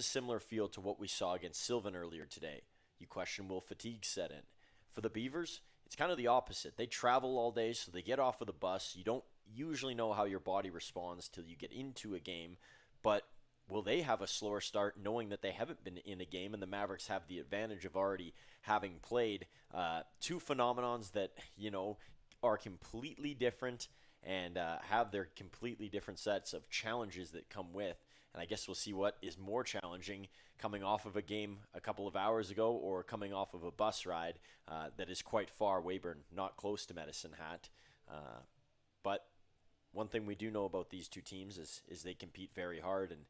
a similar feel to what we saw against Sylvan earlier today. You question, will fatigue set in? For the Beavers, it's kind of the opposite. They travel all day, so they get off of the bus. You don't usually know how your body responds till you get into a game, but will they have a slower start knowing that they haven't been in a game and the Mavericks have the advantage of already having played? Two phenomenons that, are completely different and have their completely different sets of challenges that come with. And I guess we'll see what is more challenging coming off of a game a couple of hours ago or coming off of a bus ride that is quite far. Weyburn, not close to Medicine Hat. But one thing we do know about these two teams is they compete very hard, and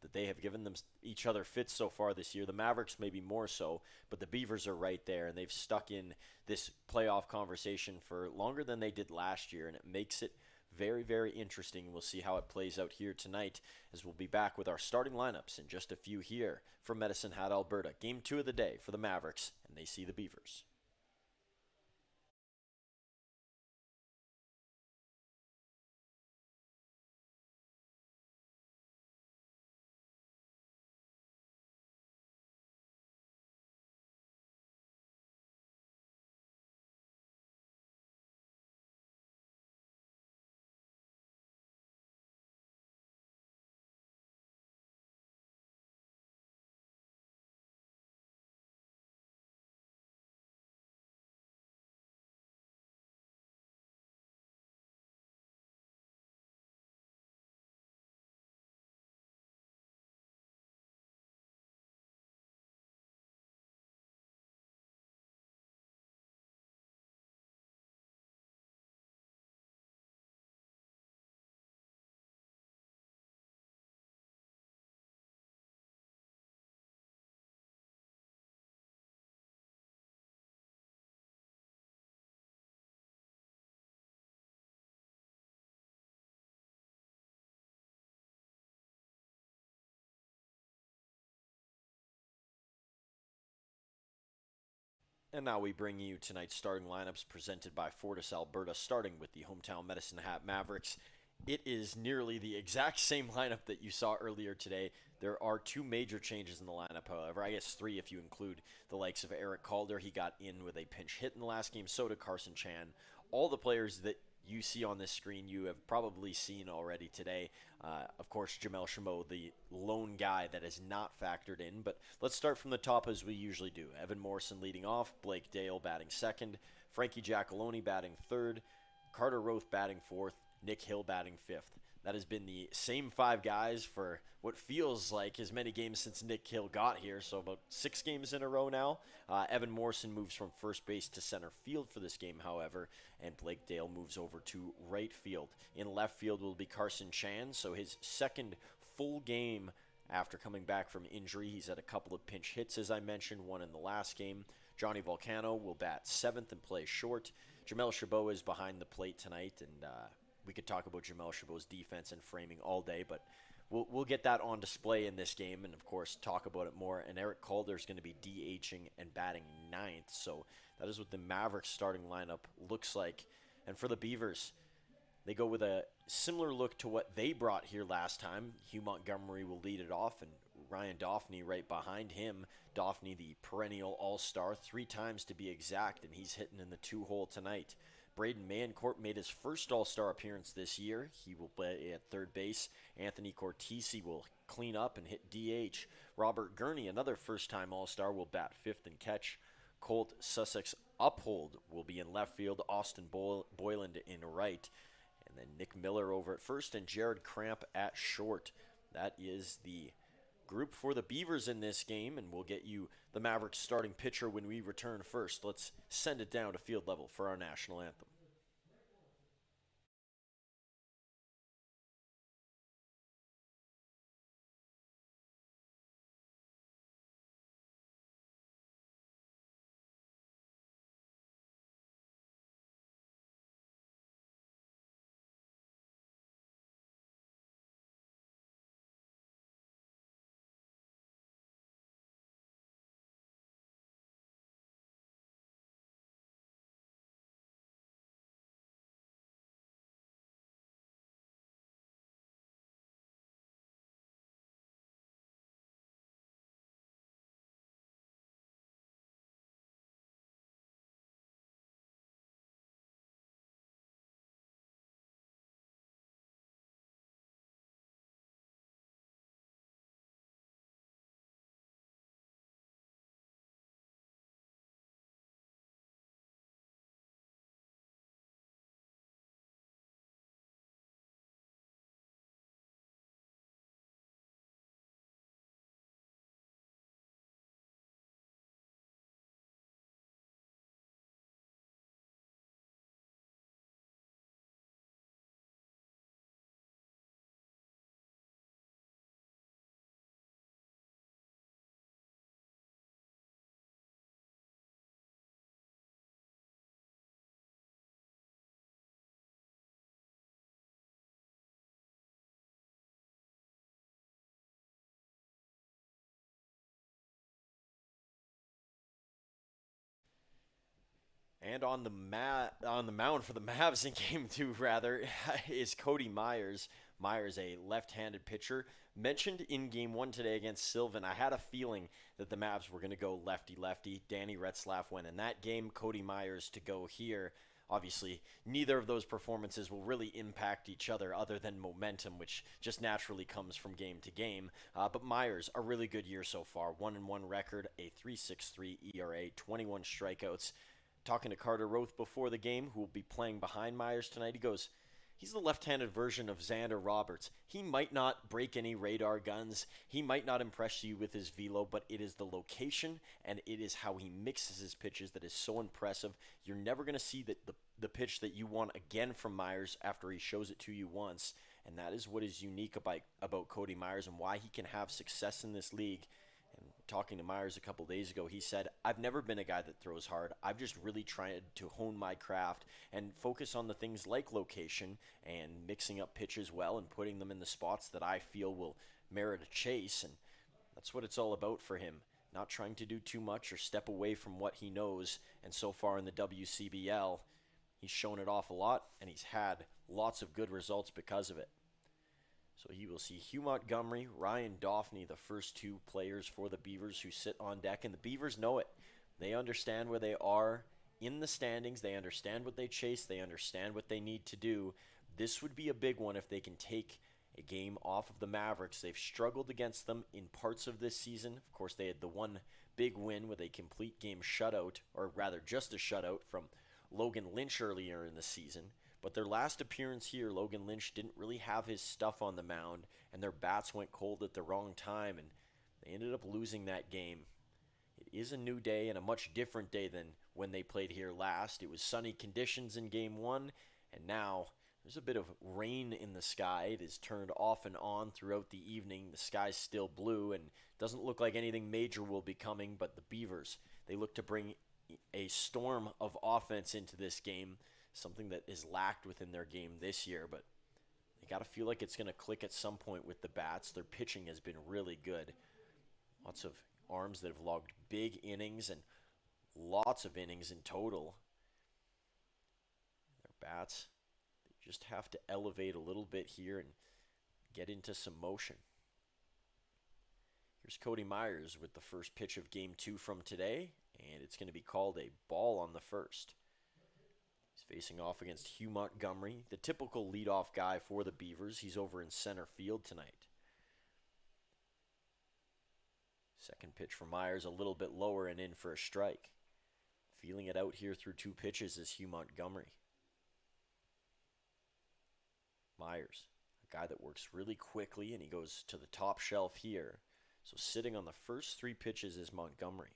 that they have given them each other fits so far this year. The Mavericks maybe more so, but the Beavers are right there, and they've stuck in this playoff conversation for longer than they did last year, and it makes it very, very interesting. We'll see how it plays out here tonight, as we'll be back with our starting lineups in just a few here from Medicine Hat, Alberta. Game 2 of the day for the Mavericks, and they see the Beavers. And now we bring you tonight's starting lineups presented by Fortis Alberta, starting with the hometown Medicine Hat Mavericks. It is nearly the exact same lineup that you saw earlier today. There are two major changes in the lineup, however. I guess three if you include the likes of Eric Calder. He got in with a pinch hit in the last game. So did Carson Chan. All the players that you see on this screen you have probably seen already today. Of course, Jamel Chameau, the lone guy that is not factored in. But let's start from the top as we usually do. Evan Morrison leading off, Blake Dale batting second, Frankie Giacalone batting third, Carter Roth batting fourth, Nick Hill batting fifth. That has been the same five guys for what feels like as many games since Nick Hill got here, so about 6 games in a row now. Evan Morrison moves from first base to center field for this game, however, and Blake Dale moves over to right field. In left field will be Carson Chan, so his second full game after coming back from injury. He's had a couple of pinch hits, as I mentioned, one in the last game. Johnny Volcano will bat seventh and play short. Jamel Chabot is behind the plate tonight, and we could talk about Jamel Chabot's defense and framing all day, but we'll get that on display in this game and, of course, talk about it more. And Eric Calder is going to be DHing and batting ninth, so that is what the Mavericks starting lineup looks like. And for the Beavers, they go with a similar look to what they brought here last time. Hugh Montgomery will lead it off, and Ryan Doffney right behind him. Doffney, the perennial all-star, 3 times to be exact, and he's hitting in the 2-hole tonight. Braden Mancourt made his first all-star appearance this year. He will play at third base. Anthony Cortese will clean up and hit DH. Robert Gurney, another first-time all-star, will bat fifth and catch. Colt Sussex Uphold will be in left field. Austin Boyland in right. And then Nick Miller over at first and Jared Cramp at short. That is the group for the Beavers in this game, and we'll get you the Mavericks starting pitcher when we return first. Let's send it down to field level for our national anthem. And on the mound for the Mavs in game two, rather, is Cody Myers. Myers, a left-handed pitcher, mentioned in game one today against Sylvan. I had a feeling that the Mavs were going to go lefty-lefty. Danny Retzlaff went in that game. Cody Myers to go here. Obviously, neither of those performances will really impact each other other than momentum, which just naturally comes from game to game. But Myers, a really good year so far. 1-1 record, a 3.63 ERA, 21 strikeouts. Talking to Carter Roth before the game, who will be playing behind Myers tonight, he goes, he's the left-handed version of Xander Roberts. He might not break any radar guns. He might not impress you with his velo, but it is the location and it is how he mixes his pitches that is so impressive. You're never going to see the pitch that you want again from Myers after he shows it to you once, and that is what is unique about Cody Myers and why he can have success in this league. Talking to Myers a couple days ago, he said, I've never been a guy that throws hard. I've just really tried to hone my craft and focus on the things like location and mixing up pitches well and putting them in the spots that I feel will merit a chase. And that's what it's all about for him. Not trying to do too much or step away from what he knows. And so far in the WCBL, he's shown it off a lot and he's had lots of good results because of it. So he will see Hugh Montgomery, Ryan Daphne, the first two players for the Beavers who sit on deck. And the Beavers know it. They understand where they are in the standings. They understand what they chase. They understand what they need to do. This would be a big one if they can take a game off of the Mavericks. They've struggled against them in parts of this season. Of course, they had the one big win with a complete game shutout, or rather just a shutout from Logan Lynch earlier in the season. But their last appearance here, Logan Lynch didn't really have his stuff on the mound, and their bats went cold at the wrong time, and they ended up losing that game. It is a new day and a much different day than when they played here last. It was sunny conditions in game one, and now there's a bit of rain in the sky. It is turned off and on throughout the evening. The sky's still blue, and doesn't look like anything major will be coming, but the Beavers, they look to bring a storm of offense into this game, something that is lacked within their game this year, but they got to feel like it's going to click at some point with the bats. Their pitching has been really good. Lots of arms that have logged big innings and lots of innings in total. Their bats, they just have to elevate a little bit here and get into some motion. Here's Cody Myers with the first pitch of game two from today, and it's going to be called a ball on the first. He's facing off against Hugh Montgomery, the typical leadoff guy for the Beavers. He's over in center field tonight. Second pitch for Myers, a little bit lower and in for a strike. Feeling it out here through two pitches is Hugh Montgomery. Myers, a guy that works really quickly, and he goes to the top shelf here. So sitting on the first three pitches is Montgomery.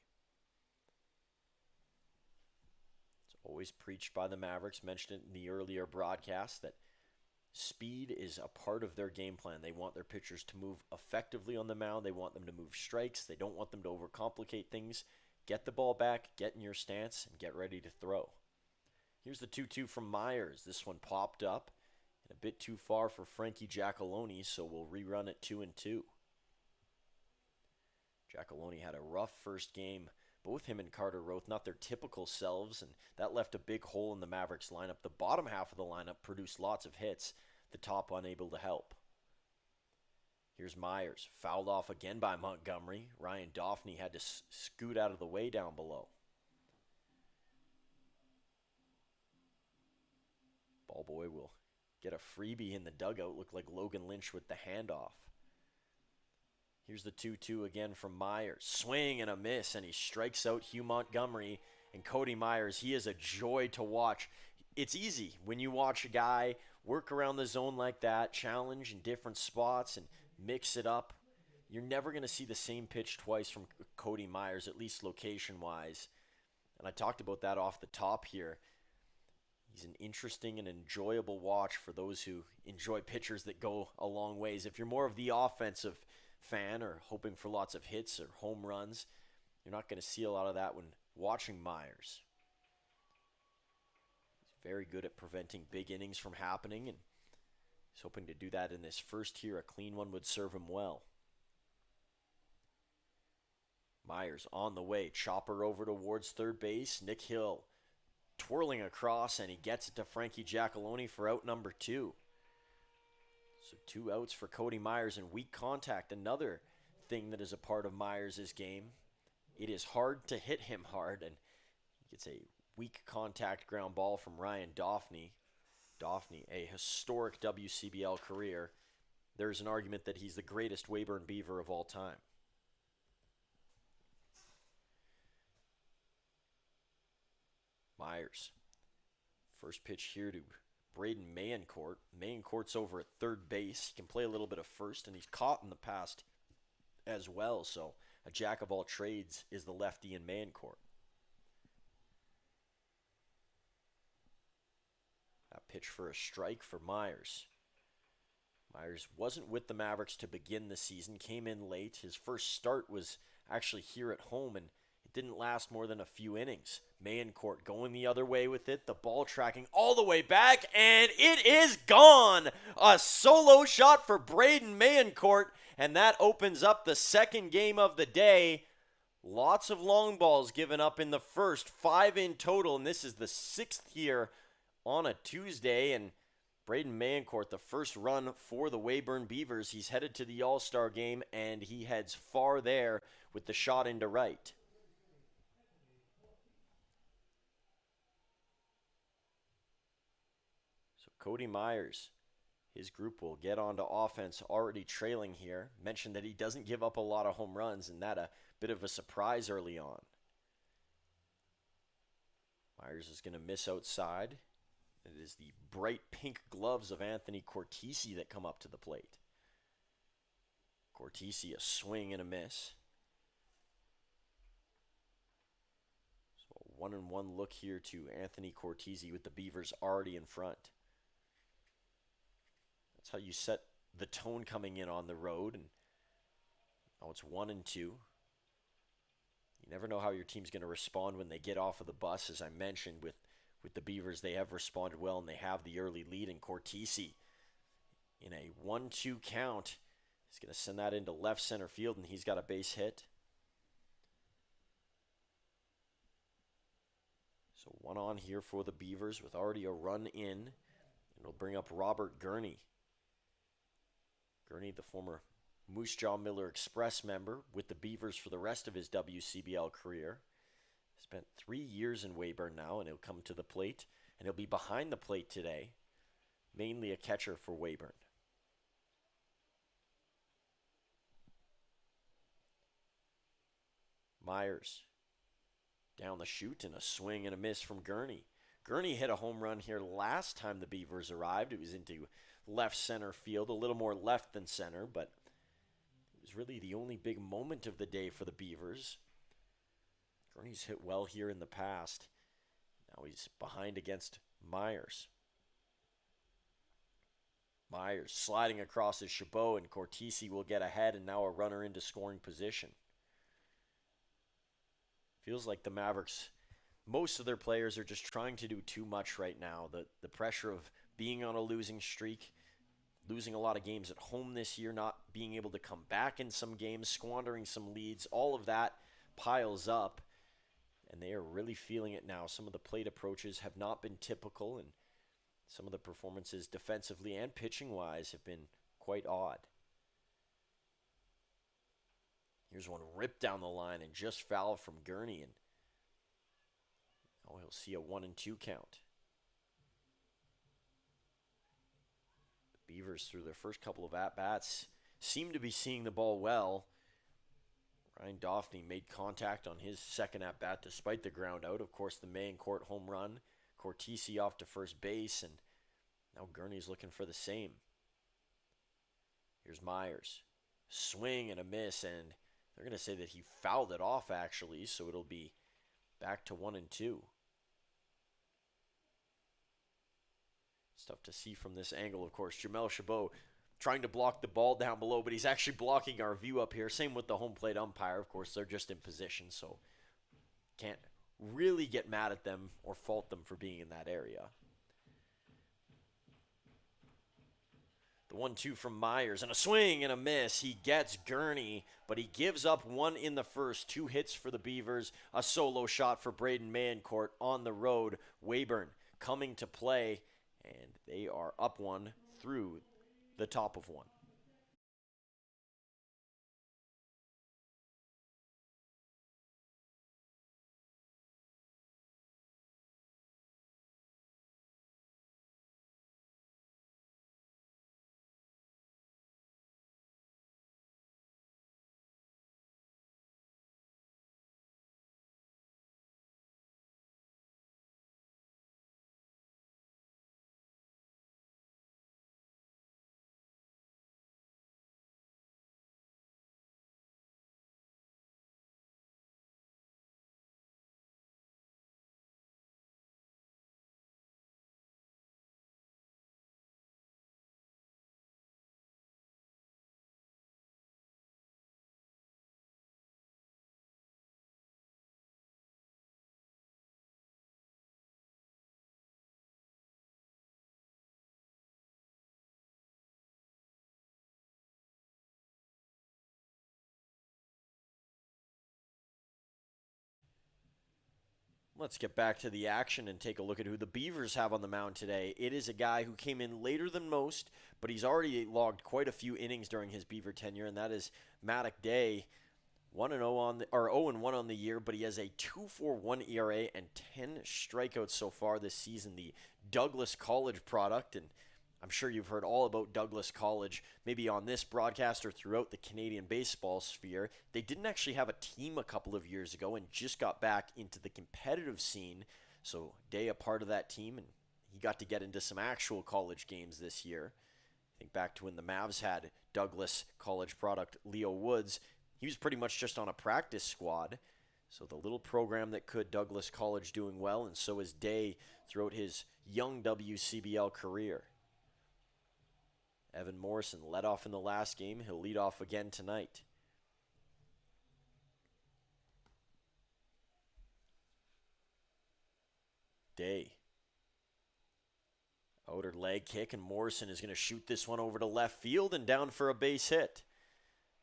Always preached by the Mavericks, mentioned it in the earlier broadcast, that speed is a part of their game plan. They want their pitchers to move effectively on the mound. They want them to move strikes. They don't want them to overcomplicate things. Get the ball back, get in your stance, and get ready to throw. Here's the 2-2 from Myers. This one popped up and a bit too far for Frankie Giacalone, so we'll rerun it 2-2. Giacalone had a rough first game. Both him and Carter Roth, not their typical selves, and that left a big hole in the Mavericks lineup. The bottom half of the lineup produced lots of hits, the top unable to help. Here's Myers, fouled off again by Montgomery. Ryan Daphne had to scoot out of the way down below. Ball boy will get a freebie in the dugout. Looked like Logan Lynch with the handoff. Here's the 2-2 again from Myers. Swing and a miss, and he strikes out Hugh Montgomery. And Cody Myers, he is a joy to watch. It's easy when you watch a guy work around the zone like that, challenge in different spots, and mix it up. You're never going to see the same pitch twice from Cody Myers, at least location-wise. And I talked about that off the top here. He's an interesting and enjoyable watch for those who enjoy pitchers that go a long ways. If you're more of the offensive fan or hoping for lots of hits or home runs, you're not going to see a lot of that when watching Myers. He's very good at preventing big innings from happening, and he's hoping to do that in this first here. A clean one would serve him well. Myers on the way, chopper over towards third base. Nick Hill twirling across, and he gets it to Frankie Giacalone for out number 2. So 2 outs for Cody Myers, and weak contact, another thing that is a part of Myers' game. It is hard to hit him hard, and he gets a weak contact ground ball from Ryan Daphne. Daphne, a historic WCBL career. There's an argument that he's the greatest Weyburn Beaver of all time. Myers. First pitch here to Braden Mayencourt. Mayencourt's over at third base. He can play a little bit of first, and he's caught in the past as well. So a jack of all trades is the lefty in Mayencourt. A pitch for a strike for Myers. Myers wasn't with the Mavericks to begin the season, came in late. His first start was actually here at home, and it didn't last more than a few innings. Mayencourt going the other way with it, the ball tracking all the way back, and it is gone! A solo shot for Braden Mayencourt, and that opens up the second game of the day. Lots of long balls given up in the first, 5 in total, and this is the 6th here on a Tuesday, and Braden Mayencourt, the first run for the Weyburn Beavers. He's headed to the All-Star game, and he heads far there with the shot into right. So Cody Myers, his group will get onto offense already trailing here. Mentioned that he doesn't give up a lot of home runs, and that a bit of a surprise early on. Myers is going to miss outside. It is the bright pink gloves of Anthony Cortese that come up to the plate. Cortese, a swing and a miss. So a 1-1 look here to Anthony Cortese with the Beavers already in front. That's how you set the tone coming in on the road. And now it's 1-2. You never know how your team's going to respond when they get off of the bus, as I mentioned with the Beavers. They have responded well, and they have the early lead. And Cortese, in a 1-2 count, is going to send that into left center field, and he's got a base hit. So 1 on here for the Beavers with already a run in. It'll bring up Robert Gurney. Gurney, the former Moose Jaw Miller Express member with the Beavers for the rest of his WCBL career. Spent 3 years in Weyburn now, and he'll come to the plate, and he'll be behind the plate today, mainly a catcher for Weyburn. Myers down the chute, and a swing and a miss from Gurney. Gurney hit a home run here last time the Beavers arrived. It was into left center field, a little more left than center, but it was really the only big moment of the day for the Beavers. Gurney's hit well here in the past. Now he's behind against Myers. Myers sliding across his Chabot, and Cortese will get ahead, and now a runner into scoring position. Feels like the Mavericks, most of their players are just trying to do too much right now. The pressure of being on a losing streak, losing a lot of games at home this year, not being able to come back in some games, squandering some leads, all of that piles up. And they are really feeling it now. Some of the plate approaches have not been typical, and some of the performances defensively and pitching-wise have been quite odd. Here's one ripped down the line and just foul from Gurney, and he'll see a 1-2 count. The Beavers, through their first couple of at-bats, seem to be seeing the ball well. Ryan Daphne made contact on his second at-bat despite the ground out. Of course, the Mayencourt home run. Cortese off to first base, and now Gurney's looking for the same. Here's Myers. Swing and a miss, and they're going to say that he fouled it off, actually, so it'll be back to 1-2. It's tough to see from this angle, of course. Jamel Chabot trying to block the ball down below, but he's actually blocking our view up here. Same with the home plate umpire. Of course, they're just in position, so can't really get mad at them or fault them for being in that area. The 1-2 from Myers, and a swing and a miss. He gets Gurney, but he gives up one in the first. 2 hits for the Beavers. A solo shot for Braden Mayencourt on the road. Weyburn coming to play, and they are up 1 through the top of 1. Let's get back to the action and take a look at who the Beavers have on the mound today. It is a guy who came in later than most, but he's already logged quite a few innings during his Beaver tenure, and that is Matic Day. 1-0 on the, or 0-1 on the year, but he has a 2.41 ERA and 10 strikeouts so far this season. The Douglas College product, and I'm sure you've heard all about Douglas College, maybe on this broadcast or throughout the Canadian baseball sphere. They didn't actually have a team a couple of years ago and just got back into the competitive scene. So Day a part of that team, and he got to get into some actual college games this year. Think back to when the Mavs had Douglas College product Leo Woods. He was pretty much just on a practice squad. So the little program that could, Douglas College doing well, and so is Day throughout his young WCBL career. Evan Morrison led off in the last game. He'll lead off again tonight. Day. Outer leg kick, and Morrison is going to shoot this one over to left field and down for a base hit.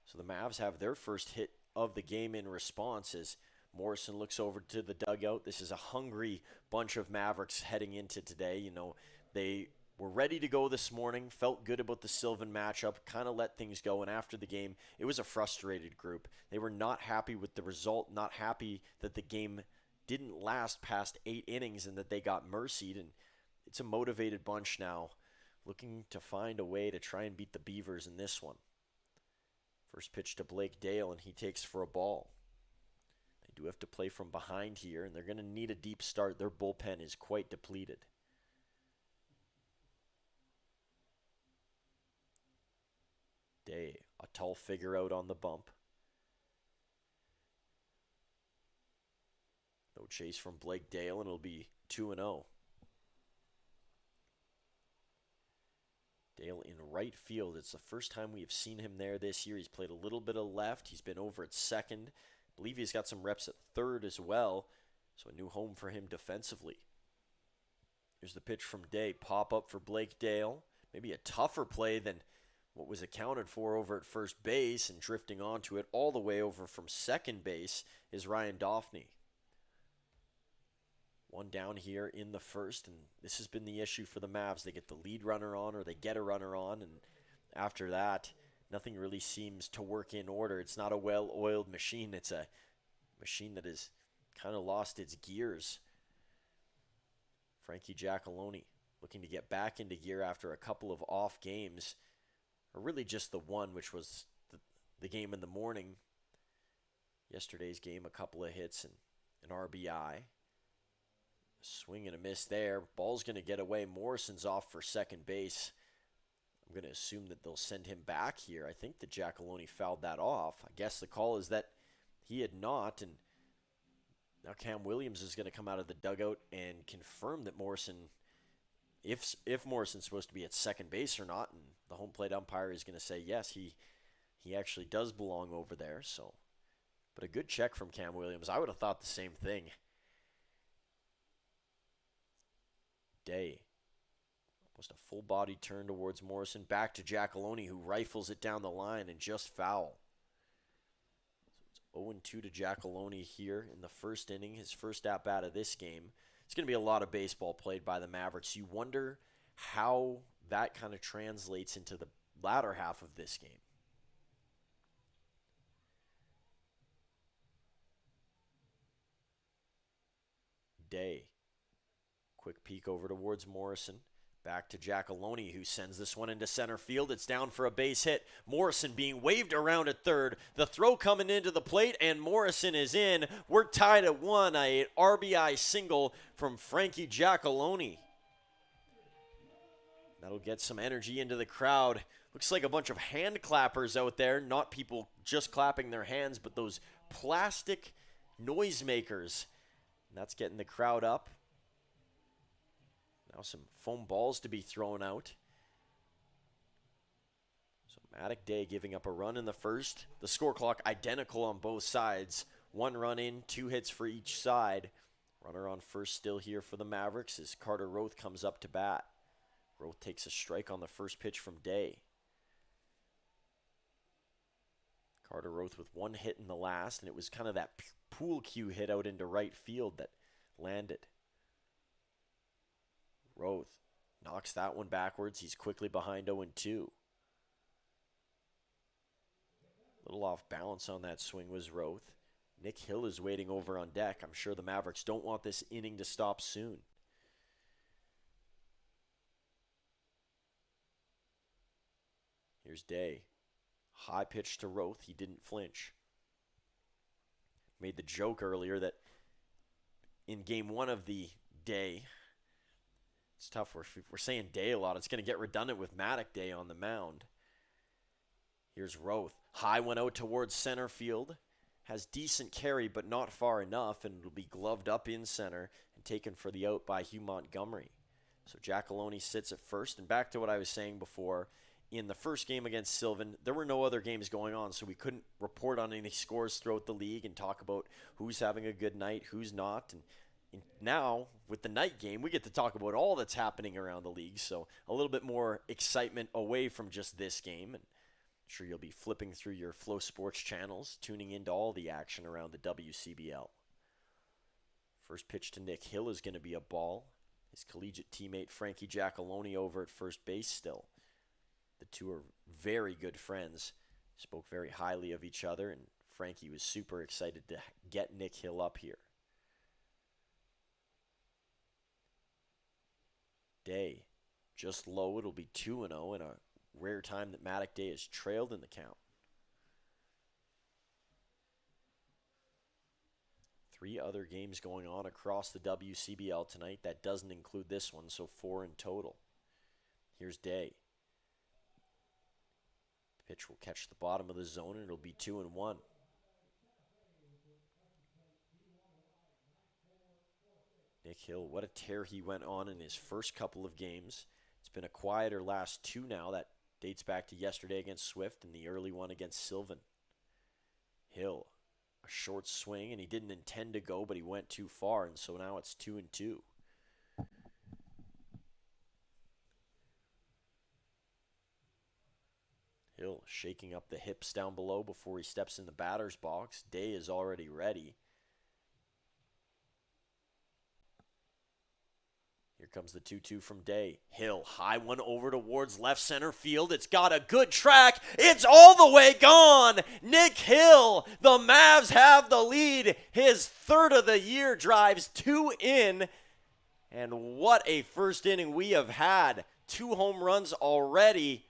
So the Mavs have their first hit of the game in response as Morrison looks over to the dugout. This is a hungry bunch of Mavericks heading into today. You know, they were ready to go this morning, felt good about the Sylvan matchup, kind of let things go, and after the game, it was a frustrated group. They were not happy with the result, not happy that the game didn't last past 8 innings and that they got mercied, and it's a motivated bunch now, looking to find a way to try and beat the Beavers in this one. First pitch to Blake Dale, and he takes for a ball. They do have to play from behind here, and they're going to need a deep start. Their bullpen is quite depleted. Day, a tall figure out on the bump. No chase from Blake Dale, and it'll be 2-0. Dale in right field. It's the first time we have seen him there this year. He's played a little bit of left. He's been over at second. I believe he's got some reps at third as well. So a new home for him defensively. Here's the pitch from Day. Pop up for Blake Dale. Maybe a tougher play than what was accounted for over at first base, and drifting onto it all the way over from second base is Ryan Daphne. One down here in the first, and this has been the issue for the Mavs. They get the lead runner on, or they get a runner on, and after that, nothing really seems to work in order. It's not a well-oiled machine. It's a machine that has kind of lost its gears. Frankie Giacalone looking to get back into gear after a couple of off games, or really just the one, which was the game in the morning. Yesterday's game, a couple of hits and an RBI. Swing and a miss there. Ball's going to get away. Morrison's off for second base. I'm going to assume that they'll send him back here. I think that Giacalone fouled that off. I guess the call is that he had not, and now Cam Williams is going to come out of the dugout and confirm that Morrison, if Morrison's supposed to be at second base or not, and the home plate umpire is going to say yes, he actually does belong over there. So, but a good check from Cam Williams. I would have thought the same thing. Day Almost a full body turn towards Morrison. Back to Giacalone, who rifles it down the line and just foul. So it's 0-2 to Giacalone here in the first inning, his first at-bat of this game. It's going to be a lot of baseball played by the Mavericks. You wonder how that kind of translates into the latter half of this game. Day. Quick peek over towards Morrison. Back to Giacalone, who sends this one into center field. It's down for a base hit. Morrison being waved around at third. The throw coming into the plate, and Morrison is in. We're tied at 1. A RBI single from Frankie Giacalone. That'll get some energy into the crowd. Looks like a bunch of hand clappers out there. Not people just clapping their hands, but those plastic noisemakers. And that's getting the crowd up. Now some foam balls to be thrown out. So Matic Day giving up a run in the first. The score clock identical on both sides. 1 run in, 2 hits for each side. Runner on first still here for the Mavericks as Carter Roth comes up to bat. Roth takes a strike on the first pitch from Day. Carter Roth with 1 hit in the last, and it was kind of that pool cue hit out into right field that landed. Roth knocks that one backwards. He's quickly behind 0-2. A little off balance on that swing was Roth. Nick Hill is waiting over on deck. I'm sure the Mavericks don't want this inning to stop soon. Here's Day. High pitch to Roth. He didn't flinch. Made the joke earlier that in game 1 of the Day, it's tough. We're saying Day a lot. It's going to get redundant with Matic Day on the mound. Here's Roth. High one out towards center field. Has decent carry, but not far enough, and will be gloved up in center and taken for the out by Hugh Montgomery. So Giacalone sits at first. And back to what I was saying before, in the first game against Sylvan, there were no other games going on, so we couldn't report on any scores throughout the league and talk about who's having a good night, who's not. And now, with the night game, we get to talk about all that's happening around the league. So a little bit more excitement away from just this game. And I'm sure you'll be flipping through your Flow Sports channels, tuning into all the action around the WCBL. First pitch to Nick Hill is going to be a ball. His collegiate teammate Frankie Giacalone over at first base still. The two are very good friends. Spoke very highly of each other, and Frankie was super excited to get Nick Hill up here. Day, just low. It'll be 2-0 in a rare time that Matic Day is trailed in the count. 3 other games going on across the WCBL tonight. That doesn't include this one, so 4 in total. Here's Day. Pitch will catch the bottom of the zone, and it'll be 2-1. Nick Hill, what a tear he went on in his first couple of games. It's been a quieter last 2 now. That dates back to yesterday against Swift and the early one against Sylvan. Hill, a short swing, and he didn't intend to go, but he went too far, and so now it's 2-2. Hill shaking up the hips down below before he steps in the batter's box. Day is already ready. Here comes the 2-2 from Day. Hill, high one over towards left center field. It's got a good track. It's all the way gone. Nick Hill, the Mavs have the lead. His 3rd of the year, drives 2 in. And what a first inning we have had. 2 home runs already.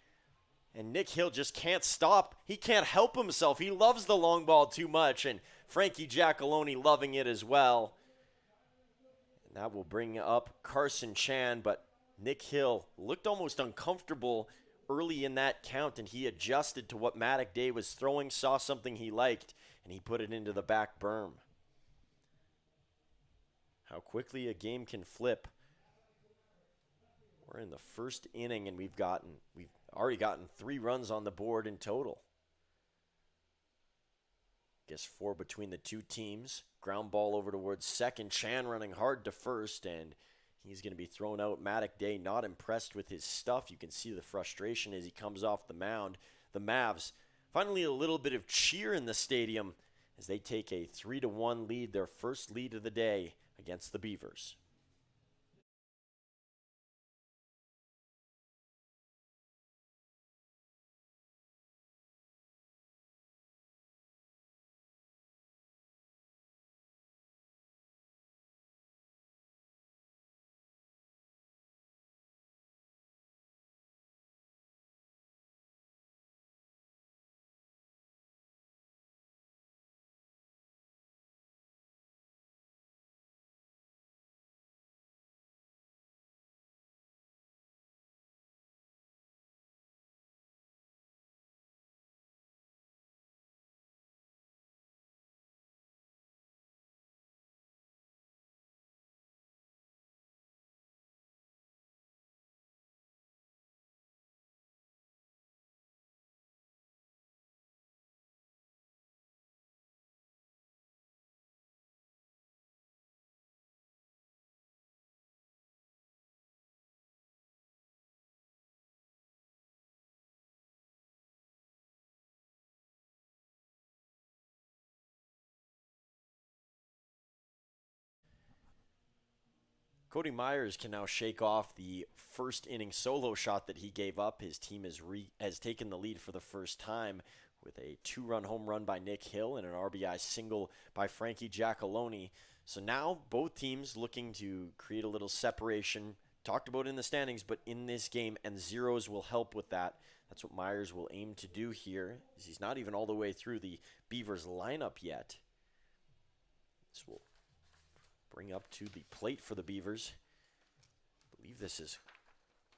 And Nick Hill just can't stop. He can't help himself. He loves the long ball too much. And Frankie Giacalone loving it as well. And that will bring up Carson Chan. But Nick Hill looked almost uncomfortable early in that count. And he adjusted to what Matic Day was throwing, saw something he liked, and he put it into the back berm. How quickly a game can flip. We're in the first inning, and we've already gotten 3 runs on the board in total. Guess 4 between the 2 teams. Ground ball over towards second. Chan running hard to first, and He's going to be thrown out. Matic Day not impressed with his stuff. You can see the frustration as he comes off the mound. The Mavs, finally a little bit of cheer in the stadium as they take a 3-1 lead, their first lead of the day against the Beavers. Cody Myers can now shake off the first inning solo shot that he gave up. His team has taken the lead for the first time with a 2-run home run by Nick Hill and an RBI single by Frankie Giacalone. So now both teams looking to create a little separation. Talked about in the standings, but in this game, and zeros will help with that. That's what Myers will aim to do here. He's not even all the way through the Beavers lineup yet. This will bring up to the plate for the Beavers. I believe this is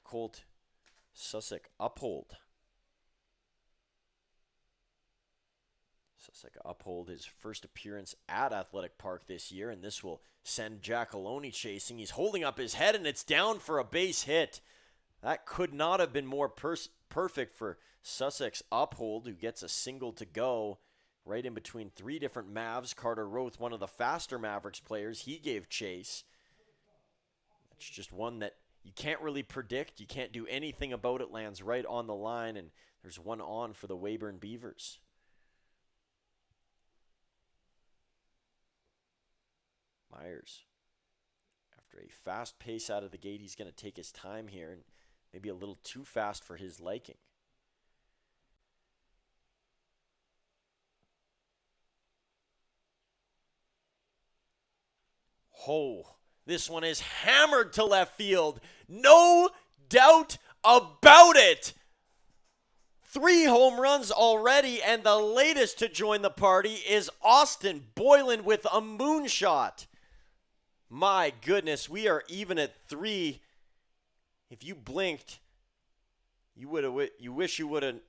Colt Susek Uphold. Susek Uphold his first appearance at Athletic Park this year, and this will send Giacalone chasing. He's holding up his head, and it's down for a base hit. That could not have been more perfect for Sussex Uphold, who gets a single to go. Right in between three different Mavs. Carter Roth, one of the faster Mavericks players, he gave chase. It's just one that you can't really predict. You can't do anything about it. Lands right on the line, and there's one on for the Weyburn Beavers. Myers, after a fast pace out of the gate, he's going to take his time here, and maybe a little too fast for his liking. Oh, this one is hammered to left field. No doubt about it. 3 home runs already, and the latest to join the party is Austin Boylan with a moonshot. My goodness, we are even at 3. If you blinked, you wish you wouldn't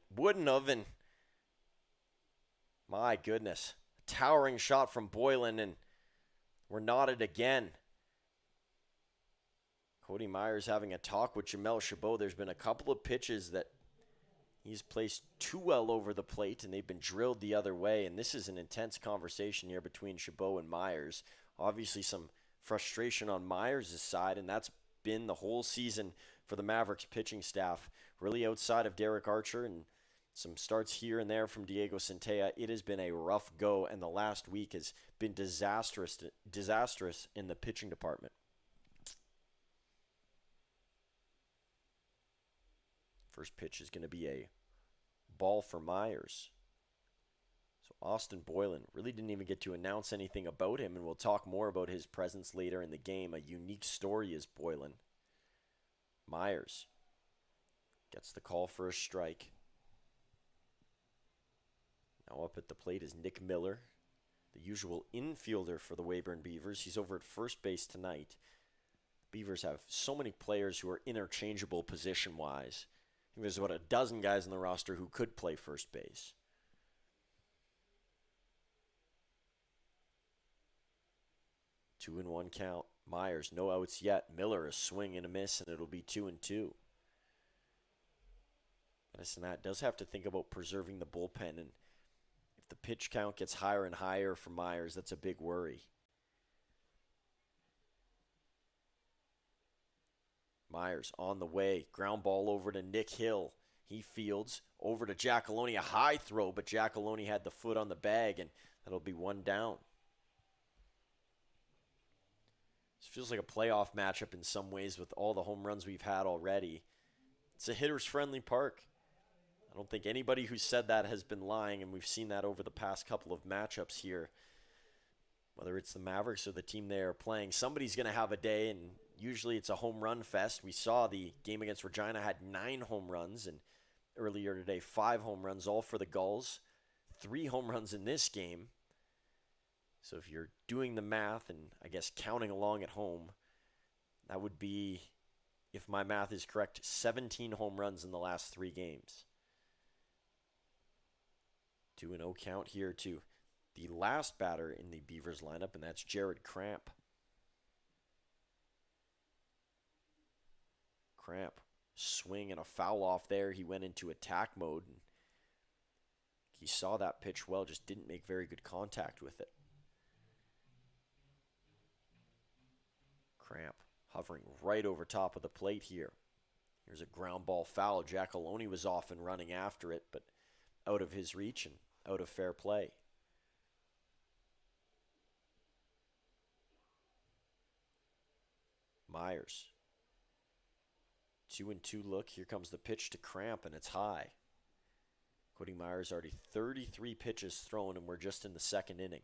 have, and my goodness, towering shot from Boylan, and we're knotted again. Cody Myers having a talk with Jamel Chabot. There's been a couple of pitches that he's placed too well over the plate, and they've been drilled the other way. And this is an intense conversation here between Chabot and Myers. Obviously some frustration on Myers' side, and that's been the whole season for the Mavericks pitching staff. Really outside of Derek Archer and some starts here and there from Diego Centella, it has been a rough go, and the last week has been disastrous in the pitching department. First pitch is going to be a ball for Myers. So Austin Boylan really didn't even get to announce anything about him, and we'll talk more about his presence later in the game. A unique story is Boylan. Myers gets the call for a strike. Now up at the plate is Nick Miller, the usual infielder for the Weyburn Beavers. He's over at first base tonight. The Beavers have so many players who are interchangeable position-wise. I think there's about a dozen guys on the roster who could play first base. Two and one count. Myers, no outs yet. Miller, a swing and a miss, and it'll be 2-2. Medicine Hat does have to think about preserving the bullpen, and if the pitch count gets higher and higher for Myers, that's a big worry. Myers on the way. Ground ball over to Nick Hill. He fields over to Giacalone. A high throw, but Giacalone had the foot on the bag, and that'll be one down. This feels like a playoff matchup in some ways with all the home runs we've had already. It's a hitter's friendly park. I don't think anybody who said that has been lying, and we've seen that over the past couple of matchups here. Whether it's the Mavericks or the team they are playing, somebody's going to have a day, and usually it's a home run fest. We saw the game against Regina had 9 home runs, and earlier today 5 home runs, all for the Gulls. 3 home runs in this game. So if you're doing the math and I guess counting along at home, that would be, if my math is correct, 17 home runs in the last 3 games. 2-0 count here to the last batter in the Beavers lineup, and that's Jared Cramp. Cramp, swing and a foul off there. He went into attack mode, and he saw that pitch well, just didn't make very good contact with it. Cramp hovering right over top of the plate here. Here's a ground ball foul. Giacalone was off and running after it, but out of his reach and out of fair play. Myers. 2-2 look. Here comes the pitch to Cramp, and it's high. Cody Myers already 33 pitches thrown, and we're just in the second inning.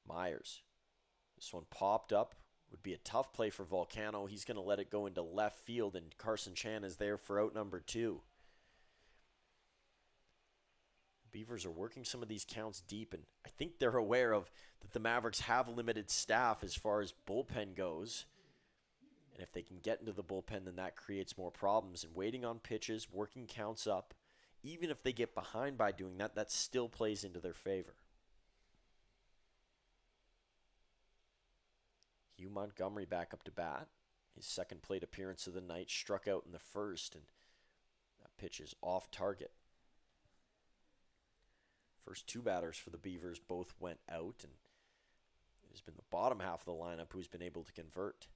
Myers. This one popped up. Would be a tough play for Volcano. He's going to let it go into left field, and Carson Chan is there for out number 2. Beavers are working some of these counts deep, and I think they're aware of that the Mavericks have limited staff as far as bullpen goes. And if they can get into the bullpen, then that creates more problems. And waiting on pitches, working counts up, even if they get behind by doing that, that still plays into their favor. Hugh Montgomery back up to bat. His second plate appearance of the night, struck out in the first, and that pitch is off target. First 2 batters for the Beavers both went out, and it has been the bottom half of the lineup who's been able to convert.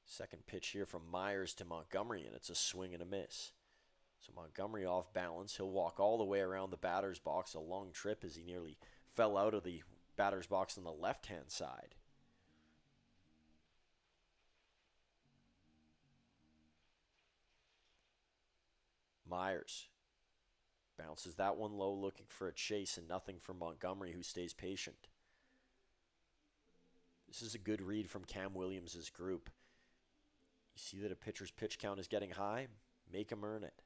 Second pitch here from Myers to Montgomery, and it's a swing and a miss. So Montgomery off balance. He'll walk all the way around the batter's box, a long trip as he nearly fell out of the batter's box on the left-hand side. Myers bounces that one low, looking for a chase, and nothing from Montgomery, who stays patient. This is a good read from Cam Williams' group. You see that a pitcher's pitch count is getting high? Make him earn it.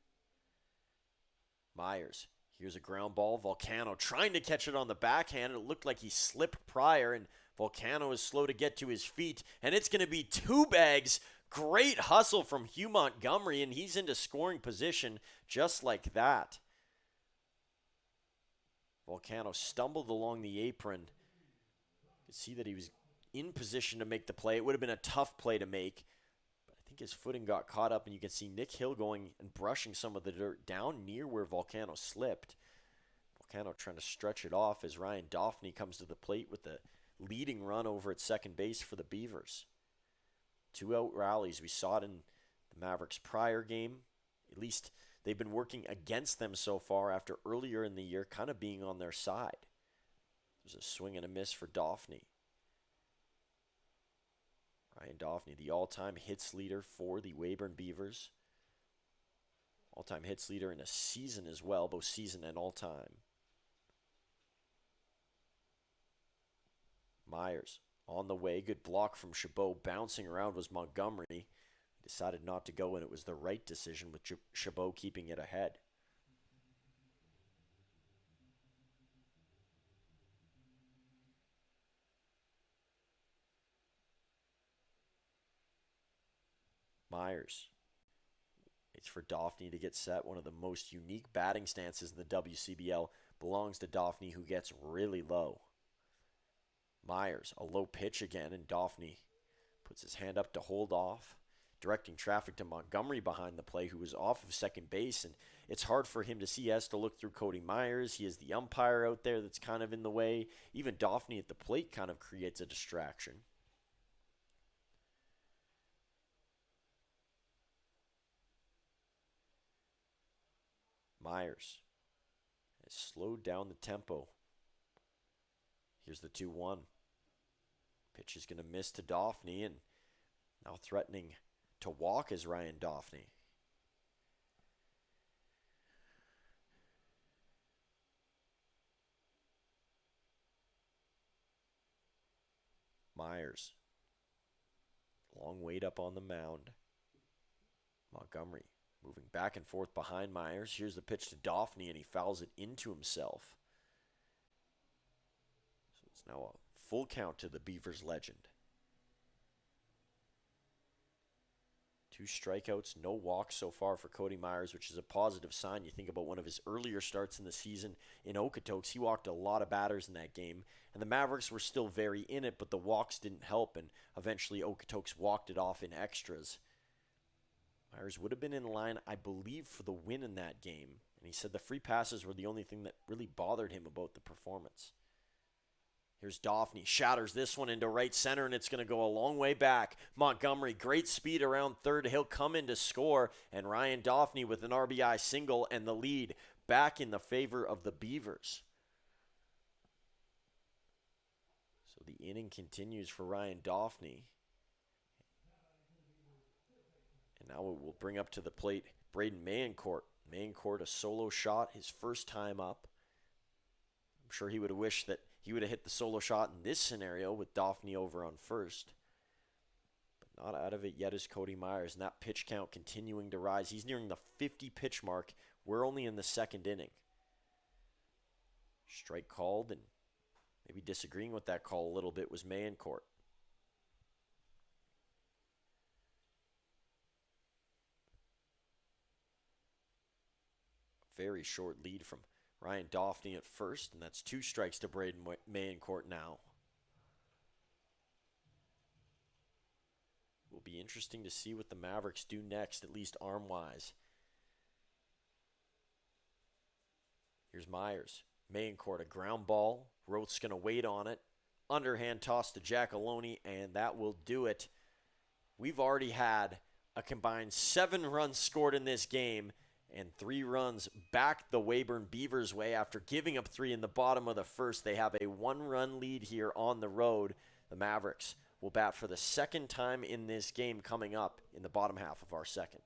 Myers. Here's a ground ball. Volcano trying to catch it on the backhand. It looked like he slipped prior, and Volcano is slow to get to his feet. And it's going to be 2 bags. Great hustle from Hugh Montgomery, and he's into scoring position just like that. Volcano stumbled along the apron. You could see that he was in position to make the play. It would have been a tough play to make. I think his footing got caught up, and you can see Nick Hill going and brushing some of the dirt down near where Volcano slipped. Volcano trying to stretch it off as Ryan Doffney comes to the plate with the leading run over at second base for the Beavers. 2 out rallies. We saw it in the Mavericks' prior game. At least they've been working against them so far after earlier in the year kind of being on their side. There's a swing and a miss for Doffney. Ryan Doffney, the all-time hits leader for the Weyburn Beavers. All-time hits leader in a season as well, both season and all-time. Myers on the way. Good block from Chabot. Bouncing around was Montgomery. He decided not to go, and it was the right decision with Chabot keeping it ahead. Myers. It's for Doffney to get set. One of the most unique batting stances in the WCBL belongs to Doffney, who gets really low. Myers, a low pitch again, and Doffney puts his hand up to hold off. directing traffic to Montgomery behind the play, who was off of second base, and it's hard for him to see. He has to look through Cody Myers. He is the umpire out there that's kind of in the way. Even Dauphney at the plate kind of creates a distraction. Myers has slowed down the tempo. Here's the 2-1. Pitch is going to miss to Dauphney, and now threatening to walk is Ryan Dauphney. Myers. Long wait up on the mound. Montgomery moving back and forth behind Myers. Here's the pitch to Dauphney, and he fouls it into himself. So it's now a full count to the Beavers legend. 2 strikeouts, no walks so far for Cody Myers, which is a positive sign. You think about one of his earlier starts in the season in Okotoks. He walked a lot of batters in that game, and the Mavericks were still very in it, but the walks didn't help, and eventually Okotoks walked it off in extras. Myers would have been in line, I believe, for the win in that game, and he said the free passes were the only thing that really bothered him about the performance. Here's Dauphney, shatters this one into right center, and it's going to go a long way back. Montgomery, great speed around third. He'll come in to score, and Ryan Dauphney with an RBI single and the lead back in the favor of the Beavers. So the inning continues for Ryan Dauphney. And now it will bring up to the plate Braden Mayencourt. Mayencourt, a solo shot, his first time up. I'm sure he would have wished that he would have hit the solo shot in this scenario with Dauphney over on first. But not out of it yet is Cody Myers, and that pitch count continuing to rise. He's nearing the 50 pitch mark. We're only in the second inning. Strike called, and maybe disagreeing with that call a little bit was Mayencourt. Very short lead from Ryan Dauphney at first, and that's 2 strikes to Braden Mayencourt now. It will be interesting to see what the Mavericks do next, at least arm-wise. Here's Myers. Mayencourt, a ground ball. Roth's going to wait on it. Underhand toss to Giacalone, and that will do it. We've already had a combined 7 runs scored in this game, and 3 runs back the Weyburn Beavers way after giving up 3 in the bottom of the first. They have a 1-run lead here on the road. The Mavericks will bat for the second time in this game coming up in the bottom half of our second.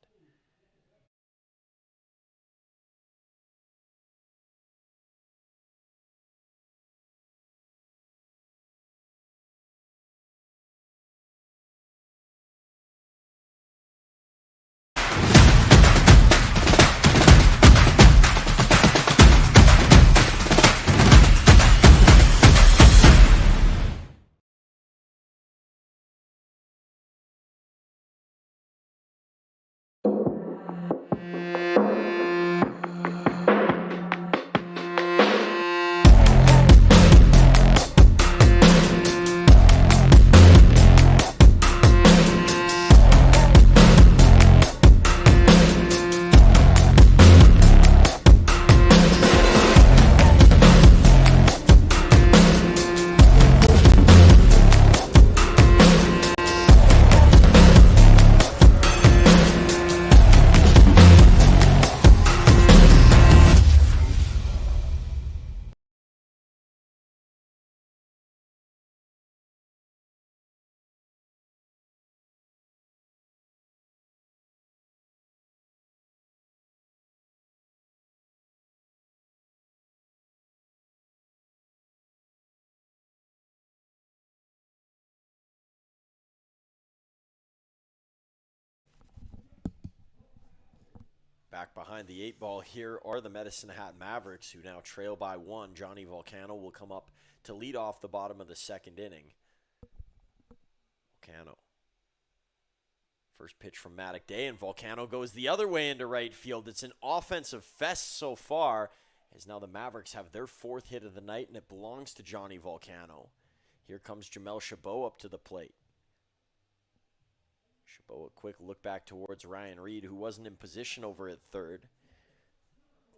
Back behind the 8 ball here are the Medicine Hat Mavericks, who now trail by 1. Johnny Volcano will come up to lead off the bottom of the second inning. Volcano. First pitch from Maddock Day, and Volcano goes the other way into right field. It's an offensive fest so far, as now the Mavericks have their 4th hit of the night, and it belongs to Johnny Volcano. Here comes Jamel Chabot up to the plate. Chabot, a quick look back towards Ryan Reed, who wasn't in position over at third.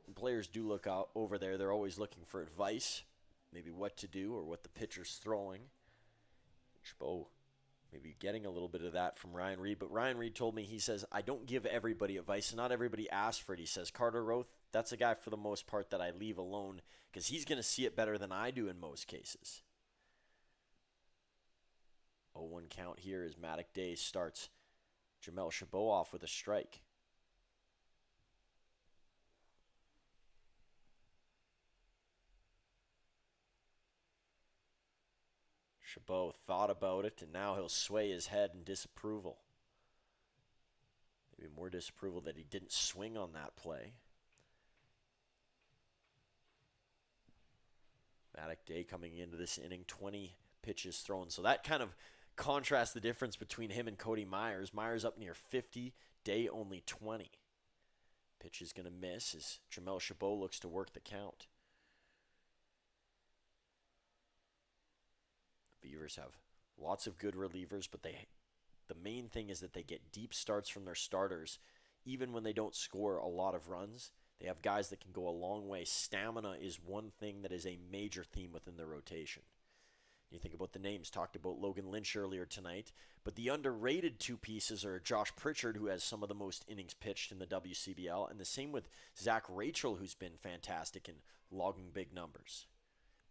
When players do look out over there, they're always looking for advice, maybe what to do or what the pitcher's throwing. Chabot maybe getting a little bit of that from Ryan Reed, but Ryan Reed told me, he says, I don't give everybody advice, and not everybody asks for it. He says, Carter Roth, that's a guy for the most part that I leave alone because he's going to see it better than I do in most cases. 0-1 count here as Maddock Day starts Jamel Chabot off with a strike. Chabot thought about it, and now he'll sway his head in disapproval. Maybe more disapproval that he didn't swing on that play. Maddock Day coming into this inning, 20 pitches thrown. So that kind of contrasts the difference between him and Cody Myers. Myers up near 50, Day only 20. Pitch is going to miss as Jamel Chabot looks to work the count. Beavers have lots of good relievers, but the main thing is that they get deep starts from their starters. Even when they don't score a lot of runs, they have guys that can go a long way. Stamina is one thing that is a major theme within the rotation. You think about the names, talked about Logan Lynch earlier tonight, but the underrated two pieces are Josh Pritchard, who has some of the most innings pitched in the WCBL, and the same with Zach Rachel, who's been fantastic in logging big numbers.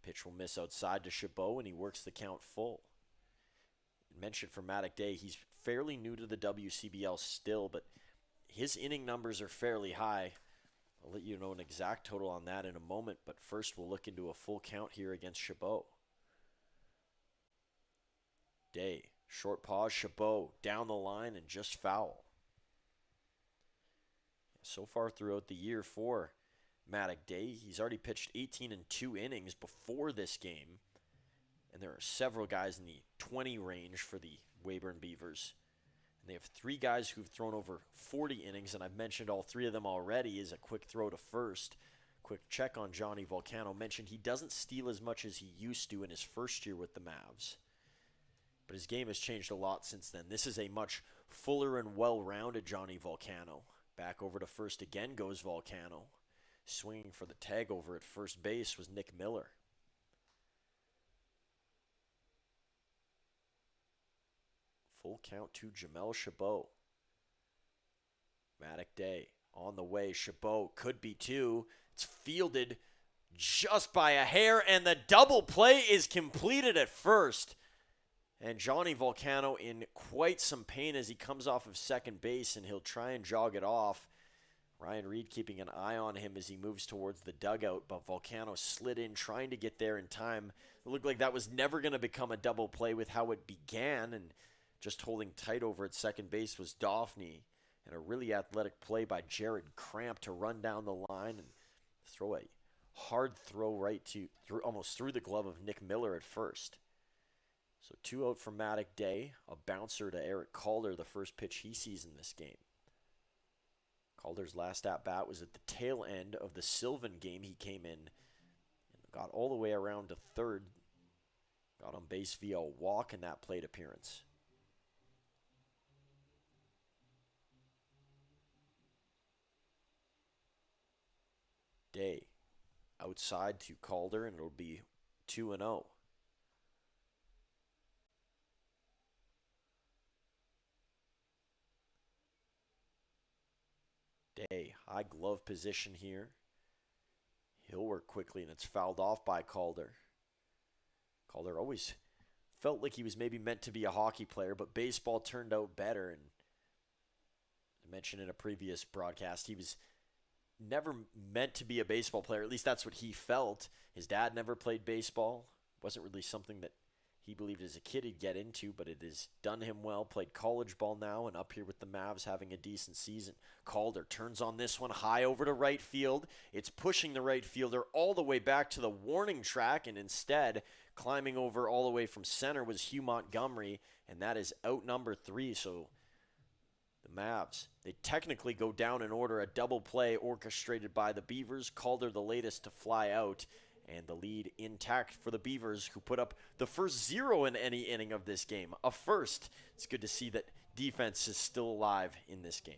Pitch will miss outside to Chabot, and he works the count full. Mentioned for Maddock Day, he's fairly new to the WCBL still, but his inning numbers are fairly high. I'll let you know an exact total on that in a moment, but first we'll look into a full count here against Chabot. Day, short pause, Chabot down the line and just foul. So far throughout the year for Maddock Day, he's already pitched 18 and 2 innings before this game. And there are several guys in the 20 range for the Weyburn Beavers. And they have 3 guys who've thrown over 40 innings, and I've mentioned all 3 of them already. Is a quick throw to first. Quick check on Johnny Volcano. Mentioned he doesn't steal as much as he used to in his first year with the Mavs. But his game has changed a lot since then. This is a much fuller and well-rounded Johnny Volcano. Back over to first again goes Volcano. Swinging for the tag over at first base was Nick Miller. Full count to Jamel Chabot. Maddock Day on the way. Chabot could be 2. It's fielded just by a hair, and the double play is completed at first. And Johnny Volcano in quite some pain as he comes off of second base, and he'll try and jog it off. Ryan Reed keeping an eye on him as he moves towards the dugout, but Volcano slid in trying to get there in time. It looked like that was never going to become a double play with how it began, and just holding tight over at second base was Daphne, and a really athletic play by Jared Cramp to run down the line and throw a hard throw right to almost through the glove of Nick Miller at first. So 2 out from Maddock Day, a bouncer to Eric Calder, the first pitch he sees in this game. Calder's last at-bat was at the tail end of the Sylvan game. He came in and got all the way around to third. Got on base via a walk in that plate appearance. Day outside to Calder, and it'll be 2-0. Day, high glove position here. He'll work quickly, and it's fouled off by Calder. Calder always felt like he was maybe meant to be a hockey player, but baseball turned out better. And I mentioned in a previous broadcast, he was never meant to be a baseball player. At least that's what he felt. His dad never played baseball. Wasn't really something that he believed as a kid he'd get into, but it has done him well. Played college ball now, and up here with the Mavs having a decent season. Calder turns on this one high over to right field. It's pushing the right fielder all the way back to the warning track, and instead climbing over all the way from center was Hugh Montgomery, and that is out number 3. So the Mavs, they technically go down in order, a double play orchestrated by the Beavers. Calder the latest to fly out, And the lead intact for the Beavers, who put up the first 0 in any inning of this game. A first. It's good to see that defense is still alive in this game.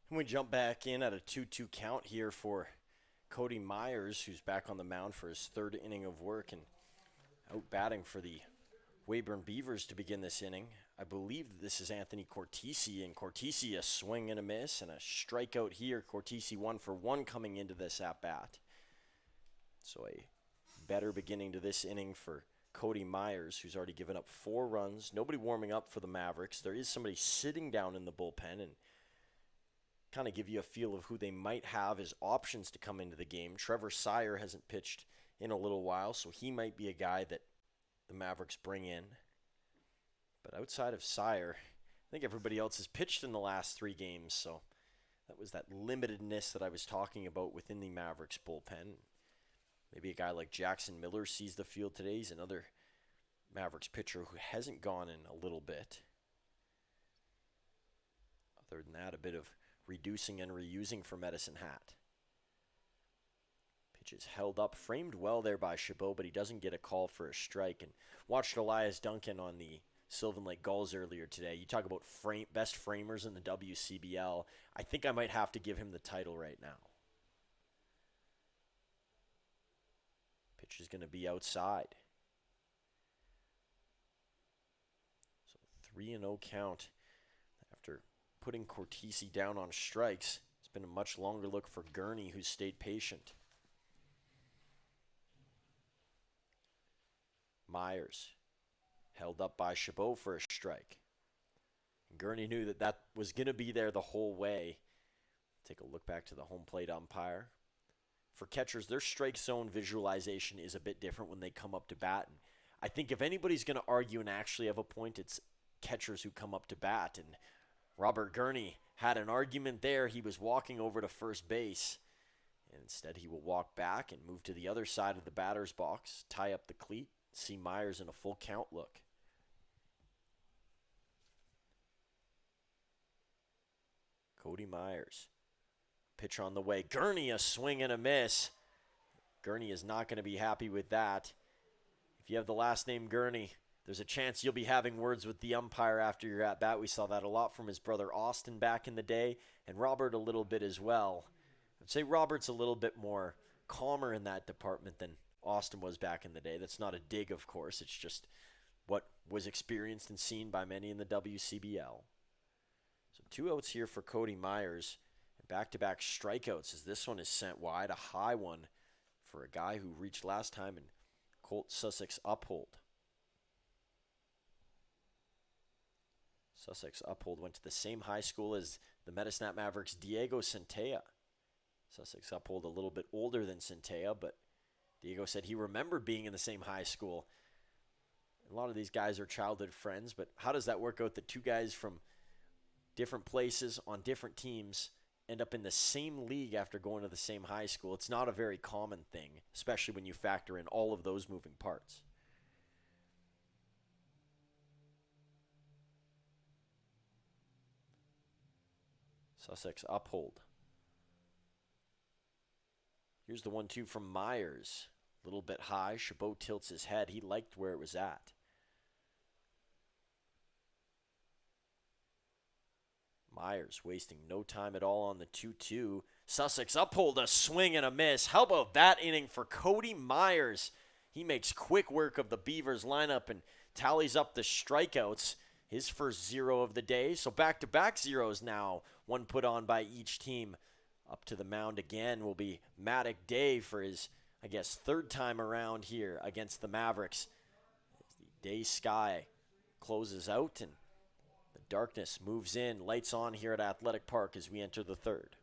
And we jump back in at a 2-2 count here for Cody Myers, who's back on the mound for his third inning of work and out batting for the Weyburn Beavers to begin this inning. I believe that this is Anthony Cortese, and Cortese a swing and a miss and a strikeout here. Cortese 1 for 1 coming into this at-bat. So a better beginning to this inning for Cody Myers, who's already given up 4 runs. Nobody warming up for the Mavericks. There is somebody sitting down in the bullpen, and kind of give you a feel of who they might have as options to come into the game. Trevor Sire hasn't pitched in a little while, so he might be a guy that the Mavericks bring in. But outside of Sire, I think everybody else has pitched in the last 3 games, so that was that limitedness that I was talking about within the Mavericks bullpen. Maybe a guy like Jackson Miller sees the field today. He's another Mavericks pitcher who hasn't gone in a little bit. Other than that, a bit of reducing and reusing for Medicine Hat. Pitch is held up, framed well there by Chabot, but he doesn't get a call for a strike. And watched Elias Duncan on the Sylvan Lake Gulls earlier today. You talk about best framers in the WCBL. I think I might have to give him the title right now. Pitch is going to be outside. So 3-0 count after putting Cortese down on strikes. It's been a much longer look for Gurney, who's stayed patient. Myers held up by Chabot for a strike. And Gurney knew that that was going to be there the whole way. Take a look back to the home plate umpire. For catchers, their strike zone visualization is a bit different when they come up to bat. And I think if anybody's going to argue and actually have a point, it's catchers who come up to bat. And Robert Gurney had an argument there. He was walking over to first base. And instead, he will walk back and move to the other side of the batter's box, tie up the cleat, see Myers in a full count look. Cody Myers. Pitch on the way. Gurney, a swing and a miss. Gurney is not going to be happy with that. If you have the last name Gurney, there's a chance you'll be having words with the umpire after you're at bat. We saw that a lot from his brother Austin back in the day, and Robert a little bit as well. I'd say Robert's a little bit more calmer in that department than Austin was back in the day. That's not a dig, of course. It's just what was experienced and seen by many in the WCBL. So 2 outs here for Cody Myers. And back-to-back strikeouts as this one is sent wide. A high one for a guy who reached last time in Colt Sussex Uphold. Sussex Uphold went to the same high school as the Medicine Hat Mavericks' Diego Centella. Sussex Uphold a little bit older than Centella, but Diego said he remembered being in the same high school. A lot of these guys are childhood friends, but how does that work out that two guys from different places on different teams end up in the same league after going to the same high school? It's not a very common thing, especially when you factor in all of those moving parts. Sussex Uphold. Here's the 1-2 from Myers. A little bit high. Chabot tilts his head. He liked where it was at. Myers wasting no time at all on the 2-2. Sussex Uphold, a swing and a miss. How about that inning for Cody Myers? He makes quick work of the Beavers lineup and tallies up the strikeouts. His first 0 of the day. So back-to-back zeros now. One put on by each team. Up to the mound again will be Maddock Day for his, I guess, third time around here against the Mavericks. As the day sky closes out and the darkness moves in. Lights on here at Athletic Park as we enter the third.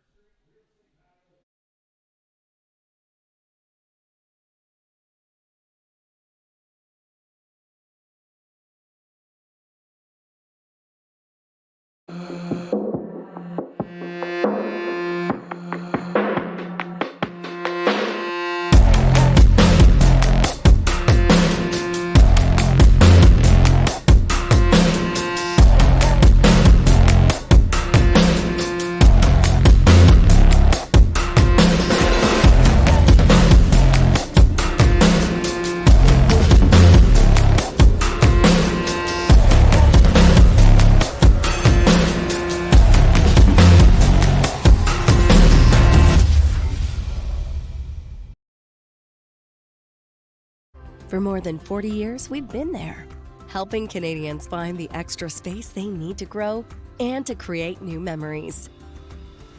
For more than 40 years, we've been there, helping Canadians find the extra space they need to grow and to create new memories.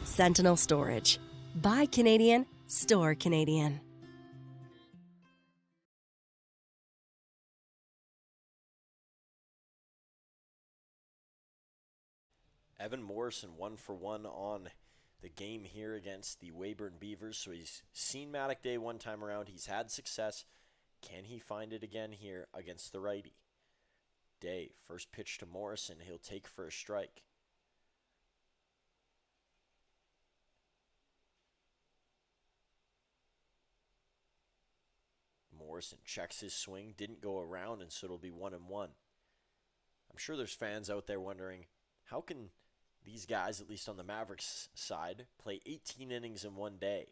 Sentinel Storage. Buy Canadian, store Canadian. Evan Morrison 1-for-1 on the game here against the Weyburn Beavers. So he's seen Maddock Day one time around. He's had success. Can he find it again here against the righty? Day, first pitch to Morrison. He'll take for a strike. Morrison checks his swing, didn't go around, and so it'll be 1-1. I'm sure there's fans out there wondering, how can these guys, at least on the Mavericks side, play 18 innings in one day?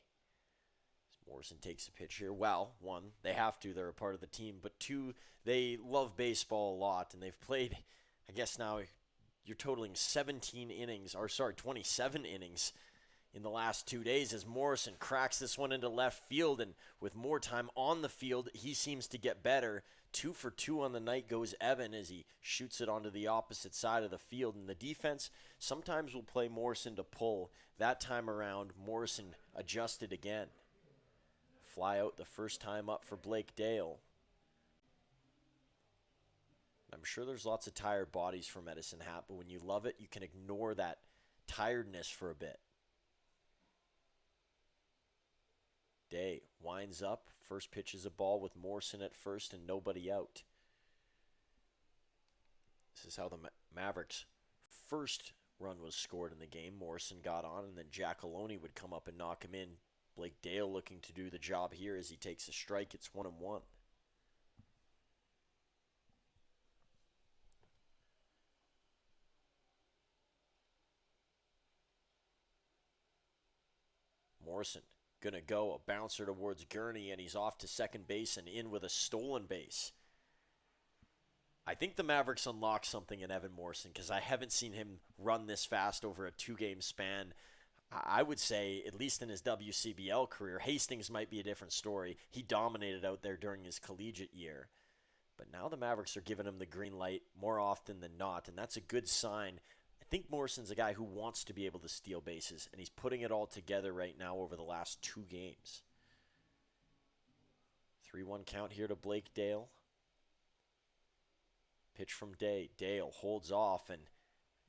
Morrison takes a pitch here. Well, one, they have to. They're a part of the team. But two, they love baseball a lot, and they've played, I guess now you're totaling 27 innings in the last 2 days as Morrison cracks this one into left field, and with more time on the field, he seems to get better. 2 for 2 on the night goes Evan as he shoots it onto the opposite side of the field, and the defense sometimes will play Morrison to pull. That time around, Morrison adjusted again. Fly out the first time up for Blake Dale. I'm sure there's lots of tired bodies for Medicine Hat, but when you love it, you can ignore that tiredness for a bit. Day winds up. First pitch is a ball with Morrison at first and nobody out. This is how the Mavericks' first run was scored in the game. Morrison got on, and then Giacalone would come up and knock him in. Blake Dale looking to do the job here as he takes a strike. It's 1-1. Morrison gonna go a bouncer towards Gurney, and he's off to second base and in with a stolen base. I think the Mavericks unlocked something in Evan Morrison because I haven't seen him run this fast over a 2-game span. I would say, at least in his WCBL career, Hastings might be a different story. He dominated out there during his collegiate year. But now the Mavericks are giving him the green light more often than not, and that's a good sign. I think Morrison's a guy who wants to be able to steal bases, and he's putting it all together right now over the last 2 games. 3-1 count here to Blake Dale. Pitch from Day. Dale holds off, and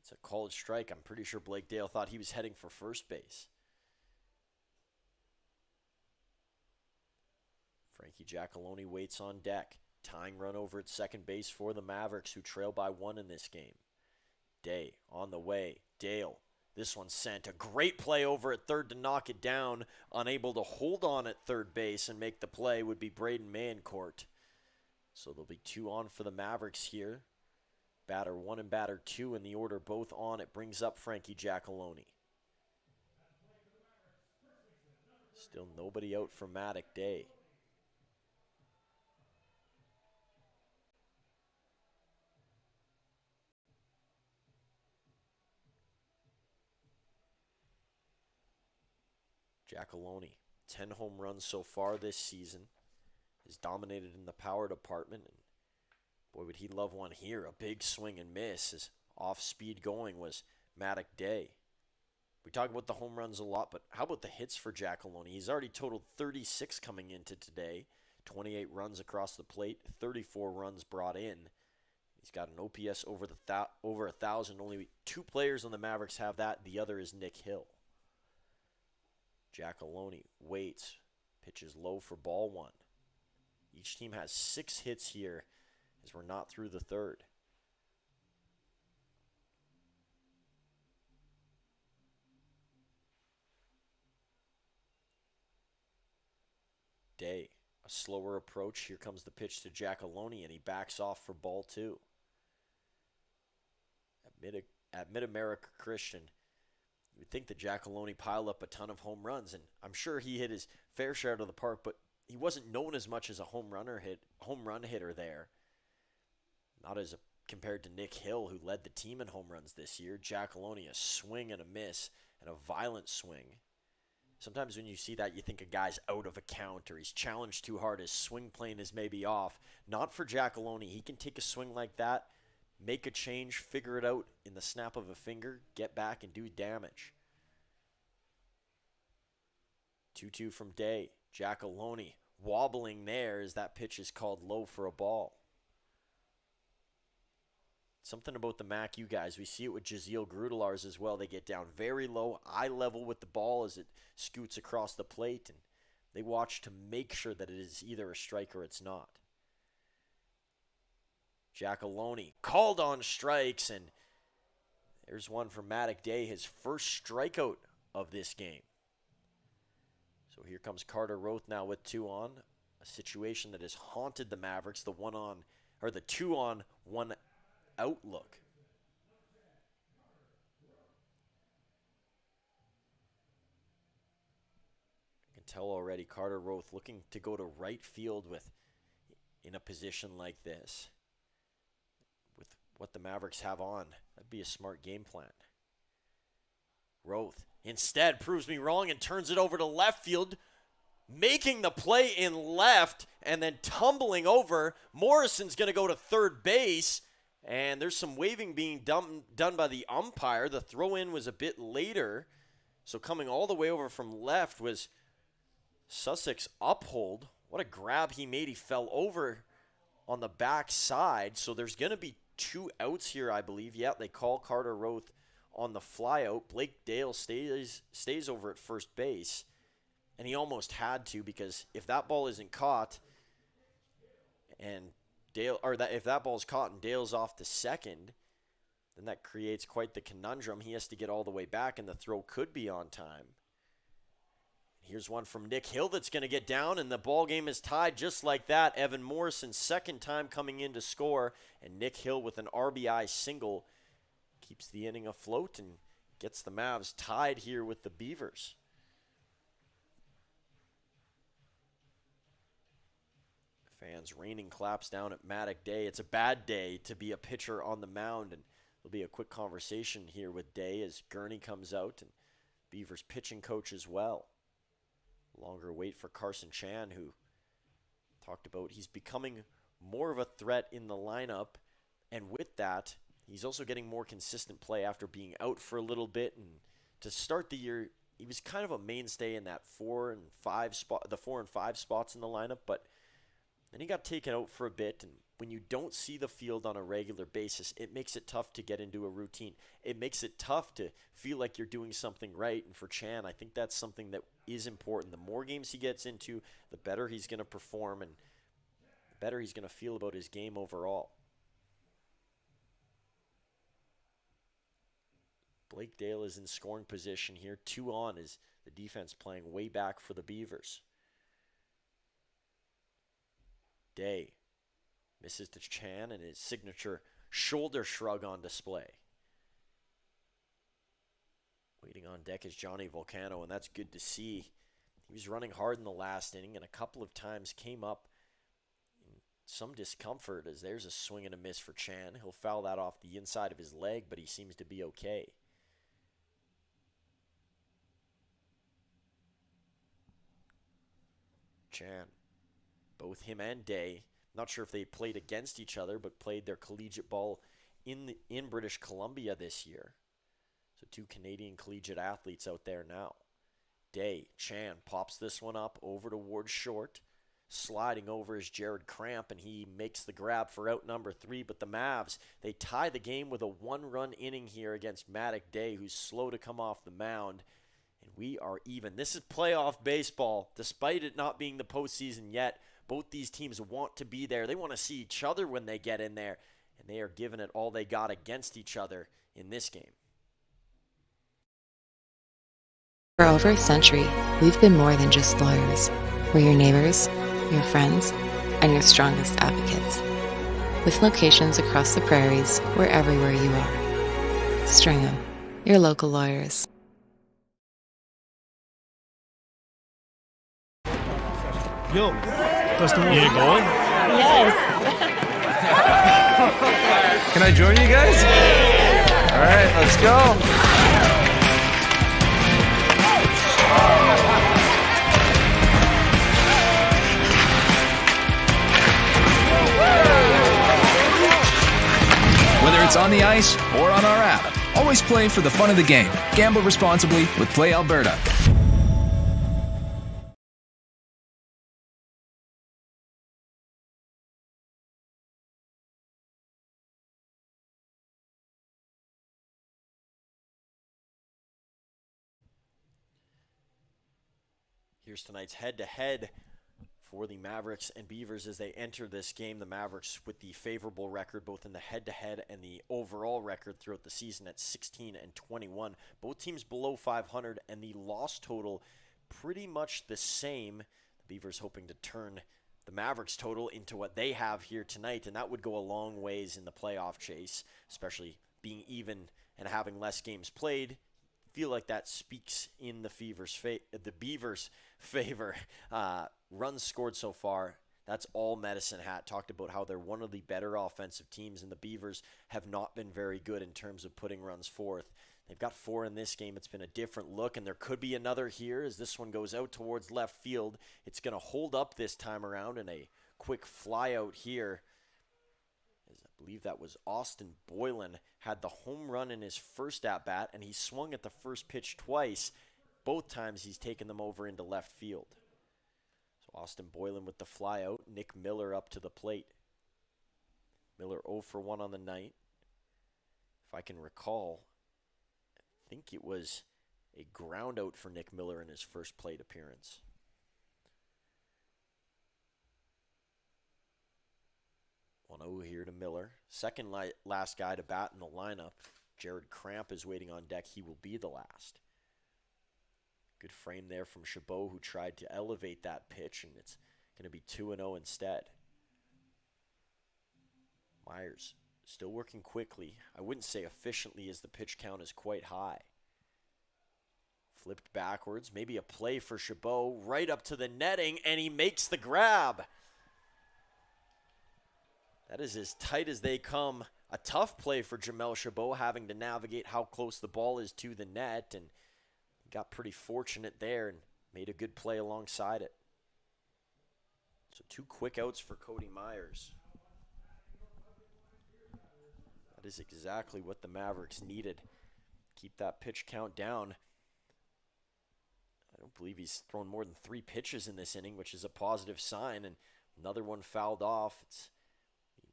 it's a called strike. I'm pretty sure Blake Dale thought he was heading for first base. Frankie Giacalone waits on deck. Tying run over at second base for the Mavericks, who trail by 1 in this game. Day on the way. Dale. This one sent. A great play over at third to knock it down. Unable to hold on at third base and make the play would be Braden Mancourt. So there'll be 2 on for the Mavericks here. Batter 1 and batter 2 in the order, both on. It brings up Frankie Giacalone. Still nobody out for Maddock Day. Giacalone, 10 home runs so far this season. Has dominated in the power department. And boy, would he love one here. A big swing and miss. His off-speed going was Maddock Day. We talk about the home runs a lot, but how about the hits for Giacalone? He's already totaled 36 coming into today. 28 runs across the plate, 34 runs brought in. He's got an OPS over 1,000. Only 2 players on the Mavericks have that. The other is Nick Hill. Giacalone waits, pitches low for ball 1. Each team has 6 hits here as we're not through the third. Day, a slower approach. Here comes the pitch to Giacalone, and he backs off for ball 2. At Mid-America Christian, you would think that Giacalone piled up a ton of home runs, and I'm sure he hit his fair share out of the park, but he wasn't known as much as a home run hitter there. Not as compared to Nick Hill, who led the team in home runs this year. Giacalone, a swing and a miss, and a violent swing. Sometimes when you see that, you think a guy's out of a count or he's challenged too hard. His swing plane is maybe off. Not for Giacalone. He can take a swing like that, make a change, figure it out in the snap of a finger, get back and do damage. 2-2 from Day. Giacalone wobbling there as that pitch is called low for a ball. Something about the MAC-U guys. We see it with Jaziel Grudelars as well. They get down very low, eye level with the ball as it scoots across the plate, and they watch to make sure that it is either a strike or it's not. Giacalone called on strikes, and there's one for Maddock Day, his first strikeout of this game. So here comes Carter Roth now with 2 on, a situation that has haunted the Mavericks, the 2-on, 1 outlook. You can tell already Carter Roth looking to go to right field in a position like this. With what the Mavericks have on, that'd be a smart game plan. Roth instead proves me wrong and turns it over to left field, making the play in left and then tumbling over. Morrison's going to go to third base, and there's some waving being done by the umpire. The throw-in was a bit later, so coming all the way over from left was Sussex Uphold. What a grab he made. He fell over on the back side, so there's going to be 2 outs here, I believe. Yeah, they call Carter Roth on the flyout. Blake Dale stays over at first base, and he almost had to, because if that ball isn't caught and if that ball's caught and Dale's off to second, then that creates quite the conundrum. He has to get all the way back, and the throw could be on time. Here's one from Nick Hill that's going to get down, and the ball game is tied just like that. Evan Morrison, second time coming in to score, and Nick Hill with an RBI single keeps the inning afloat and gets the Mavs tied here with the Beavers. Fans raining claps down at Maddock Day. It's a bad day to be a pitcher on the mound, and there'll be a quick conversation here with Day as Gurney comes out, and Beavers pitching coach as well. Longer wait for Carson Chan, who talked about he's becoming more of a threat in the lineup. And with that, he's also getting more consistent play after being out for a little bit. And to start the year, he was kind of a mainstay in that 4 and 5 spot, the 4 and 5 spots in the lineup. But then he got taken out for a bit. And when you don't see the field on a regular basis, it makes it tough to get into a routine. It makes it tough to feel like you're doing something right. And for Chan, I think that's something that is important. The more games he gets into, the better he's going to perform and the better he's going to feel about his game overall. Blake Dale is in scoring position here. 2 on is the defense playing way back for the Beavers. Day misses to Chan and his signature shoulder shrug on display. Waiting on deck is Johnny Volcano, and that's good to see. He was running hard in the last inning and a couple of times came up in some discomfort as there's a swing and a miss for Chan. He'll foul that off the inside of his leg, but he seems to be okay. Chan, both him and Day, not sure if they played against each other, but played their collegiate ball in British Columbia this year. So 2 Canadian collegiate athletes out there now. Day, Chan pops this one up over towards short. Sliding over is Jared Cramp, and he makes the grab for out number 3. But the Mavs, they tie the game with a 1-run inning here against Maddock Day, who's slow to come off the mound. And we are even. This is playoff baseball. Despite it not being the postseason yet, both these teams want to be there. They want to see each other when they get in there, and they are giving it all they got against each other in this game. For over a century, we've been more than just lawyers. We're your neighbors, your friends, and your strongest advocates. With locations across the prairies, we're everywhere you are. Stringham, your local lawyers. Yo, Dustin, You going? Yes. can I join you guys? All right, let's go. Whether it's on the ice or on our app, always play for the fun of the game. Gamble responsibly with Play Alberta. Here's tonight's head-to-head for the Mavericks and Beavers as they enter this game. The Mavericks with the favorable record both in the head-to-head and the overall record throughout the season at 16-21. Both teams below 500 and the loss total pretty much the same. The Beavers hoping to turn the Mavericks total into what they have here tonight, and that would go a long ways in the playoff chase, especially being even and having less games played. Feel like that speaks in the Beavers' favor. Runs scored so far, that's all Medicine Hat. Talked about how they're one of the better offensive teams, and the Beavers have not been very good in terms of putting runs forth. They've got 4 in this game. It's been a different look, and there could be another here as this one goes out towards left field. It's going to hold up this time around, and a quick fly out here. I believe that was Austin Boylan, had the home run in his first at-bat, and he swung at the first pitch twice. Both times he's taken them over into left field. So Austin Boylan with the fly out, Nick Miller up to the plate. Miller 0 for 1 on the night. If I can recall, I think it was a ground out for Nick Miller in his first plate appearance. 1-0 here to Miller. Second last guy to bat in the lineup. Jared Cramp is waiting on deck. He will be the last. Good frame there from Chabot, who tried to elevate that pitch, and it's going to be 2-0 instead. Myers still working quickly. I wouldn't say efficiently as the pitch count is quite high. Flipped backwards. Maybe a play for Chabot right up to the netting, and he makes the grab. That is as tight as they come. A tough play for Jamel Chabot, having to navigate how close the ball is to the net, and got pretty fortunate there and made a good play alongside it. So 2 quick outs for Cody Myers. That is exactly what the Mavericks needed. Keep that pitch count down. I don't believe he's thrown more than 3 pitches in this inning, which is a positive sign, and another one fouled off. It's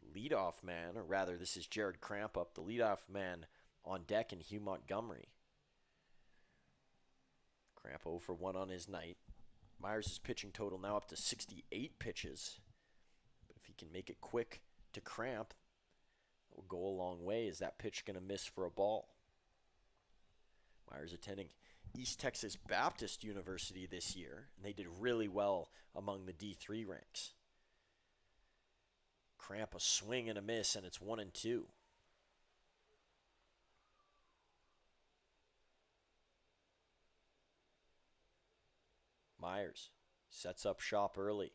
the leadoff man, or rather, this is Jared Crampup, the leadoff man on deck, in Hugh Montgomery. Cramp 0 for 1 on his night. Myers' pitching total now up to 68 pitches. But if he can make it quick to Cramp, it will go a long way. Is that pitch going to miss for a ball? Myers attending East Texas Baptist University this year, and they did really well among the D3 ranks. Cramp a swing and a miss, and it's 1-2. Myers sets up shop early,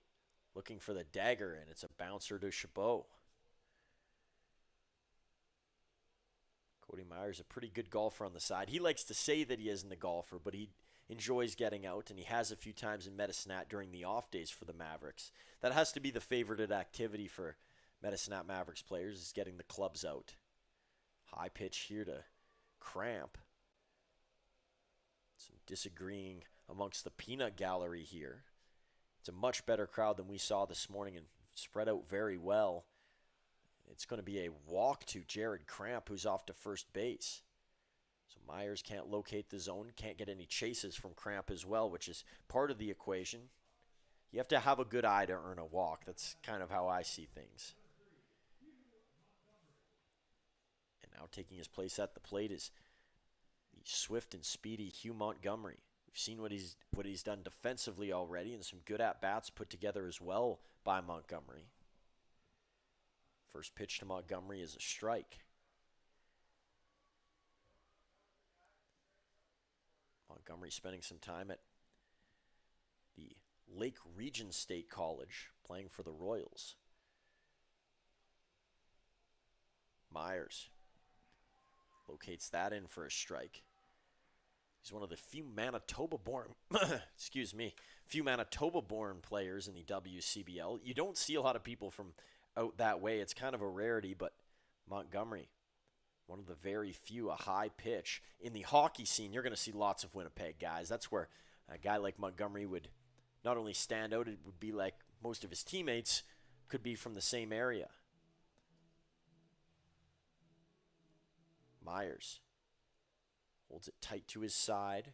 looking for the dagger, and it's a bouncer to Chabot. Cody Myers, a pretty good golfer on the side. He likes to say that he isn't a golfer, but he enjoys getting out, and he has a few times in Medicine Hat during the off days for the Mavericks. That has to be the favorited activity for Medicine Hat Mavericks players, is getting the clubs out. High pitch here to Cramp. Some disagreeing amongst the peanut gallery here. It's a much better crowd than we saw this morning and spread out very well. It's going to be a walk to Jared Cramp, who's off to first base. So Myers can't locate the zone, can't get any chases from Cramp as well, which is part of the equation. You have to have a good eye to earn a walk. That's kind of how I see things. And now taking his place at the plate is the swift and speedy Hugh Montgomery. We've seen what he's done defensively already, and some good at-bats put together as well by Montgomery. First pitch to Montgomery is a strike. Montgomery spending some time at the Lake Region State College, playing for the Royals. Myers locates that in for a strike. He's one of the few Manitoba-born, few Manitoba-born players in the WCBL. You don't see a lot of people from out that way. It's kind of a rarity, but Montgomery, one of the very few, a high pitch. In the hockey scene, you're going to see lots of Winnipeg guys. That's where a guy like Montgomery would not only stand out, it would be like most of his teammates could be from the same area. Myers holds it tight to his side.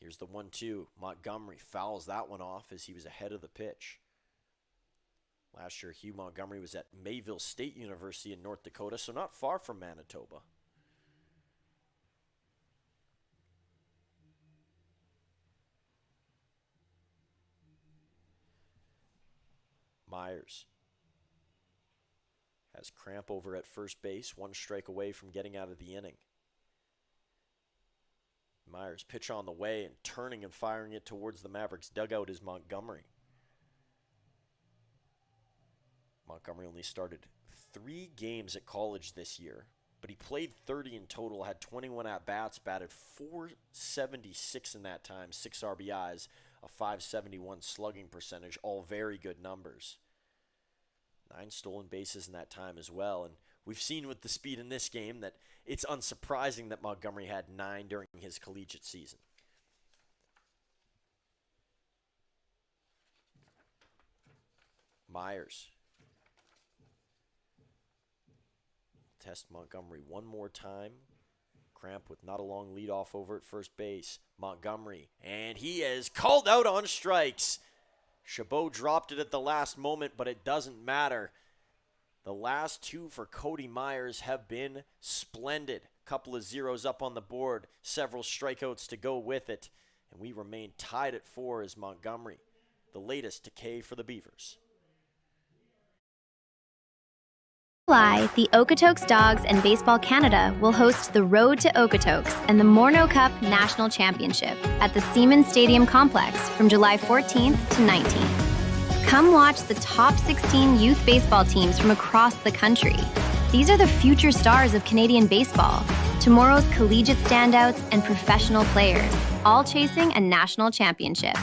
Here's the 1-2. Montgomery fouls that one off as he was ahead of the pitch. Last year, Hugh Montgomery was at Mayville State University in North Dakota, so not far from Manitoba. Myers has Cramp over at first base, 1 strike away from getting out of the inning. Myers pitch on the way, and turning and firing it towards the Mavericks dugout is Montgomery. Montgomery only started 3 games at college this year, but he played 30 in total, had 21 at-bats, batted .476 in that time, 6 RBIs, a .571 slugging percentage, all very good numbers. 9 stolen bases in that time as well, and we've seen with the speed in this game that it's unsurprising that Montgomery had 9 during his collegiate season. Myers. Test Montgomery one more time. Cramp with not a long leadoff over at first base. Montgomery, and he is called out on strikes. Chabot dropped it at the last moment, but it doesn't matter. The last 2 for Cody Myers have been splendid. Couple of zeros up on the board, several strikeouts to go with it, and we remain tied at 4 as Montgomery, the latest decay for the Beavers. July, the Okotoks Dogs and Baseball Canada will host the Road to Okotoks and the Morneau Cup National Championship at the Siemens Stadium Complex from July 14th to 19th. Come watch the top 16 youth baseball teams from across the country. These are the future stars of Canadian baseball. tomorrow's collegiate standouts and professional players, all chasing a national championship.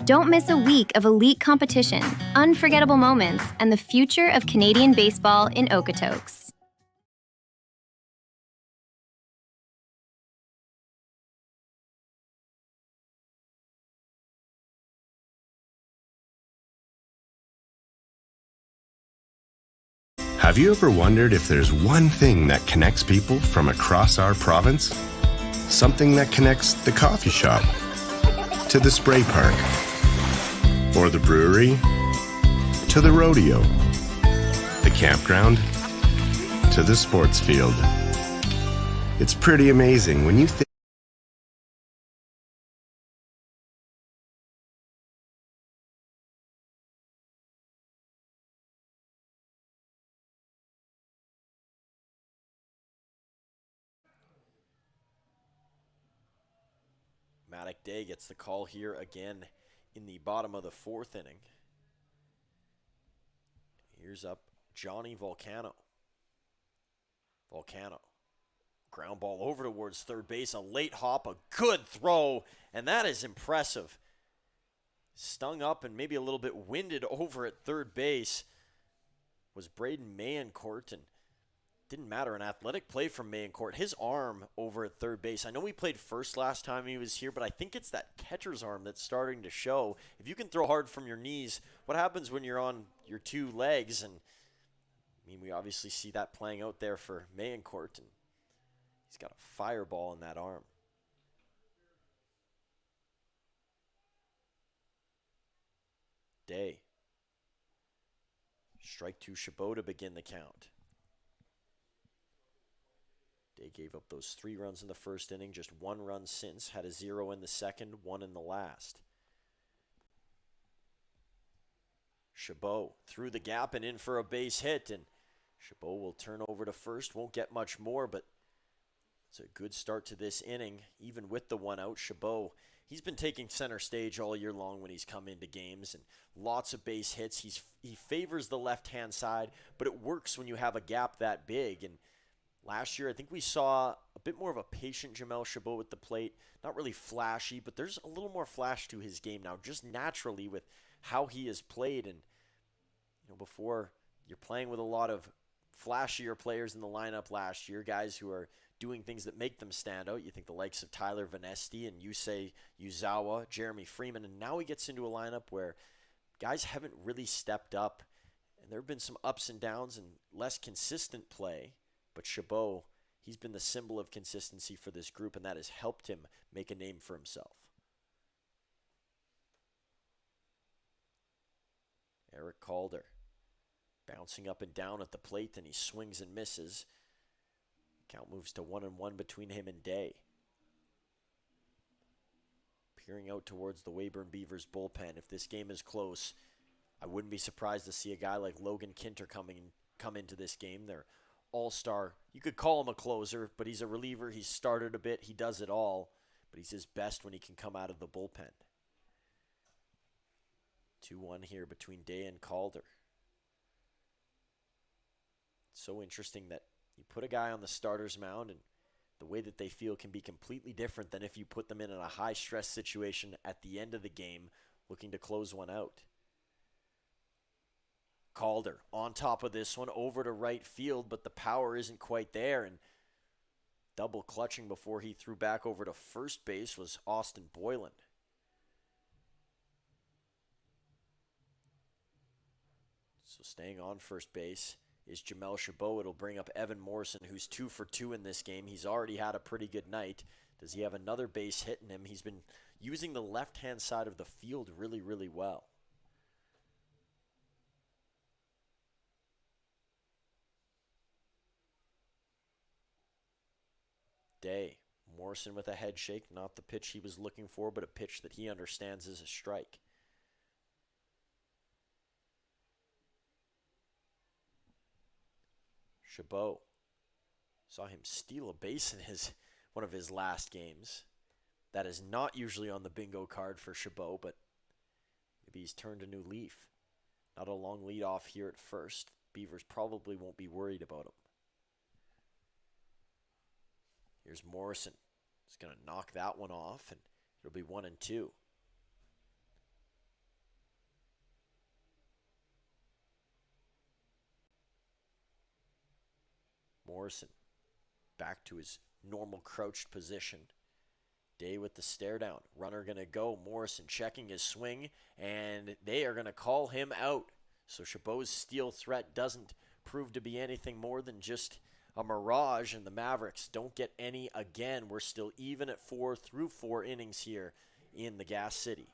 Don't miss a week of elite competition, unforgettable moments, and the future of Canadian baseball in Okotoks. Have you ever wondered if there's one thing that connects people from across our province? Something that connects the coffee shop to the spray park, or the brewery to the rodeo, the campground to the sports field. It's pretty amazing when you think Matic Day gets the call here again in the bottom of the fourth inning. Here's up Johnny Volcano. Ground ball over towards third base. A late hop, a good throw, and that is impressive. Stung up and maybe a little bit winded over at third base was Braden Mayencourt, and didn't matter. An athletic play from Mayencourt. His arm over at third base. I know we played first last time he was here, but I think it's that catcher's arm that's starting to show. If you can throw hard from your knees, what happens when you're on your two legs? And I mean, we obviously see that playing out there for Mayencourt, and he's got a fireball in that arm. Day. Strike two, Chabot to begin the count. Day gave up those 3 runs in the first inning, just 1 run since, had a 0 in the second, 1 in the last. Chabot through the gap and in for a base hit, and Chabot will turn over to first, won't get much more, but it's a good start to this inning, even with the 1 out. Chabot, he's been taking center stage all year long when he's come into games, and lots of base hits. He favors the left-hand side, but it works when you have a gap that big, and last year, I think we saw a bit more of a patient Jamel Chabot at the plate. Not really flashy, but there's a little more flash to his game now, just naturally with how he has played. And before, you're playing with a lot of flashier players in the lineup last year, guys who are doing things that make them stand out. You think the likes of Tyler Vanesti and Yusei Uzawa, Jeremy Freeman, and now he gets into a lineup where guys haven't really stepped up, and there have been some ups and downs and less consistent play. But Chabot, he's been the symbol of consistency for this group, and that has helped him make a name for himself. Eric Calder bouncing up and down at the plate, and he swings and misses. Count moves to 1-1 between him and Day. Peering out towards the Weyburn Beavers bullpen. If this game is close, I wouldn't be surprised to see a guy like Logan Kinter come into this game. They're all-star. You could call him a closer, but he's a reliever. He's started a bit. He does it all, but he's his best when he can come out of the bullpen. 2-1 here between Day and Calder. It's so interesting that you put a guy on the starter's mound, and the way that they feel can be completely different than if you put them in a high-stress situation at the end of the game looking to close one out. Calder on top of this one, over to right field, but the power isn't quite there, and double clutching before he threw back over to first base was Austin Boylan. So staying on first base is Jamel Chabot. It'll bring up Evan Morrison, who's 2 for 2 in this game. He's already had a pretty good night. Does he have another base hit in him? He's been using the left-hand side of the field really, really well. Day. Morrison with a head shake. Not the pitch he was looking for, but a pitch that he understands is a strike. Chabot. Saw him steal a base in one of his last games. That is not usually on the bingo card for Chabot, but maybe he's turned a new leaf. Not a long lead off here at first. Beavers probably won't be worried about him. Here's Morrison. He's going to knock that one off, and it'll be 1-2. Morrison back to his normal crouched position. Day with the stare down. Runner going to go. Morrison checking his swing, and they are going to call him out. So Chabot's steal threat doesn't prove to be anything more than just a mirage, and the Mavericks don't get any again. We're still even at 4 through 4 innings here in the Gas City.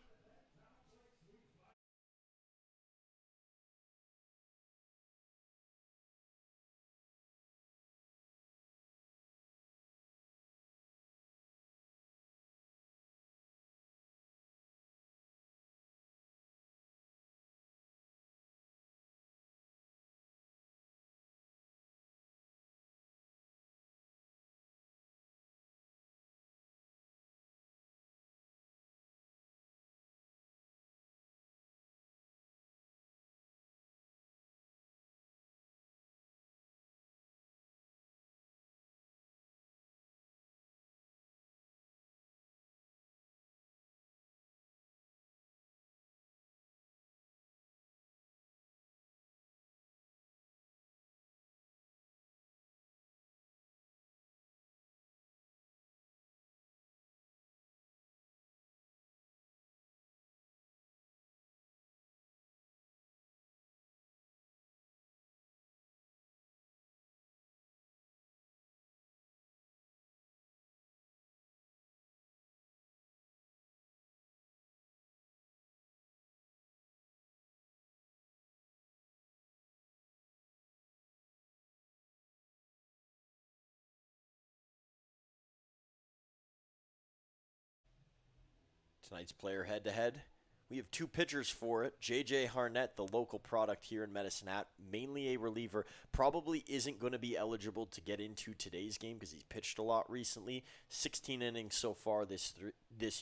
Tonight's player head-to-head, we have two pitchers for it. J.J. Harnett, the local product here in Medicine Hat, mainly a reliever, probably isn't going to be eligible to get into today's game because he's pitched a lot recently. 16 innings so far this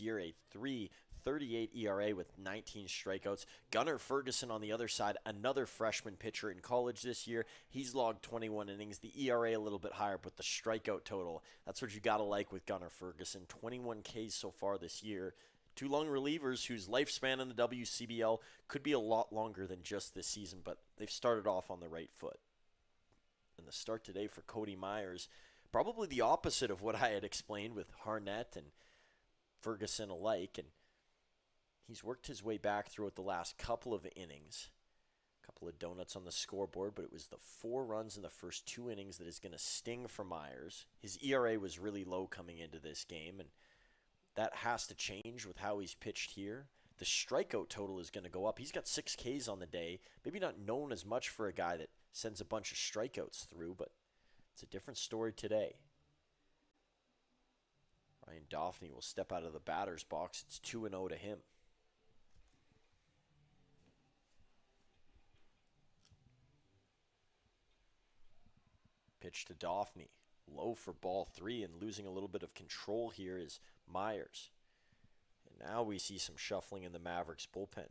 year, a 3.38 ERA with 19 strikeouts. Gunnar Ferguson on the other side, another freshman pitcher in college this year. He's logged 21 innings. The ERA a little bit higher, but the strikeout total, that's what you got to like with Gunnar Ferguson. 21 Ks so far this year. Two long relievers whose lifespan in the WCBL could be a lot longer than just this season, but they've started off on the right foot. And the start today for Cody Myers, probably the opposite of what I had explained with Harnett and Ferguson alike. And he's worked his way back throughout the last couple of innings. A couple of donuts on the scoreboard, but it was the 4 runs in the first 2 innings that is going to sting for Myers. His ERA was really low coming into this game, and that has to change with how he's pitched here. The strikeout total is going to go up. He's got 6 Ks on the day. Maybe not known as much for a guy that sends a bunch of strikeouts through, but it's a different story today. Ryan Daphne will step out of the batter's box. It's 2-0 to him. Pitch to Daphne. Low for ball 3, and losing a little bit of control here is Myers. And now we see some shuffling in the Mavericks bullpen.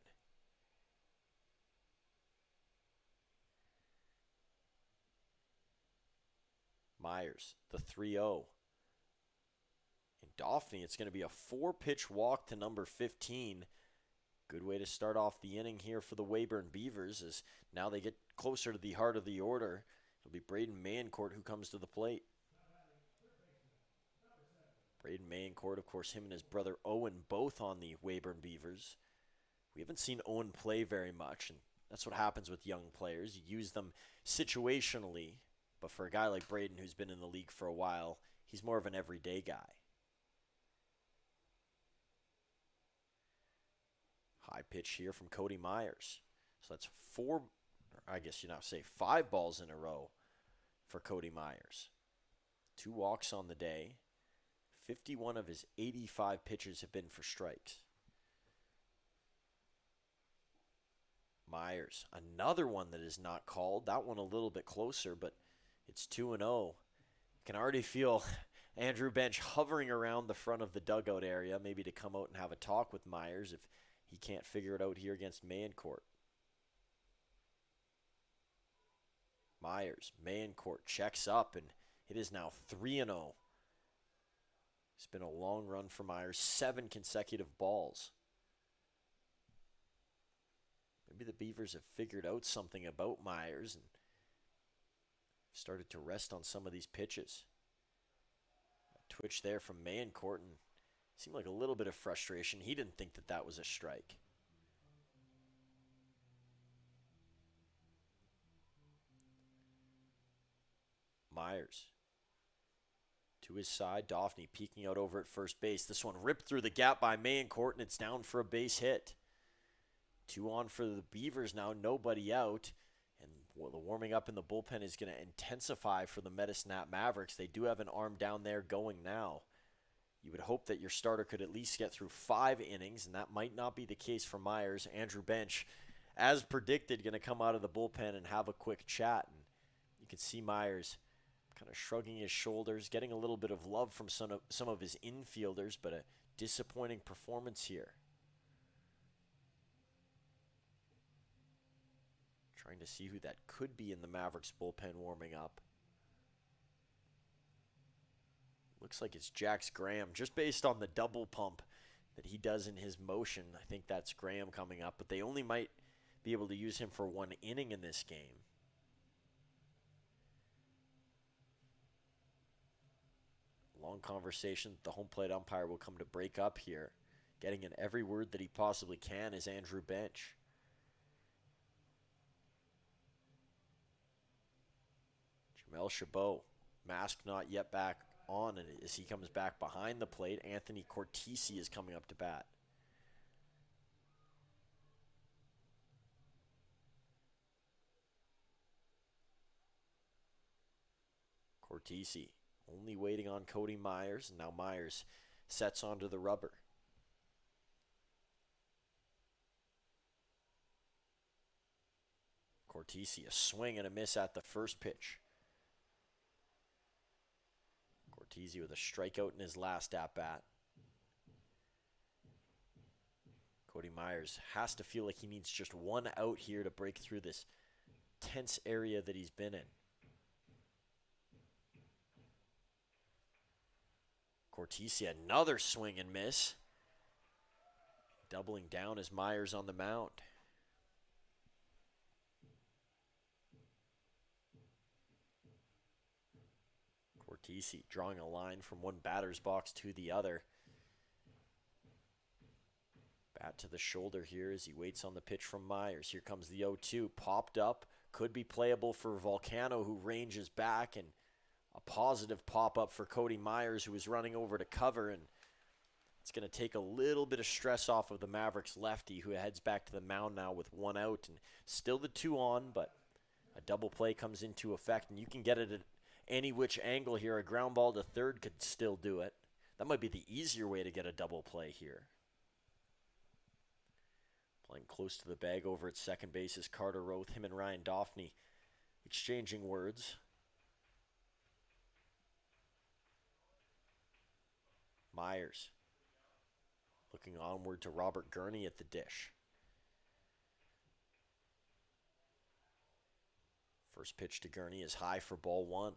Myers, the 3-0. And Daphne, it's going to be a 4-pitch walk to number 15. Good way to start off the inning here for the Weyburn Beavers, as now they get closer to the heart of the order. It'll be Braden Mayencourt who comes to the plate. Braden Mayencourt, of course, him and his brother Owen both on the Weyburn Beavers. We haven't seen Owen play very much, and that's what happens with young players. You use them situationally, but for a guy like Braden who's been in the league for a while, he's more of an everyday guy. High pitch here from Cody Myers. So that's 5 balls in a row for Cody Myers. 2 walks on the day. 51 of his 85 pitches have been for strikes. Myers, another one that is not called. That one a little bit closer, but it's 2-0. You can already feel Andrew Bench hovering around the front of the dugout area, maybe to come out and have a talk with Myers if he can't figure it out here against Mayencourt. Mayencourt checks up, and it is now 3-0 It's been a long run for Myers, 7 consecutive balls. Maybe the Beavers have figured out something about Myers and started to rest on some of these pitches. A twitch there from Mayencourt, and seemed like a little bit of frustration. He didn't think that that was a strike. Myers to his side. Dauphney peeking out over at first base. This one ripped through the gap by Mayencourt, and it's down for a base hit. 2 on for the Beavers now, nobody out. And the warming up in the bullpen is going to intensify for the Medicine Hat Mavericks. They do have an arm down there going now. You would hope that your starter could at least get through 5 innings, and that might not be the case for Myers. Andrew Bench, as predicted, going to come out of the bullpen and have a quick chat. And you can see Myers kind of shrugging his shoulders, getting a little bit of love from some of his infielders, but a disappointing performance here. Trying to see who that could be in the Mavericks bullpen warming up. Looks like it's Jax Graham, just based on the double pump that he does in his motion. I think that's Graham coming up, but they only might be able to use him for 1 inning in this game. Long conversation. The home plate umpire will come to break up here. Getting in every word that he possibly can is Andrew Bench. Jamel Chabot, mask not yet back on, and as he comes back behind the plate, Anthony Cortese is coming up to bat. Cortese only waiting on Cody Myers, and now Myers sets onto the rubber. Cortese, a swing and a miss at the first pitch. Cortese with a strikeout in his last at-bat. Cody Myers has to feel like he needs just 1 out here to break through this tense area that he's been in. Cortese, another swing and miss. Doubling down as Myers on the mound. Cortese drawing a line from one batter's box to the other. Bat to the shoulder here as he waits on the pitch from Myers. Here comes the 0-2. Popped up. Could be playable for Volcano, who ranges back, and a positive pop-up for Cody Myers, who is running over to cover, and it's going to take a little bit of stress off of the Mavericks lefty, who heads back to the mound now with 1 out, and still the 2 on, but a double play comes into effect, and you can get it at any which angle here. A ground ball to third could still do it. That might be the easier way to get a double play here. Playing close to the bag over at second base is Carter Roth. Him and Ryan Dauphney exchanging words. Myers looking onward to Robert Gurney at the dish. First pitch to Gurney is high for ball 1.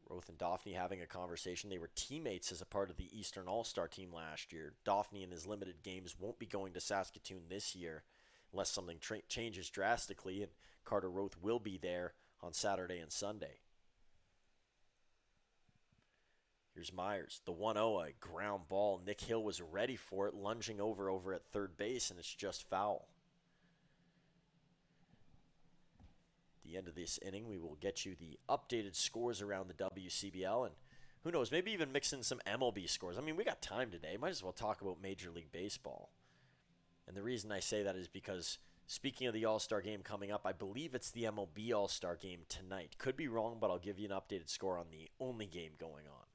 Roth and Dauphney having a conversation. They were teammates as a part of the Eastern All-Star team last year. Dauphney in his limited games won't be going to Saskatoon this year unless something changes drastically, and Carter Roth will be there on Saturday and Sunday. Here's Myers, the 1-0, a ground ball. Nick Hill was ready for it, lunging over at third base, and it's just foul. At the end of this inning, we will get you the updated scores around the WCBL, and who knows, maybe even mix in some MLB scores. I mean, we got time today. Might as well talk about Major League Baseball. And the reason I say that is because, speaking of the All-Star game coming up, I believe it's the MLB All-Star game tonight. Could be wrong, but I'll give you an updated score on the only game going on.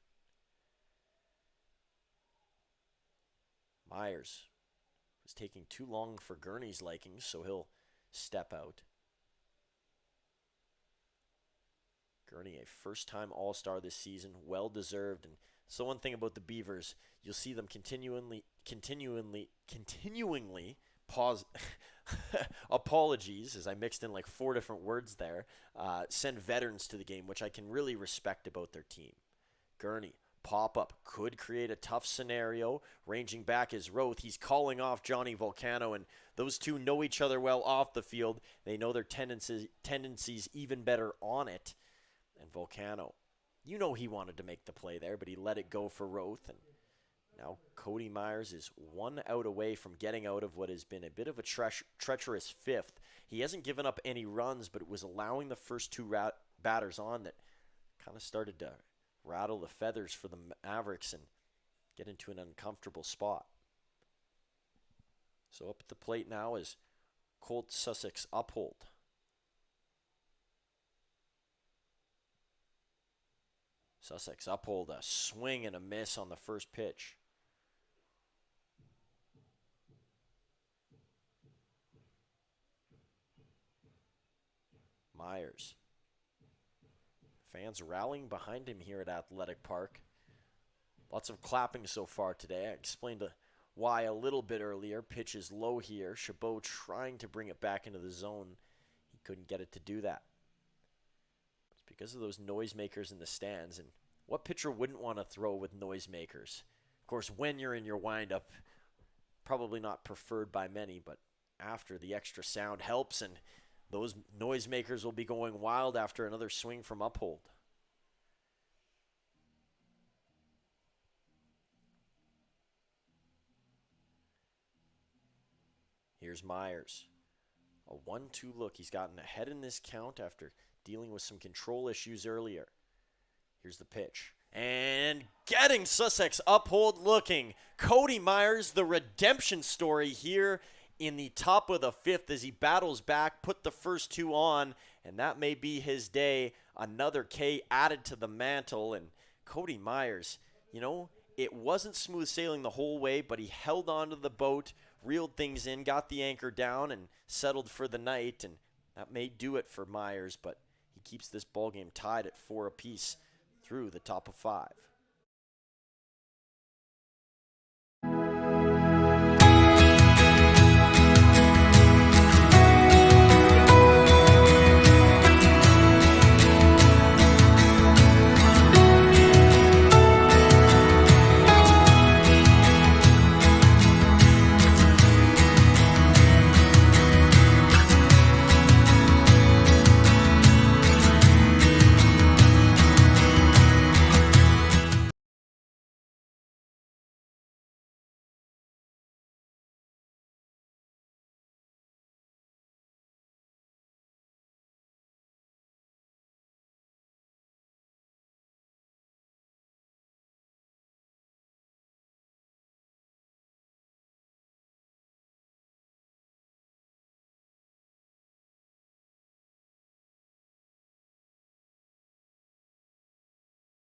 Myers was taking too long for Gurney's liking, so he'll step out. Gurney, a first-time All-Star this season, well-deserved. And so one thing about the Beavers, you'll see them continually pause. Apologies, as I mixed in like 4 different words there. Send veterans to the game, which I can really respect about their team. Gurney pop-up could create a tough scenario. Ranging back is Roth. He's calling off Johnny Volcano, and those two know each other well off the field. They know their tendencies even better on it. And Volcano, you know he wanted to make the play there, but he let it go for Roth. And now Cody Myers is 1 out away from getting out of what has been a bit of a treacherous fifth. He hasn't given up any runs, but it was allowing the first two batters on that kind of started to rattle the feathers for the Mavericks and get into an uncomfortable spot. So up at the plate now is Colt Sussex Uphold. Sussex Uphold, a swing and a miss on the first pitch. Myers. Fans rallying behind him here at Athletic Park. Lots of clapping so far today. I explained why a little bit earlier. Pitch is low here. Chabot trying to bring it back into the zone. He couldn't get it to do that. It's because of those noisemakers in the stands. And what pitcher wouldn't want to throw with noisemakers? Of course, when you're in your windup, probably not preferred by many, but after, the extra sound helps, and those noisemakers will be going wild after another swing from Uphold. Here's Myers. A 1-2 look. He's gotten ahead in this count after dealing with some control issues earlier. Here's the pitch. And getting Sussex Uphold looking. Cody Myers, the redemption story here in the top of the fifth as he battles back, put the first two on, and that may be his day. Another K added to the mantle, and Cody Myers, you know, it wasn't smooth sailing the whole way, but he held on to the boat, reeled things in, got the anchor down, and settled for the night, and that may do it for Myers, but he keeps this ballgame tied at 4 apiece through the top of 5.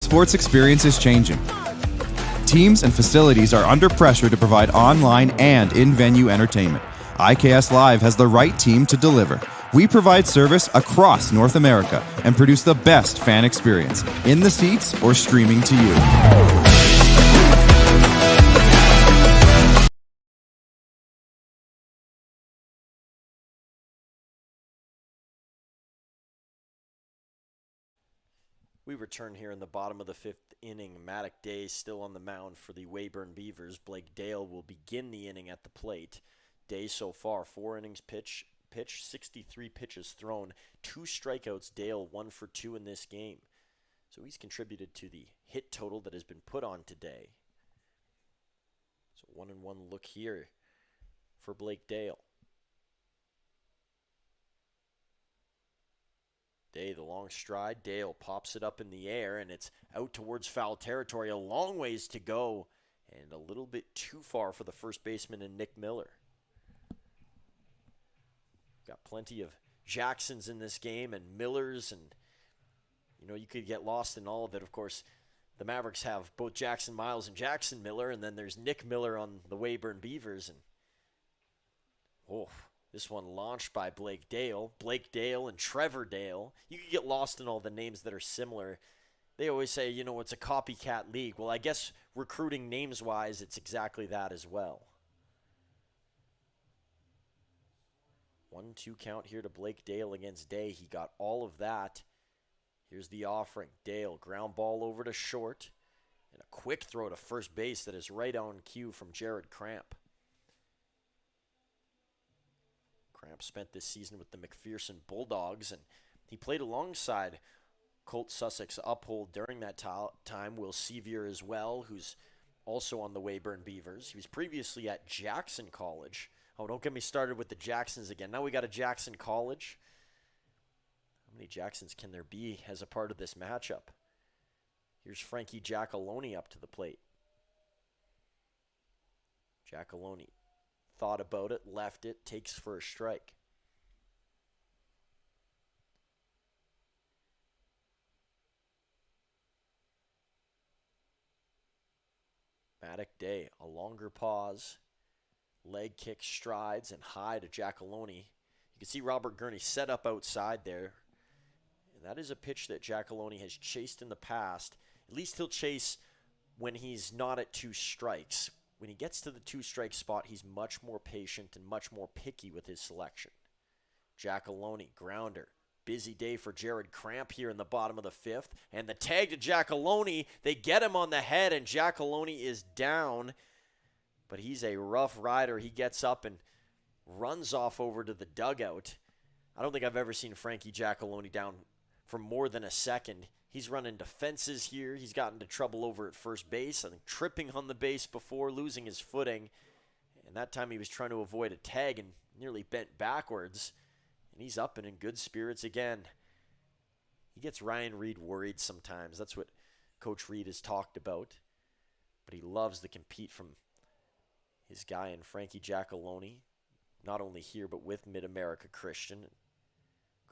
Sports experience is changing. Teams and facilities are under pressure to provide online and in-venue entertainment. IKS Live has the right team to deliver. We provide service across North America and produce the best fan experience, in the seats or streaming to you. We return here in the bottom of the 5th inning. Maddock Day still on the mound for the Weyburn Beavers. Blake Dale will begin the inning at the plate. Day so far, 4 innings pitched, 63 pitches thrown, 2 strikeouts. Dale 1 for 2 in this game. So he's contributed to the hit total that has been put on today. So 1-1 look here for Blake Dale. Day, the long stride. Dale pops it up in the air, and it's out towards foul territory. A long ways to go, and a little bit too far for the first baseman and Nick Miller. Got plenty of Jacksons in this game and Millers, and you know, you could get lost in all of it. Of course, the Mavericks have both Jackson Miles and Jackson Miller, and then there's Nick Miller on the Weyburn Beavers. And this one launched by Blake Dale and Trevor Dale. You could get lost in all the names that are similar. They always say, you know, it's a copycat league. Well, I guess recruiting names-wise, it's exactly that as well. 1-2 count here to Blake Dale against Day. He got all of that. Here's the offering. Dale, ground ball over to short. And a quick throw to first base that is right on cue from Jared Cramp. Cramp spent this season with the McPherson Bulldogs, and he played alongside Colt Sussex Uphold during that time. Will Sevier as well, who's also on the Weyburn Beavers. He was previously at Jackson College. Oh, don't get me started with the Jacksons again. Now we got a Jackson College. How many Jacksons can there be as a part of this matchup? Here's Frankie Giacalone up to the plate. Giacalone thought about it, left it, takes for a strike. Matic Day, a longer pause, leg kick, strides, and high to Giacalone. You can see Robert Gurney set up outside there. And that is a pitch that Giacalone has chased in the past. At least he'll chase when he's not at 2 strikes. When he gets to the 2-strike spot, he's much more patient and much more picky with his selection. Giacalone, grounder. Busy day for Jared Cramp here in the bottom of the 5th. And the tag to Giacalone. They get him on the head, and Giacalone is down. But he's a rough rider. He gets up and runs off over to the dugout. I don't think I've ever seen Frankie Giacalone down for more than a second. He's run into fences here. He's gotten into trouble over at first base. I think tripping on the base before, losing his footing. And that time he was trying to avoid a tag and nearly bent backwards. And he's up and in good spirits again. He gets Ryan Reed worried sometimes. That's what Coach Reed has talked about. But he loves to compete from his guy in Frankie Giacalone. Not only here, but with Mid-America Christian.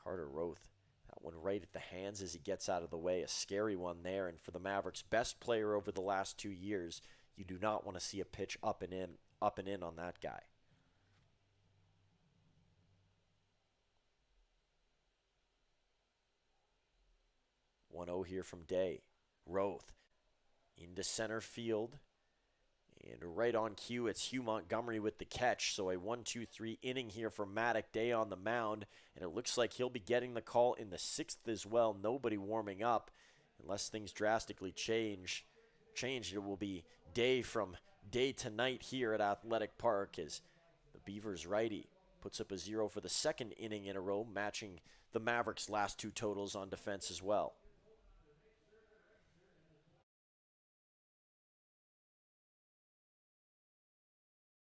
Carter Roth. That one right at the hands as he gets out of the way. A scary one there. And for the Mavericks' best player over the last 2 years, you do not want to see a pitch up and in on that guy. .0 here from Day. Roth into center field. And right on cue, it's Hugh Montgomery with the catch. So a 1-2-3 inning here for Matic Day on the mound. And it looks like he'll be getting the call in the 6th as well. Nobody warming up. Unless things drastically change, it will be Day from day to night here at Athletic Park as the Beavers righty puts up a 0 for the 2nd inning in a row, matching the Mavericks' last 2 totals on defense as well.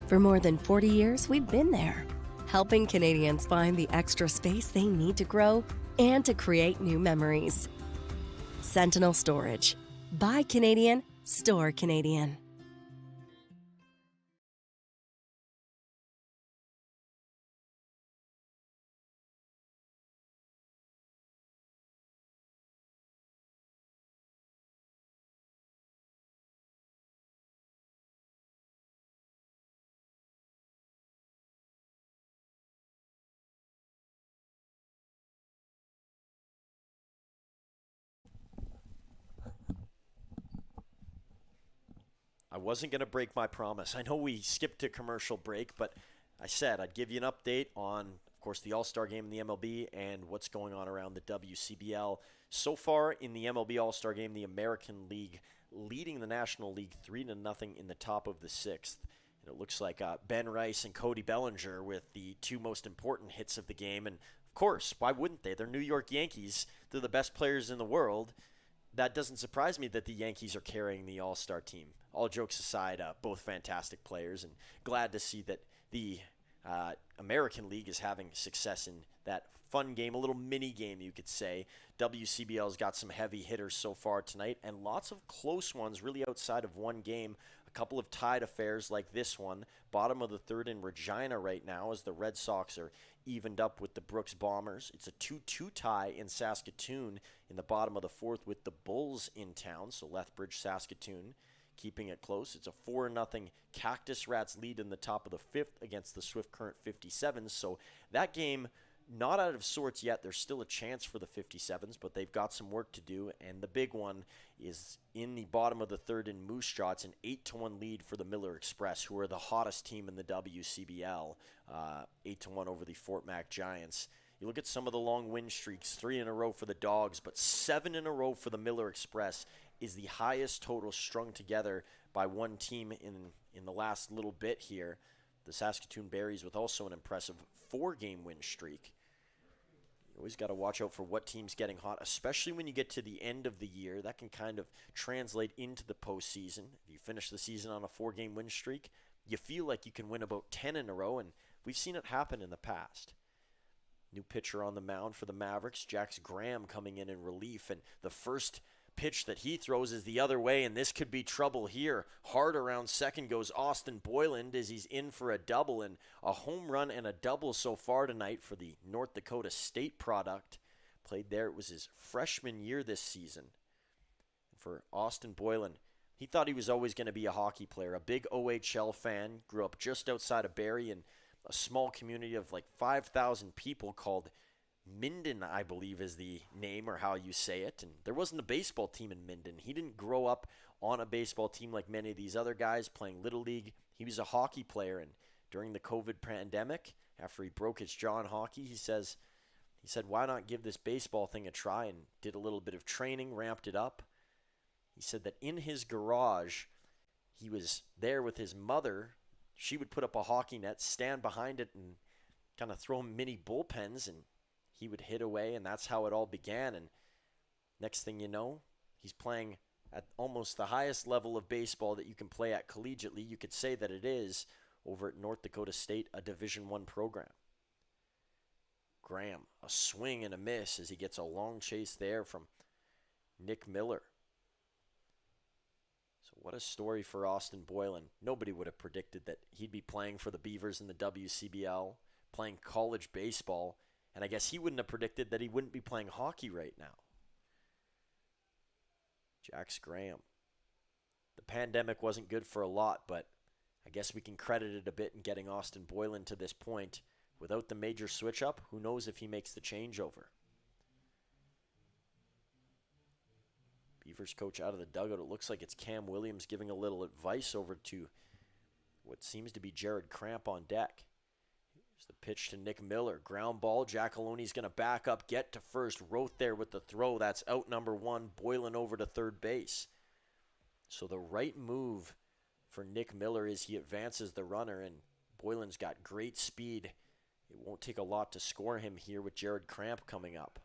For more than 40 years, we've been there, helping Canadians find the extra space they need to grow and to create new memories. Sentinel Storage. Buy Canadian, store Canadian. I wasn't going to break my promise. I know we skipped a commercial break, but I said I'd give you an update on, of course, the All-Star game in the MLB and what's going on around the WCBL. So far in the MLB All-Star game, the American League leading the National League 3-0 in the top of the 6th. And it looks like Ben Rice and Cody Bellinger with the 2 most important hits of the game. And, of course, why wouldn't they? They're New York Yankees. They're the best players in the world. That doesn't surprise me that the Yankees are carrying the All-Star team. All jokes aside, both fantastic players, and glad to see that the American League is having success in that fun game, a little mini game, you could say. WCBL's got some heavy hitters so far tonight, and lots of close ones really outside of one game. A couple of tied affairs like this one. Bottom of the 3rd in Regina right now as the Red Sox are evened up with the Brooks Bombers. It's a 2-2 tie in Saskatoon in the bottom of the 4th with the Bulls in town, so Lethbridge, Saskatoon keeping it close. It's a 4-0 Cactus Rats lead in the top of the 5th against the Swift Current 57s. So that game, not out of sorts yet. There's still a chance for the 57s, but they've got some work to do. And the big one is in the bottom of the 3rd in Moose Jaw. It's an 8-1 lead for the Miller Express, who are the hottest team in the WCBL. 8-1 over the Fort Mac Giants. You look at some of the long win streaks, 3 in a row for the Dogs, but 7 in a row for the Miller Express. is the highest total strung together by one team in the last little bit here. The Saskatoon Berries with also an impressive 4-game win streak. You always got to watch out for what team's getting hot, especially when you get to the end of the year. That can kind of translate into the postseason. If you finish the season on a 4-game win streak, you feel like you can win about 10 in a row, and we've seen it happen in the past. New pitcher on the mound for the Mavericks, Jax Graham coming in relief, and the first pitch that he throws is the other way, and this could be trouble here. Hard around second goes Austin Boyland as he's in for a double, and a home run and a double so far tonight for the North Dakota State product. Played there, it was his freshman year this season. For Austin Boyland, he thought he was always going to be a hockey player, a big OHL fan, grew up just outside of Barrie in a small community of like 5,000 people called Minden, I believe is the name or how you say it. And there wasn't a baseball team in Minden. He didn't grow up on a baseball team like many of these other guys playing Little League. He was a hockey player, and during the COVID pandemic, after he broke his jaw in hockey, he said, why not give this baseball thing a try, and did a little bit of training, ramped it up. He said that in his garage, he was there with his mother. She would put up a hockey net, stand behind it, and kind of throw mini bullpens, and he would hit away, and that's how it all began. And next thing you know, he's playing at almost the highest level of baseball that you can play at collegiately. You could say that it is over at North Dakota State, a Division I program. Graham, a swing and a miss as he gets a long chase there from Nick Miller. So what a story for Austin Boyland. Nobody would have predicted that he'd be playing for the Beavers in the WCBL, playing college baseball, and I guess he wouldn't have predicted that he wouldn't be playing hockey right now. Jax Graham. The pandemic wasn't good for a lot, but I guess we can credit it a bit in getting Austin Boyland to this point. Without the major switch-up, who knows if he makes the changeover. Beavers coach out of the dugout. It looks like it's Cam Williams giving a little advice over to what seems to be Jared Cramp on deck. Here's the pitch to Nick Miller. Ground ball. Giacaloni's going to back up, get to first. Roth there with the throw. That's out number one. Boylan over to third base. So the right move for Nick Miller is he advances the runner, and Boylan's got great speed. It won't take a lot to score him here with Jared Cramp coming up.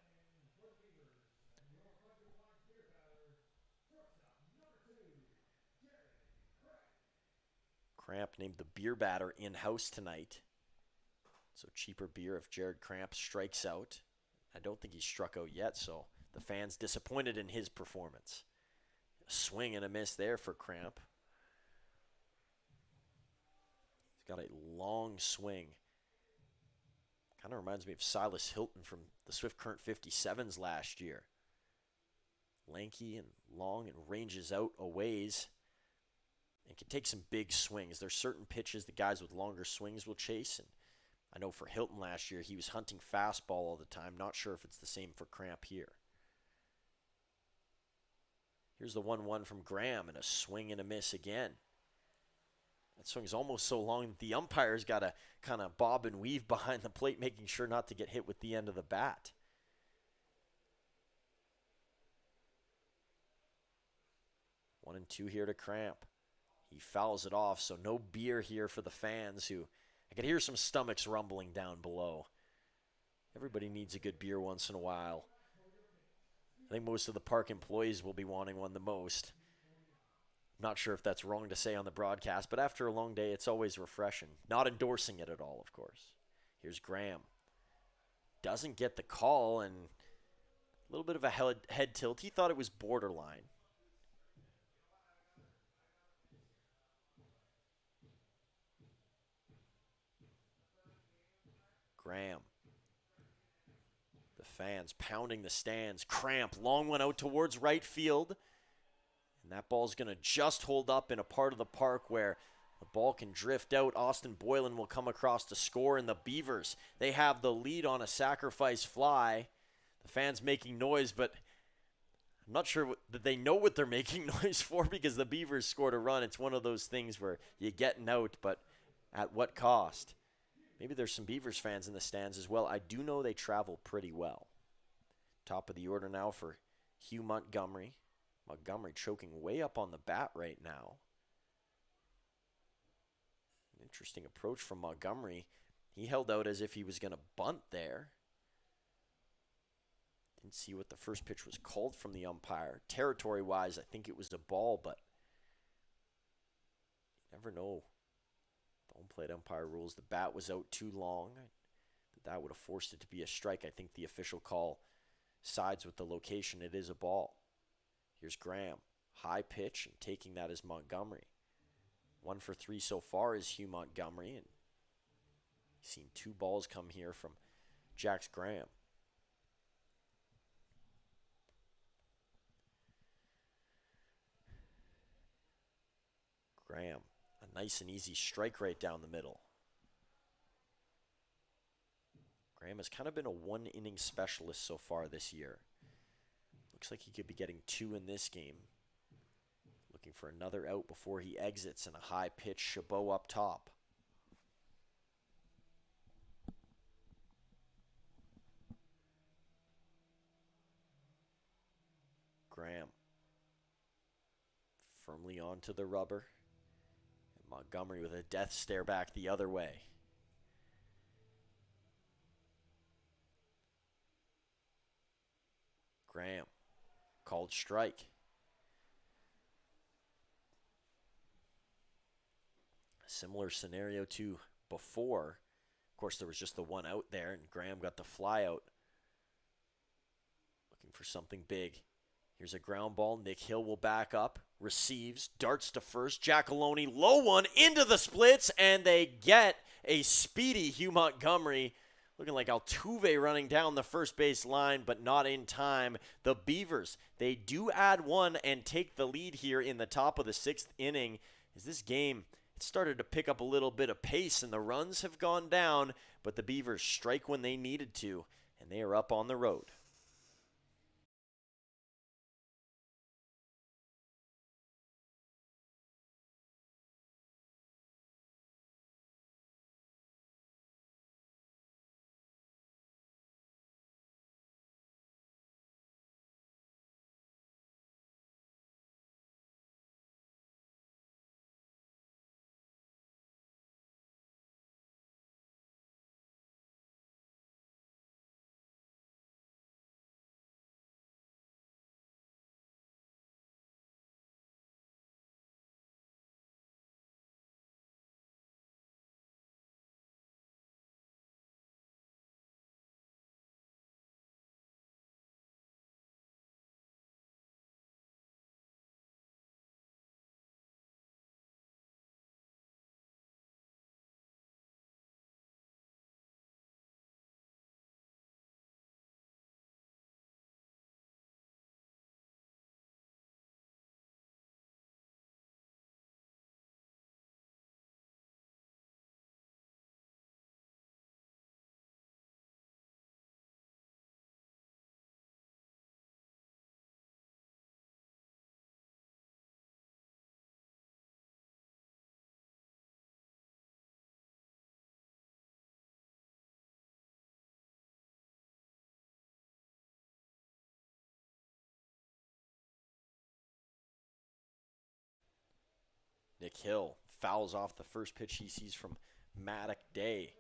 Cramp named the beer batter in-house tonight. So cheaper beer if Jared Cramp strikes out. I don't think he's struck out yet, so the fans disappointed in his performance. A swing and a miss there for Cramp. He's got a long swing. Kind of reminds me of Silas Hilton from the Swift Current 57s last year. Lanky and long and ranges out a ways. And can take some big swings. There's certain pitches the guys with longer swings will chase. And I know for Hilton last year, he was hunting fastball all the time. Not sure if it's the same for Cramp here. Here's the 1-1 from Graham, and a swing and a miss again. That swing is almost so long that the umpire's got to kind of bob and weave behind the plate, making sure not to get hit with the end of the bat. 1-2 here to Cramp. He fouls it off, so no beer here for the fans who, I could hear some stomachs rumbling down below. Everybody needs a good beer once in a while. I think most of the park employees will be wanting one the most. Not sure if that's wrong to say on the broadcast, but after a long day, it's always refreshing. Not endorsing it at all, of course. Here's Graham. Doesn't get the call, and a little bit of a head tilt. He thought it was borderline. Graham. The fans pounding the stands. Cramp, long one out towards right field. And that ball's going to just hold up in a part of the park where the ball can drift out. Austin Boylan will come across to score, and the Beavers, they have the lead on a sacrifice fly. The fans making noise, but I'm not sure that they know what they're making noise for because the Beavers scored a run. It's one of those things where you get an out, but at what cost? Maybe there's some Beavers fans in the stands as well. I do know they travel pretty well. Top of the order now for Hugh Montgomery. Montgomery choking way up on the bat right now. Interesting approach from Montgomery. He held out as if he was going to bunt there. Didn't see what the first pitch was called from the umpire. Territory-wise, I think it was a ball, but you never know. The home plate umpire rules. The bat was out too long. That would have forced it to be a strike. I think the official call sides with the location. It is a ball. Here's Graham. High pitch, and taking that as Montgomery. 1 for 3 so far is Hugh Montgomery, and he's seen 2 balls come here from Jax Graham. Graham, a nice and easy strike right down the middle. Graham has kind of been a one-inning specialist so far this year. Looks like he could be getting 2 in this game. Looking for another out before he exits, and a high pitch Chabot up top. Graham firmly onto the rubber. And Montgomery with a death stare back the other way. Graham called strike. A similar scenario to before. Of course, there was just the one out there, and Graham got the fly out. Looking for something big. Here's a ground ball. Nick Hill will back up, receives, darts to first. Giacalone, low one into the splits, and they get a speedy Hugh Montgomery. Looking like Altuve running down the first base line, but not in time. The Beavers, they do add 1 and take the lead here in the top of the 6th inning. As this game, it started to pick up a little bit of pace, and the runs have gone down, but the Beavers strike when they needed to, and they are up on the road. Nick Hill fouls off the first pitch he sees from Maddock Day.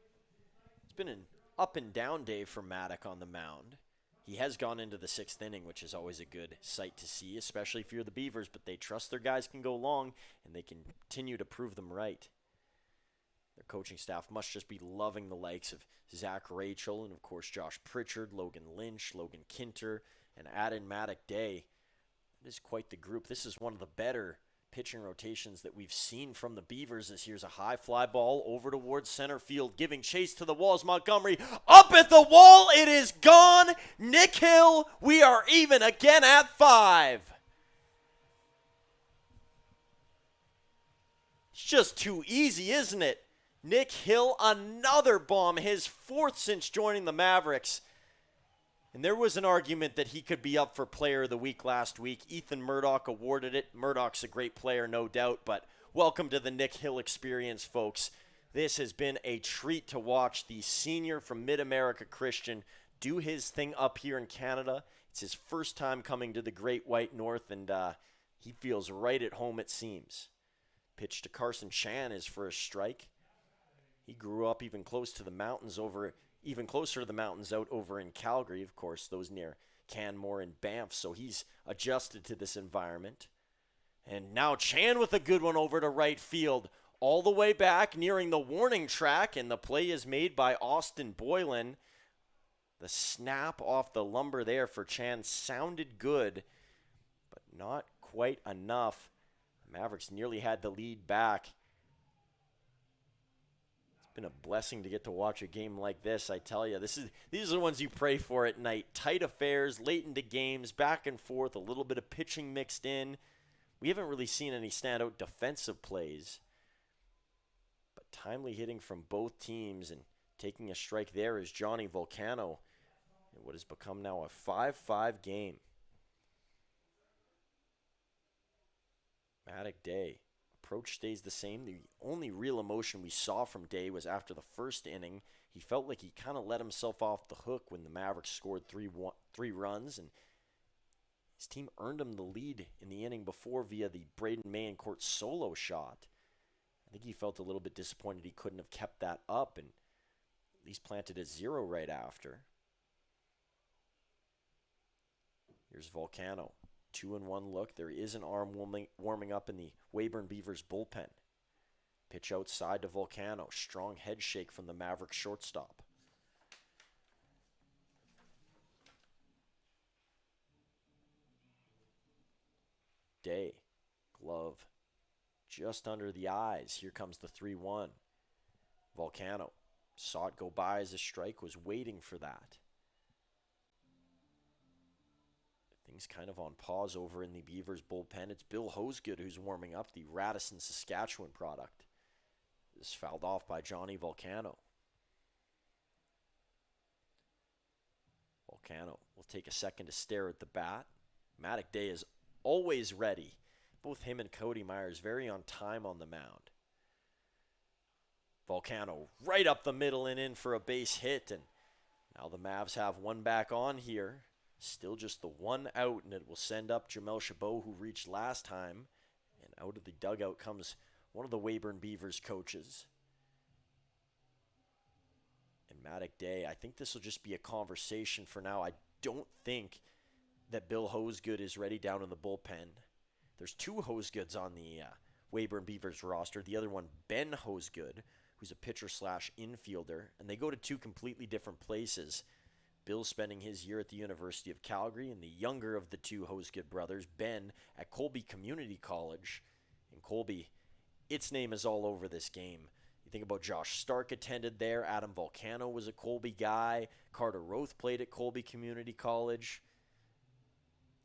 It's been an up and down day for Maddock on the mound. He has gone into the 6th inning, which is always a good sight to see, especially if you're the Beavers, but they trust their guys can go long, and they continue to prove them right. Their coaching staff must just be loving the likes of Zach Rachel and, of course, Josh Pritchard, Logan Lynch, Logan Kinter, and Adin Maddock Day. It is quite the group. This is one of the better pitching rotations that we've seen from the Beavers. This here's a high fly ball over towards center field, giving chase to the walls. Montgomery up at the wall. It is gone. Nick Hill, we are even again at 5. It's just too easy, isn't it? Nick Hill, another bomb, his 4th since joining the Mavericks. And there was an argument that he could be up for Player of the Week last week. Ethan Murdoch awarded it. Murdoch's a great player, no doubt, but welcome to the Nick Hill experience, folks. This has been a treat to watch the senior from Mid-America Christian do his thing up here in Canada. It's his first time coming to the Great White North, and he feels right at home, it seems. Pitch to Carson Chan is for a strike. He grew up even closer to the mountains out over in Calgary, of course, those near Canmore and Banff, so he's adjusted to this environment. And now Chan with a good one over to right field, all the way back, nearing the warning track, and the play is made by Austin Boylan. The snap off the lumber there for Chan sounded good, but not quite enough. The Mavericks nearly had the lead back. It's been a blessing to get to watch a game like this, I tell you. These are the ones you pray for at night. Tight affairs, late into games, back and forth, a little bit of pitching mixed in. We haven't really seen any standout defensive plays, but timely hitting from both teams, and taking a strike there is Johnny Volcano in what has become now a 5-5 game. Matic Day. Approach stays the same. The only real emotion we saw from Day was after the first inning. He felt like he kind of let himself off the hook when the Mavericks scored three runs, and his team earned him the lead in the inning before via the Braden Mayencourt solo shot. I think he felt a little bit disappointed he couldn't have kept that up and at least planted a 0 right after. Here's Volcano. 2-1 look. There is an arm warming up in the Weyburn Beavers bullpen. Pitch outside to Volcano. Strong head shake from the Mavericks shortstop. Day. Glove just under the eyes. Here comes the 3-1. Volcano saw it go by as a strike, was waiting for that. Things kind of on pause over in the Beavers bullpen. It's Bill Hosegood who's warming up, the Radisson, Saskatchewan product. This fouled off by Johnny Volcano. Volcano will take a second to stare at the bat. Matic Day is always ready. Both him and Cody Myers very on time on the mound. Volcano right up the middle and in for a base hit, and now the Mavs have one back on here. Still just the one out, and it will send up Jamel Chabot, who reached last time. And out of the dugout comes one of the Weyburn Beavers coaches. And Matic Day, I think this will just be a conversation for now. I don't think that Bill Hosegood is ready down in the bullpen. There's two Hosegoods on the Weyburn Beavers roster. The other one, Ben Hosegood, who's a pitcher/infielder. And they go to two completely different places. Bill's spending his year at the University of Calgary, and the younger of the two Hosegood brothers, Ben, at Colby Community College. In Colby, its name is all over this game. You think about Josh Stark attended there. Adam Volcano was a Colby guy. Carter Roth played at Colby Community College.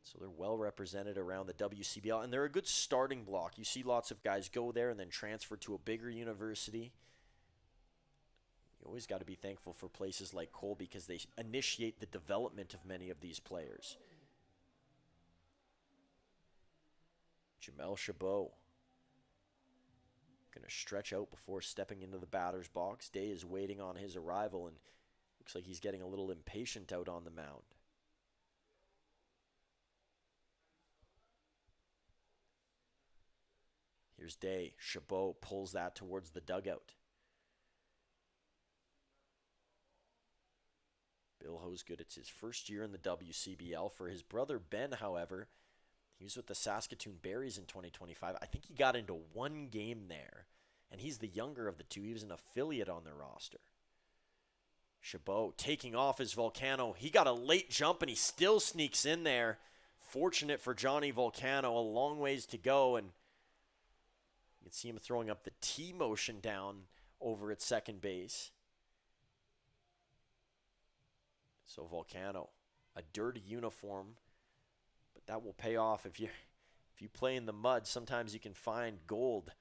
So they're well represented around the WCBL, and they're a good starting block. You see lots of guys go there and then transfer to a bigger university. You always got to be thankful for places like Colby because they initiate the development of many of these players. Jamel Chabot going to stretch out before stepping into the batter's box. Day is waiting on his arrival, and looks like he's getting a little impatient out on the mound. Here's Day. Chabot pulls that towards the dugout. Bill Hosegood, it's his first year in the WCBL. For his brother Ben, however, he was with the Saskatoon Berries in 2025. I think he got into one game there, and he's the younger of the two. He was an affiliate on their roster. Chabot taking off his Volcano. He got a late jump, and he still sneaks in there. Fortunate for Johnny Volcano, a long ways to go, and you can see him throwing up the T motion down over at second base. So Volcano, a dirty uniform, but that will pay off if you play in the mud. Sometimes you can find gold.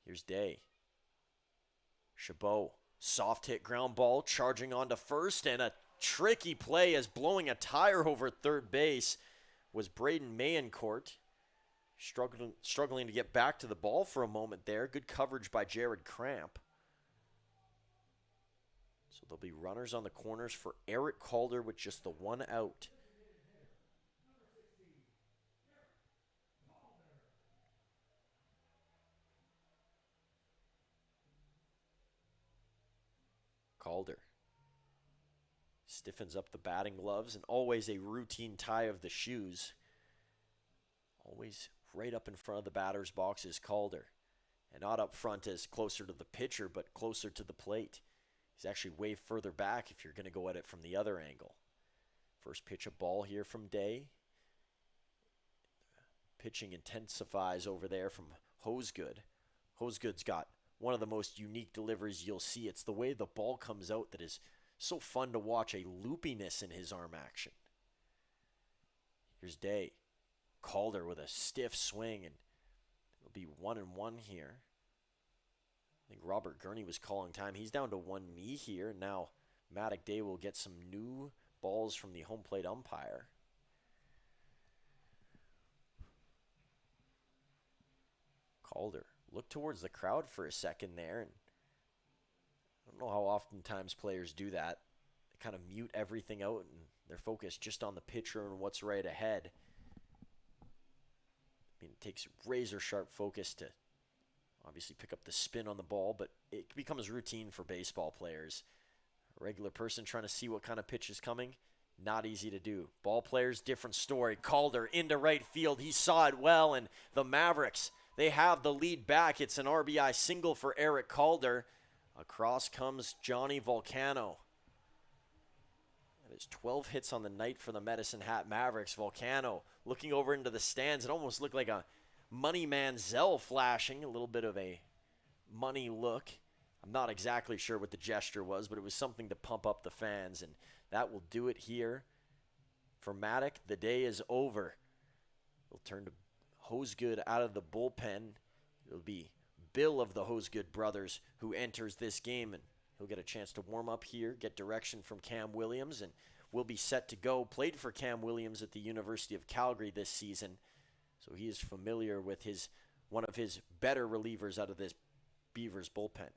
Here's Day. Chabot, soft hit ground ball, charging onto first, and a tricky play as blowing a tire over third base was Braden Mayencourt. Struggling to get back to the ball for a moment there. Good coverage by Jared Cramp. So So there'll be runners on the corners for Eric Calder with just the one out. Calder stiffens up the batting gloves, and always a routine tie of the shoes. Always right up in front of the batter's box is Calder. And not up front as closer to the pitcher, but closer to the plate. He's actually way further back if you're going to go at it from the other angle. First pitch, a ball here from Day. Pitching intensifies over there from Hosegood. Hosegood's got one of the most unique deliveries you'll see. It's the way the ball comes out that is so fun to watch, a loopiness in his arm action. Here's Day. Calder with a stiff swing, and it'll be 1-1 here. I think Robert Gurney was calling time. He's down to one knee here. Now Maddock Day will get some new balls from the home plate umpire. Calder looked towards the crowd for a second there, and I don't know how oftentimes players do that. They kind of mute everything out and they're focused just on the pitcher and what's right ahead. I mean, it takes razor sharp focus to obviously pick up the spin on the ball, but it becomes routine for baseball players. A regular person trying to see what kind of pitch is coming, not easy to do. Ball players, different story. Calder into right field. He saw it well, and the Mavericks, they have the lead back. It's an RBI single for Eric Calder. Across comes Johnny Volcano. That is 12 hits on the night for the Medicine Hat Mavericks. Volcano looking over into the stands. It almost looked like a Money Manziel flashing, a little bit of a money look. I'm not exactly sure what the gesture was, but it was something to pump up the fans, and that will do it here for Maddock. The day is over. We'll turn to Hosegood out of the bullpen. It'll be Bill of the Hosegood brothers who enters this game, and he'll get a chance to warm up here, get direction from Cam Williams, and will be set to go. Played for Cam Williams at the University of Calgary this season, so he is familiar with one of his better relievers out of this Beavers bullpen.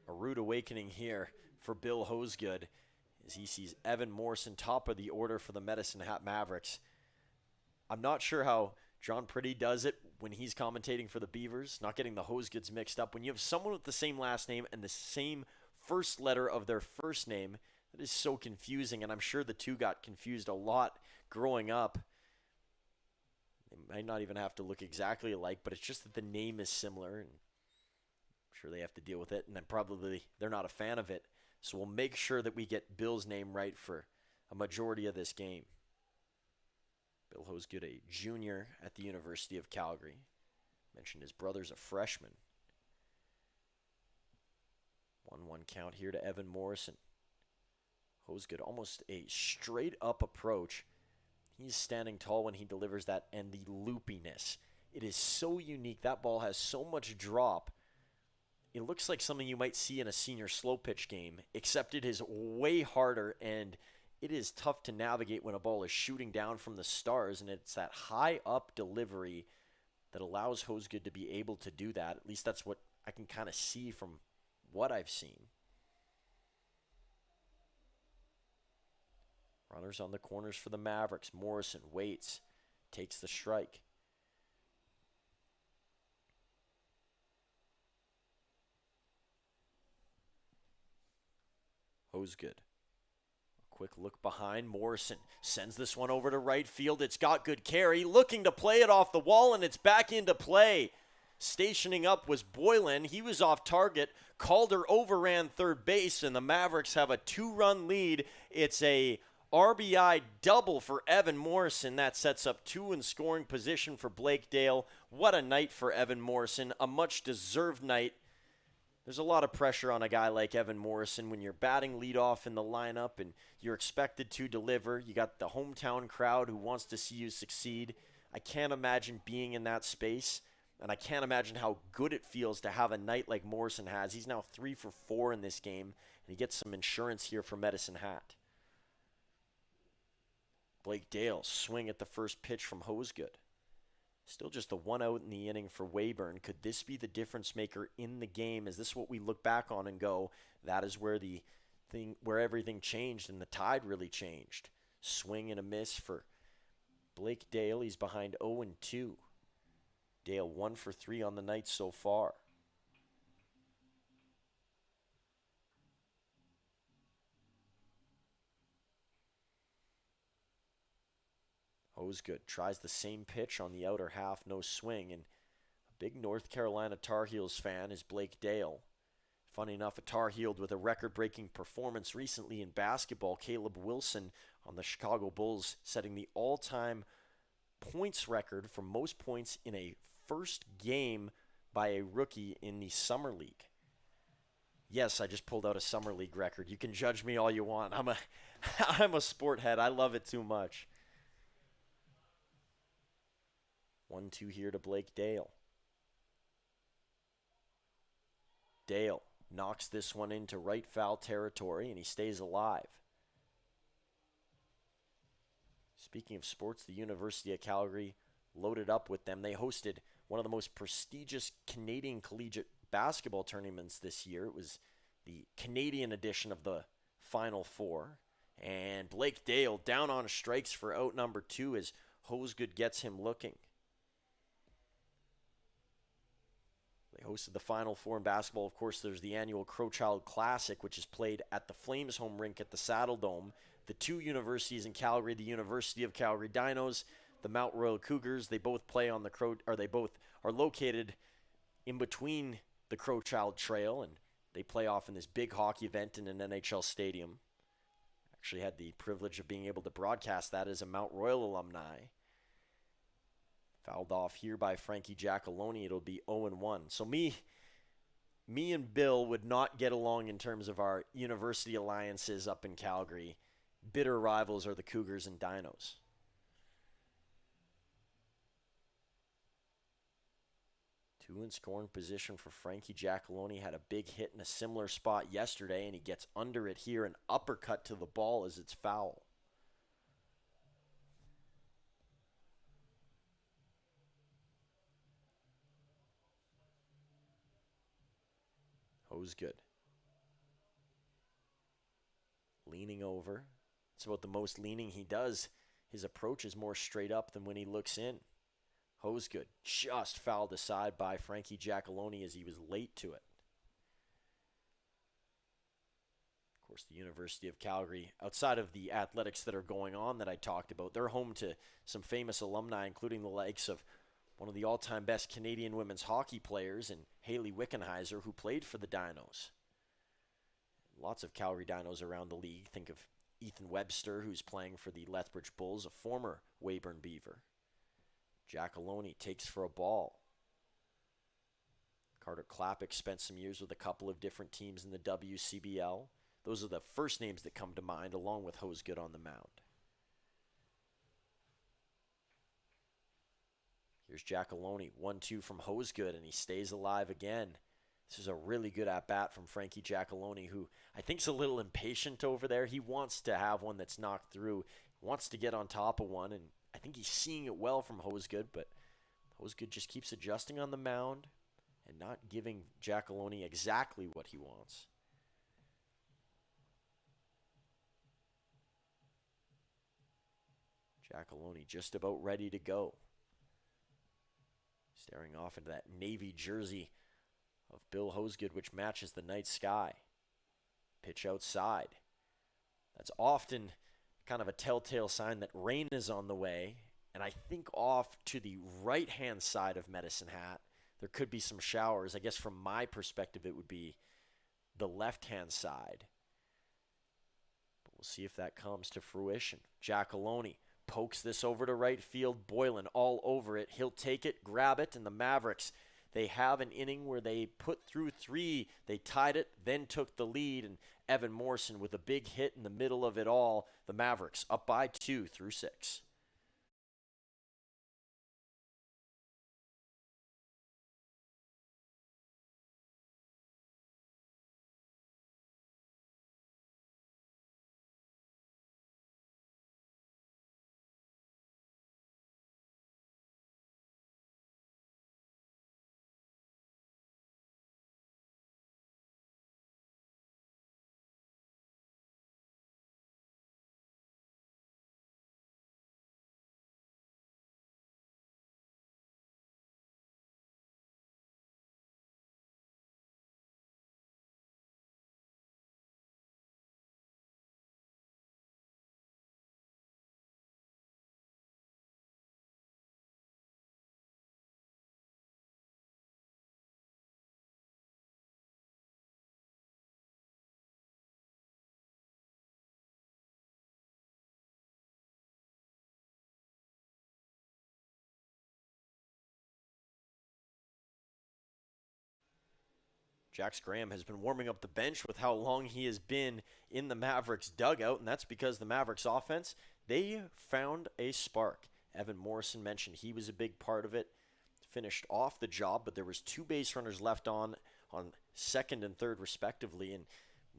A rude awakening here for Bill Hosegood as he sees Evan Morrison top of the order for the Medicine Hat Mavericks. I'm not sure how John Pretty does it when he's commentating for the Beavers, not getting the Hosegoods mixed up. When you have someone with the same last name and the same first letter of their first name, that is so confusing, and I'm sure the two got confused a lot growing up. They might not even have to look exactly alike, but it's just that the name is similar, and sure they have to deal with it, and then probably they're not a fan of it. So we'll make sure that we get Bill's name right for a majority of this game. Bill Hosegood, a junior at the University of Calgary. Mentioned his brother's a freshman. 1-1 count here to Evan Morrison. Hosegood almost a straight up approach. He's standing tall when he delivers that, and the loopiness. It is so unique. That ball has so much drop. It looks like something you might see in a senior slow pitch game, except it is way harder, and it is tough to navigate when a ball is shooting down from the stars, and it's that high up delivery that allows Hosgood to be able to do that. At least that's what I can kind of see from what I've seen. Runners on the corners for the Mavericks. Morrison waits, takes the strike. Hosgood. A quick look behind. Morrison sends this one over to right field. It's got good carry. Looking to play it off the wall, and it's back into play. Stationing up was Boylan. He was off target. Calder overran third base, and the Mavericks have a 2-run lead. It's a RBI double for Evan Morrison. That sets up 2 in scoring position for Blake Dale. What a night for Evan Morrison. A much-deserved night. There's a lot of pressure on a guy like Evan Morrison when you're batting leadoff in the lineup and you're expected to deliver. You got the hometown crowd who wants to see you succeed. I can't imagine being in that space, and I can't imagine how good it feels to have a night like Morrison has. He's now 3 for 4 in this game, and he gets some insurance here for Medicine Hat. Blake Dale swing at the first pitch from Hosgood. Still just the 1 out in the inning for Weyburn. Could this be the difference maker in the game? Is this what we look back on and go, that is where everything changed and the tide really changed? Swing and a miss for Blake Dale. He's behind 0-2. Dale 1 for 3 on the night so far. Hosgood tries the same pitch on the outer half, no swing, and a big North Carolina Tar Heels fan is Blake Dale. Funny enough, a Tar Heel with a record-breaking performance recently in basketball, Caleb Wilson on the Chicago Bulls, setting the all-time points record for most points in a first game by a rookie in the Summer League. Yes, I just pulled out a Summer League record. You can judge me all you want. I'm a sport head. I love it too much. 1-2 here to Blake Dale. Dale knocks this one into right foul territory, and he stays alive. Speaking of sports, the University of Calgary loaded up with them. They hosted one of the most prestigious Canadian collegiate basketball tournaments this year. It was the Canadian edition of the Final Four. And Blake Dale down on strikes for out number 2 as Hosgood gets him looking. They hosted the Final Four in basketball. Of course, there's the annual Crowchild Classic, which is played at the Flames home rink at the Saddle Dome. The 2 universities in Calgary, the University of Calgary Dinos, the Mount Royal Cougars, they both play on they both are located in between the Crowchild Trail, and they play off in this big hockey event in an NHL stadium. Actually had the privilege of being able to broadcast that as a Mount Royal alumni. Fouled off here by Frankie Giacalone. It'll be 0-1. So me and Bill would not get along in terms of our university alliances up in Calgary. Bitter rivals are the Cougars and Dinos. Two in scoring position for Frankie Giacalone. Had a big hit in a similar spot yesterday, and he gets under it here. An uppercut to the ball as it's foul. Hosgood. Leaning over. It's about the most leaning he does. His approach is more straight up than when he looks in. Hosgood just fouled aside by Frankie Giacalone as he was late to it. Of course, the University of Calgary, outside of the athletics that are going on that I talked about, they're home to some famous alumni, including the likes of one of the all-time best Canadian women's hockey players in Hayley Wickenheiser, who played for the Dinos. Lots of Calgary Dinos around the league. Think of Ethan Webster, who's playing for the Lethbridge Bulls, a former Weyburn Beaver. Giacalone takes for a ball. Carter Klapik spent some years with a couple of different teams in the WCBL. Those are the first names that come to mind, along with Hosgood on the mound. Here's Giacalone, 1-2 from Hosegood, and he stays alive again. This is a really good at-bat from Frankie Giacalone, who I think is a little impatient over there. He wants to have one that's knocked through, wants to get on top of one, and I think he's seeing it well from Hosegood, but Hosegood just keeps adjusting on the mound and not giving Giacalone exactly what he wants. Giacalone just about ready to go. Staring off into that navy jersey of Bill Hosegood, which matches the night sky. Pitch outside. That's often kind of a telltale sign that rain is on the way. And I think off to the right-hand side of Medicine Hat, there could be some showers. I guess from my perspective, it would be the left-hand side. But we'll see if that comes to fruition. Giacalone pokes this over to right field. Boylan all over it. He'll take it, grab it, and the Mavericks, they have an inning where they put through 3. They tied it, then took the lead, and Evan Morrison with a big hit in the middle of it all. The Mavericks up by 2 through 6. Jax Graham has been warming up the bench with how long he has been in the Mavericks dugout, and that's because the Mavericks offense, they found a spark. Evan Morrison mentioned he was a big part of it, finished off the job, but there was 2 base runners left on second and third respectively, and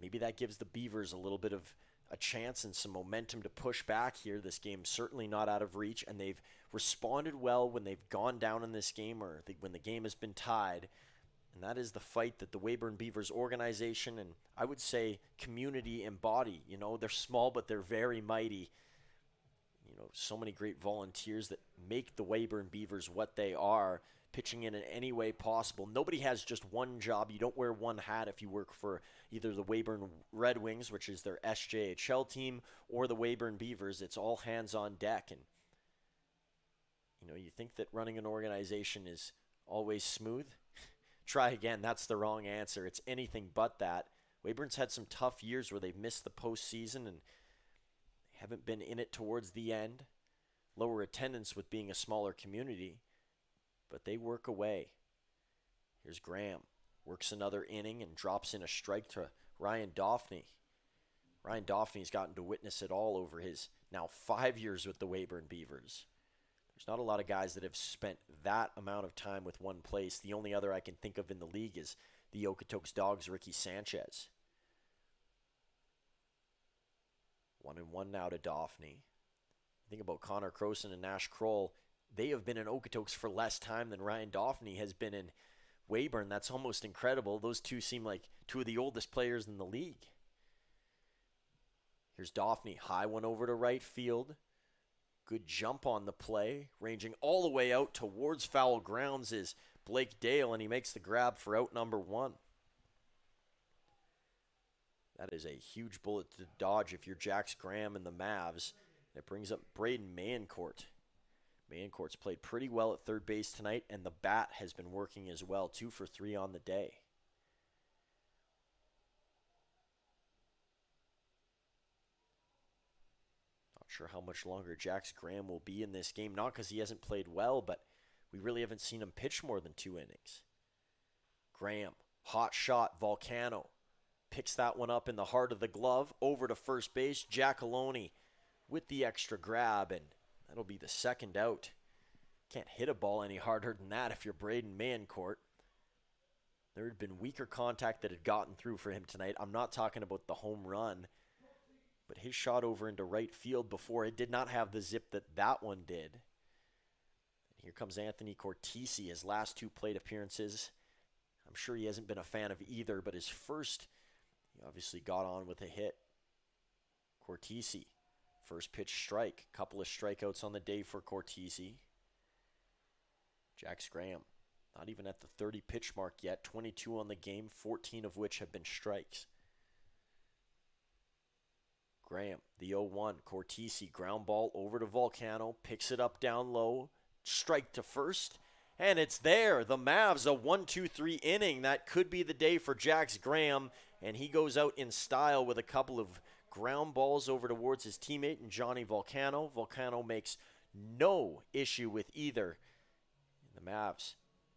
maybe that gives the Beavers a little bit of a chance and some momentum to push back here. This game's certainly not out of reach, and they've responded well when they've gone down in this game or when the game has been tied. And that is the fight that the Weyburn Beavers organization and I would say community embody. You know, they're small, but they're very mighty. You know, so many great volunteers that make the Weyburn Beavers what they are, pitching in any way possible. Nobody has just one job. You don't wear one hat if you work for either the Weyburn Red Wings, which is their SJHL team, or the Weyburn Beavers. It's all hands on deck. And, you know, you think that running an organization is always smooth? Try again. That's the wrong answer. It's anything but that. Weyburn's had some tough years where they've missed the postseason and haven't been in it towards the end. Lower attendance with being a smaller community, but they work away. Here's Graham. Works another inning and drops in a strike to Ryan Daphne. Ryan Daphne's gotten to witness it all over his now 5 years with the Weyburn Beavers. There's not a lot of guys that have spent that amount of time with one place. The only other I can think of in the league is the Okotoks Dogs' Ricky Sanchez. 1-1 now to Daphne. Think about Connor Croson and Nash Kroll. They have been in Okotoks for less time than Ryan Daphne has been in Weyburn. That's almost incredible. Those two seem like 2 of the oldest players in the league. Here's Daphne. High one over to right field. Good jump on the play. Ranging all the way out towards foul grounds is Blake Dale, and he makes the grab for out number 1. That is a huge bullet to dodge if you're Jax Graham and the Mavs. It brings up Braden Mayencourt. Mayencourt's played pretty well at third base tonight, and the bat has been working as well. 2 for 3 on the day. Not sure how much longer Jax Graham will be in this game. Not because he hasn't played well, but we really haven't seen him pitch more than 2 innings. Graham, hot shot, Volcano. Picks that one up in the heart of the glove. Over to first base, Giacalone with the extra grab, and that'll be the second out. Can't hit a ball any harder than that if you're Braden Mayencourt. There had been weaker contact that had gotten through for him tonight. I'm not talking about the home run, but his shot over into right field before, it did not have the zip that that one did. And here comes Anthony Cortese, his last 2 plate appearances. I'm sure he hasn't been a fan of either, but his first, he obviously got on with a hit. Cortese, first pitch strike. Couple of strikeouts on the day for Cortese. Jax Graham, not even at the 30 pitch mark yet. 22 on the game, 14 of which have been strikes. Graham, the 0-1. Cortese, ground ball over to Volcano, picks it up down low, strike to first, and it's there. The Mavs, a 1-2-3 inning. That could be the day for Jax Graham, and he goes out in style with a couple of ground balls over towards his teammate and Johnny Volcano. Volcano makes no issue with either. And the Mavs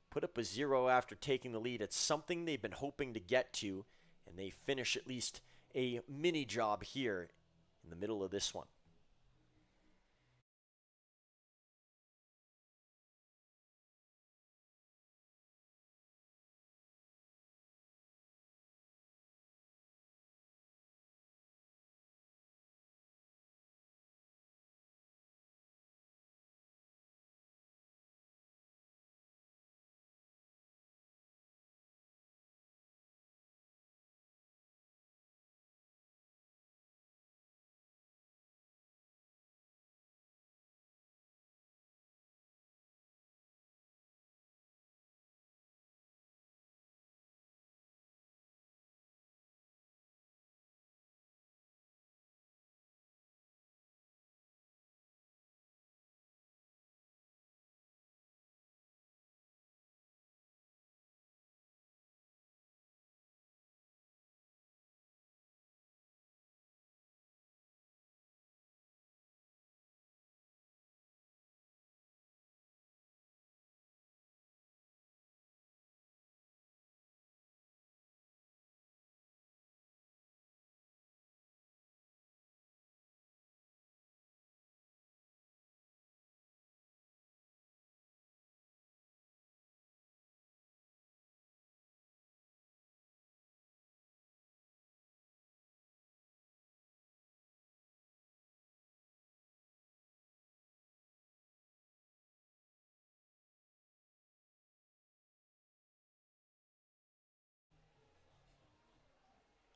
put up a 0 after taking the lead. It's something they've been hoping to get to, and they finish at least a mini job here in the middle of this one.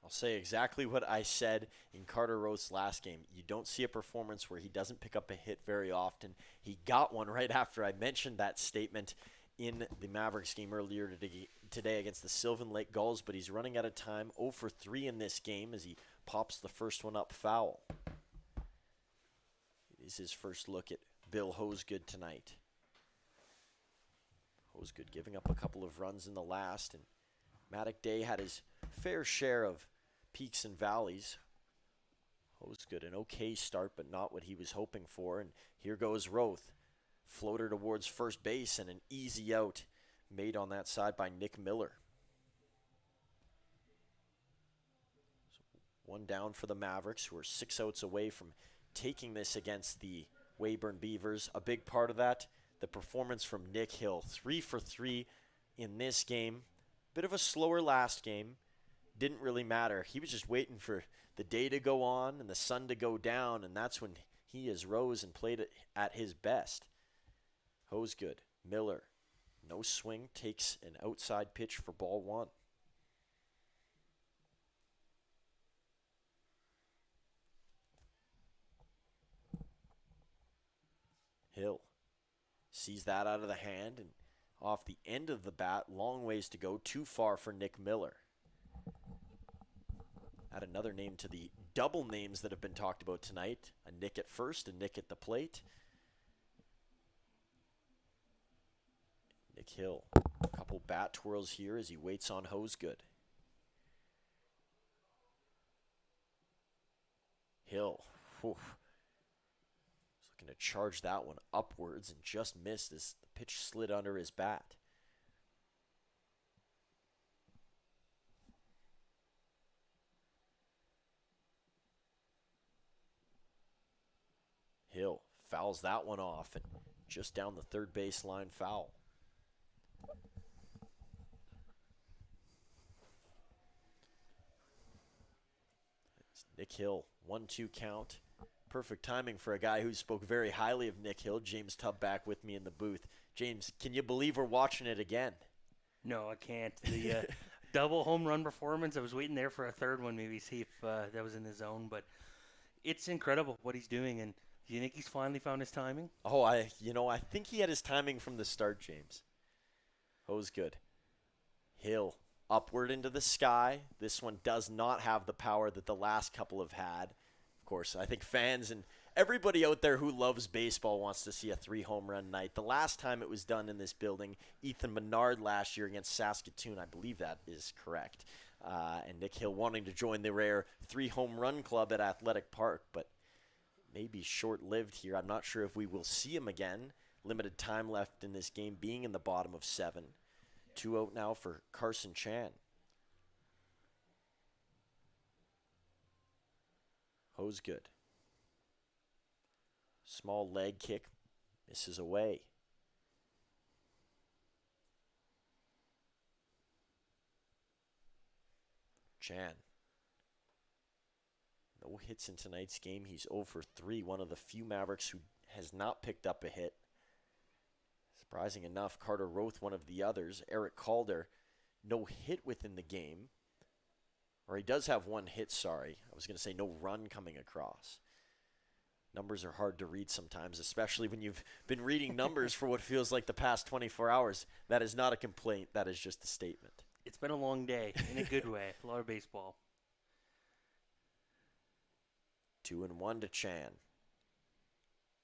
I'll say exactly what I said in Carter Roth's last game. You don't see a performance where he doesn't pick up a hit very often. He got one right after I mentioned that statement in the Mavericks game earlier today against the Sylvan Lake Gulls, but he's running out of time. 0 for 3 in this game as he pops the first one up foul. It is his first look at Bill Hosegood tonight. Hosegood giving up a couple of runs in the last, and Maddock Day had his fair share of peaks and valleys. Hosegood, an okay start, but not what he was hoping for. And here goes Roth. Floater towards first base and an easy out made on that side by Nick Miller. So one down for the Mavericks, who are 6 outs away from taking this against the Weyburn Beavers. A big part of that, the performance from Nick Hill. 3 for 3 in this game. Bit of a slower last game. Didn't really matter. He was just waiting for the day to go on and the sun to go down, and that's when he has rose and played at his best. Hosegood, Miller, no swing, takes an outside pitch for ball 1. Hill sees that out of the hand and off the end of the bat, long ways to go, too far for Nick Miller. Add another name to the double names that have been talked about tonight. A Nick at first, a Nick at the plate. Nick Hill, a couple bat twirls here as he waits on Hosegood. Hill, whew. He's looking to charge that one upwards and just missed as the pitch slid under his bat. Hill fouls that one off and just down the third baseline foul. It's Nick Hill, 1-2 count. Perfect timing for a guy who spoke very highly of Nick Hill. James Tubb back with me in the booth. James, can you believe we're watching it again? No, I can't. The double home run performance, I was waiting there for a third one, maybe see if that was in the zone. But it's incredible what he's doing. And do you think he's finally found his timing? Oh, I think he had his timing from the start, James. Ho's good. Hill upward into the sky. This one does not have the power that the last couple have had. Of course, I think fans and everybody out there who loves baseball wants to see a 3-home run night. The last time it was done in this building, Ethan Menard last year against Saskatchewan, I believe that is correct. And Nick Hill wanting to join the rare 3-home run club at Athletic Park, but maybe short-lived here. I'm not sure if we will see him again. Limited time left in this game, being in the bottom of 7. 2 out now for Carson Chan. Ho's good. Small leg kick, misses away. Chan. No hits in tonight's game. He's 0 for 3, one of the few Mavericks who has not picked up a hit. Surprising enough, Carter Roth, one of the others. Eric Calder, no hit within the game. Or he does have 1 hit, sorry. I was going to say no run coming across. Numbers are hard to read sometimes, especially when you've been reading numbers for what feels like the past 24 hours. That is not a complaint. That is just a statement. It's been a long day, in a good way. A lot of baseball. 2-1 to Chan.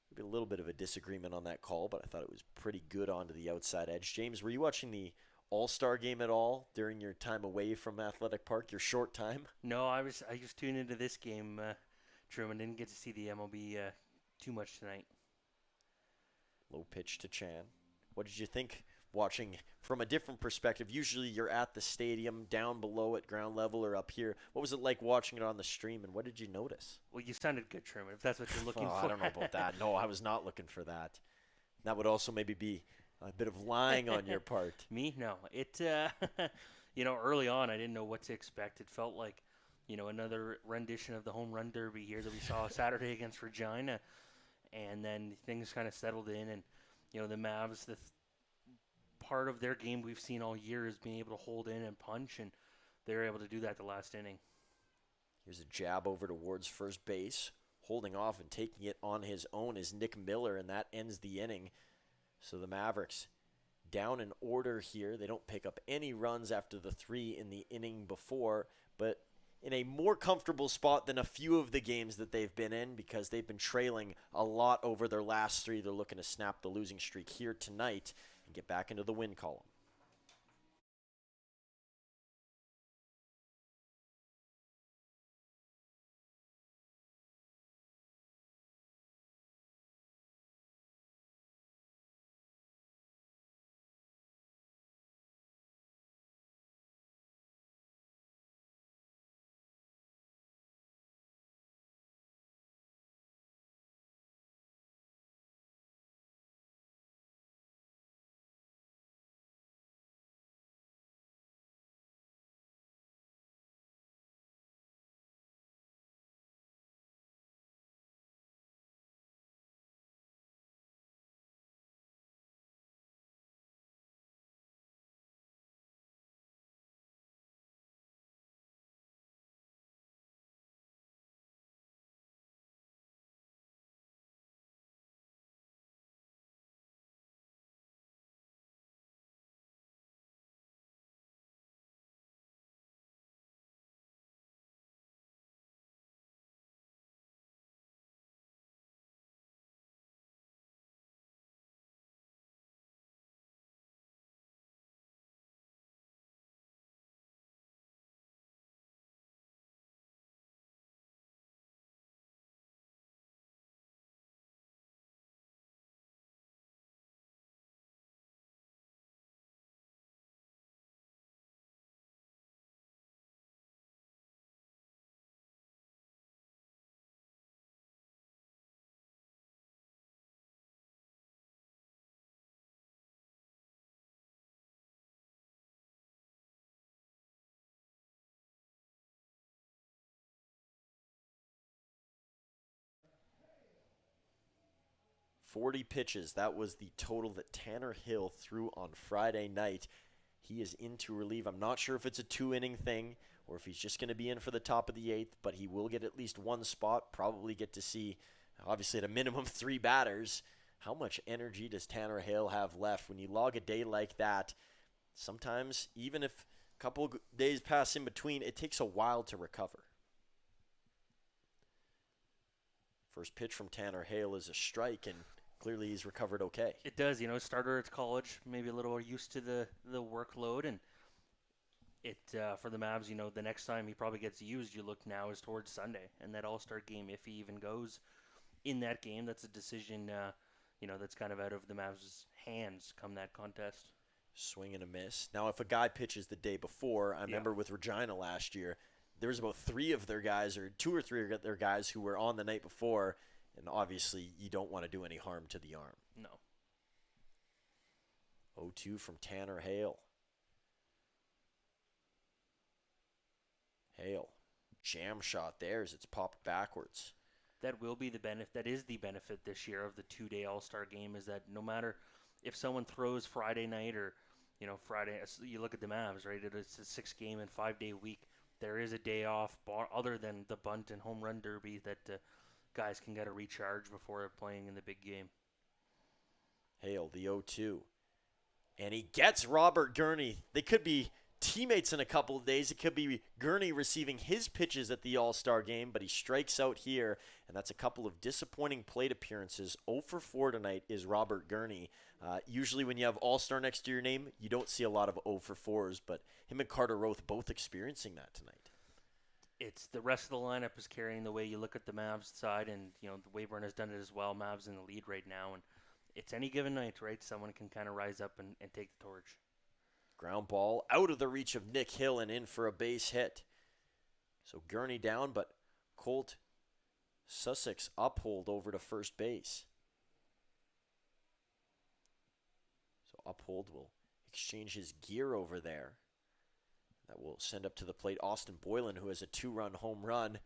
Maybe a little bit of a disagreement on that call, but I thought it was pretty good onto the outside edge. James, were you watching the All-Star game at all during your time away from Athletic Park, your short time? No, I just tuned into this game, Truman. Didn't get to see the MLB too much tonight. Low pitch to Chan. What did you think watching from a different perspective? Usually you're at the stadium, down below at ground level or up here. What was it like watching it on the stream, and what did you notice? Well, you sounded good, Truman, if that's what you're looking for. I don't know about that. No, I was not looking for that. That would also maybe be a bit of lying on your part. Me? No. It, early on I didn't know what to expect. It felt like, another rendition of the home run derby here that we saw Saturday against Regina. And then things kind of settled in, and, the Mavs, the part of their game we've seen all year is being able to hold in and punch, and they were able to do that the last inning. Here's a jab over towards first base. Holding off and taking it on his own is Nick Miller, and that ends the inning. So the Mavericks down in order here. They don't pick up any runs after the 3 in the inning before, but in a more comfortable spot than a few of the games that they've been in, because they've been trailing a lot over their last 3. They're looking to snap the losing streak here tonight and get back into the win column. 40 pitches. That was the total that Tanner Hill threw on Friday night. He is in to relieve. I'm not sure if it's a 2-inning thing or if he's just going to be in for the top of the 8th, but he will get at least one spot, probably get to see, obviously at a minimum, 3 batters. How much energy does Tanner Hill have left? When you log a day like that, sometimes, even if a couple of days pass in between, it takes a while to recover. First pitch from Tanner Hale is a strike, and clearly he's recovered okay. It does, starter at college, maybe a little used to the workload, and it for the Mavs, the next time he probably gets used, you look now is towards Sunday, and that All-Star game, if he even goes in that game, that's a decision, that's kind of out of the Mavs' hands come that contest. Swing and a miss. Now, if a guy pitches the day before, I remember with Regina last year, there was about 3 of their guys, or 2 or 3 of their guys who were on the night before, and obviously you don't want to do any harm to the arm. No. 0-2 from Tanner Hale. Hale, jam shot there as it's popped backwards. That will be the benefit. That is the benefit this year of the 2-day All-Star game, is that no matter if someone throws Friday night or, Friday, you look at the Mavs, right? It's a 6-game and 5-day week. There is a day off, other than the bunt and home run derby, that guys can get a recharge before playing in the big game. Hale, the 0-2. And he gets Robert Gurney. They could be teammates in a couple of days. It could be Gurney receiving his pitches at the All-Star game, but he strikes out here, and that's a couple of disappointing plate appearances. 0 for 4 tonight is Robert Gurney. Usually when you have All-Star next to your name, you don't see a lot of 0 for 4s, but him and Carter Roth both experiencing that tonight. It's the rest of the lineup is carrying the way. You look at the Mavs side, and the Weyburn has done it as well. Mavs in the lead right now, and it's any given night, right? Someone can kind of rise up and take the torch. Ground ball out of the reach of Nick Hill and in for a base hit. So Gurney down, but Colt Sussex Uphold over to first base. So Uphold will exchange his gear over there. That will send up to the plate Austin Boylan, who has a 2-run home run.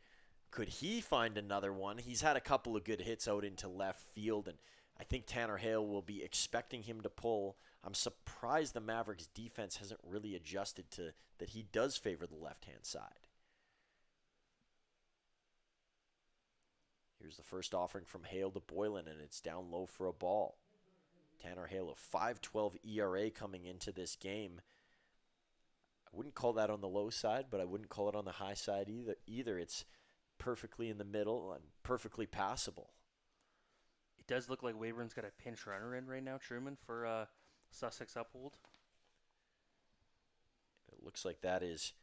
Could he find another one? He's had a couple of good hits out into left field, and I think Tanner Hale will be expecting him to pull. I'm surprised the Mavericks defense hasn't really adjusted to that he does favor the left-hand side. Here's the first offering from Hale to Boylan, and it's down low for a ball. Tanner Hale, a 5.12 ERA coming into this game. I wouldn't call that on the low side, but I wouldn't call it on the high side either. It's perfectly in the middle and perfectly passable. It does look like Weyburn's got a pinch runner in right now, Truman, for Sussex Uphold. It looks like that is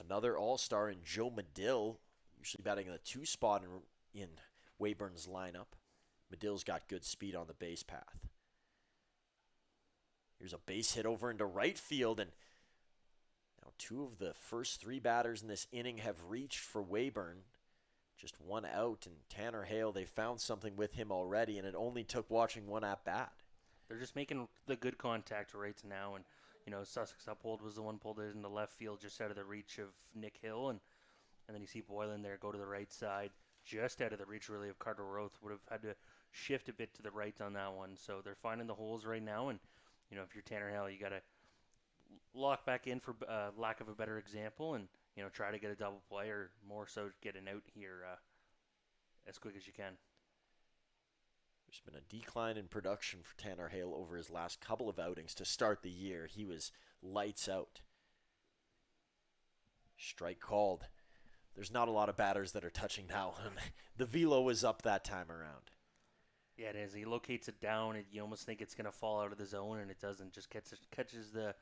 another All-Star in Joe Medill, usually batting in the 2 spot in Weyburn's lineup. Medill's got good speed on the base path. Here's a base hit over into right field, and now 2 of the first 3 batters in this inning have reached for Weyburn. Just 1 out, and Tanner Hale, they found something with him already, and it only took watching 1 at-bat. They're just making the good contact right now, and Sussex Uphold was the one pulled it in the left field just out of the reach of Nick Hill, and then you see Boylan there go to the right side, just out of the reach really of Carter Roth. Would have had to shift a bit to the right on that one, so they're finding the holes right now, and if you're Tanner Hale, you got to lock back in for lack of a better example, and try to get a double play, or more so get an out here as quick as you can. There's been a decline in production for Tanner Hale over his last couple of outings to start the year. He was lights out. Strike called. There's not a lot of batters that are touching that one. The velo was up that time around. Yeah, it is. He locates it down, and you almost think it's going to fall out of the zone, and it doesn't. Just catches the,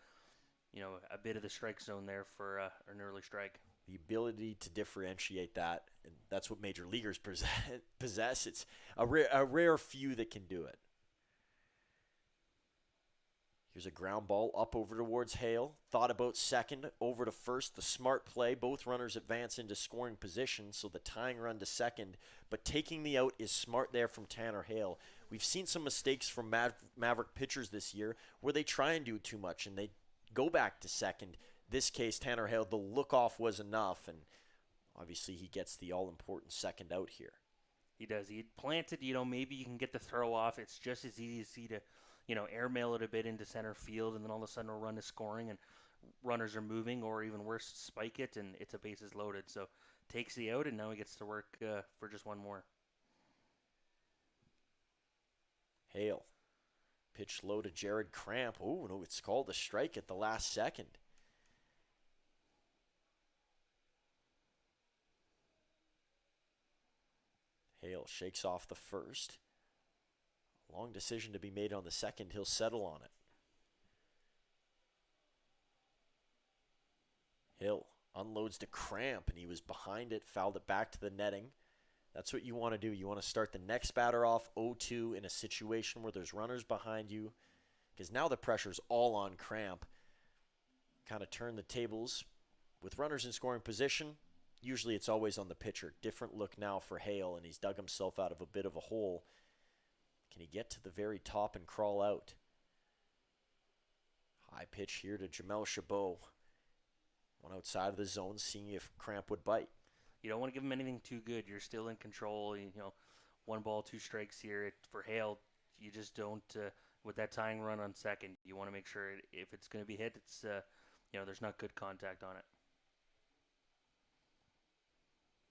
a bit of the strike zone there for an early strike. The ability to differentiate that, and that's what major leaguers possess. It's a rare few that can do it. Here's a ground ball up over towards Hale. Thought about second, over to first. The smart play. Both runners advance into scoring position, so the tying run to second. But taking the out is smart there from Tanner Hale. We've seen some mistakes from Maverick pitchers this year where they try and do too much and they go back to second. This case, Tanner Hale, the look off was enough, and obviously he gets the all-important second out here. He does. He planted, maybe you can get the throw off. It's just as easy to, airmail it a bit into center field, and then all of a sudden a run is scoring and runners are moving, or even worse, spike it, and it's a bases loaded. So takes the out, and now he gets to work for just one more. Hale. Pitch low to Jared Cramp. Oh, no, it's called a strike at the last second. Hale shakes off the first. Long decision to be made on the second. He'll settle on it. Hill unloads to Cramp, and he was behind it, fouled it back to the netting. That's what you want to do. You want to start the next batter off 0-2 in a situation where there's runners behind you, because now the pressure's all on Cramp. Kind of turn the tables. With runners in scoring position, usually it's always on the pitcher. Different look now for Hale, and he's dug himself out of a bit of a hole. Can he get to the very top and crawl out? High pitch here to Jamel Chabot. One outside of the zone, seeing if Cramp would bite. You don't want to give him anything too good. You're still in control. One ball, two strikes here. For Hale, you just don't, with that tying run on second, you want to make sure if it's going to be hit, it's, there's not good contact on it.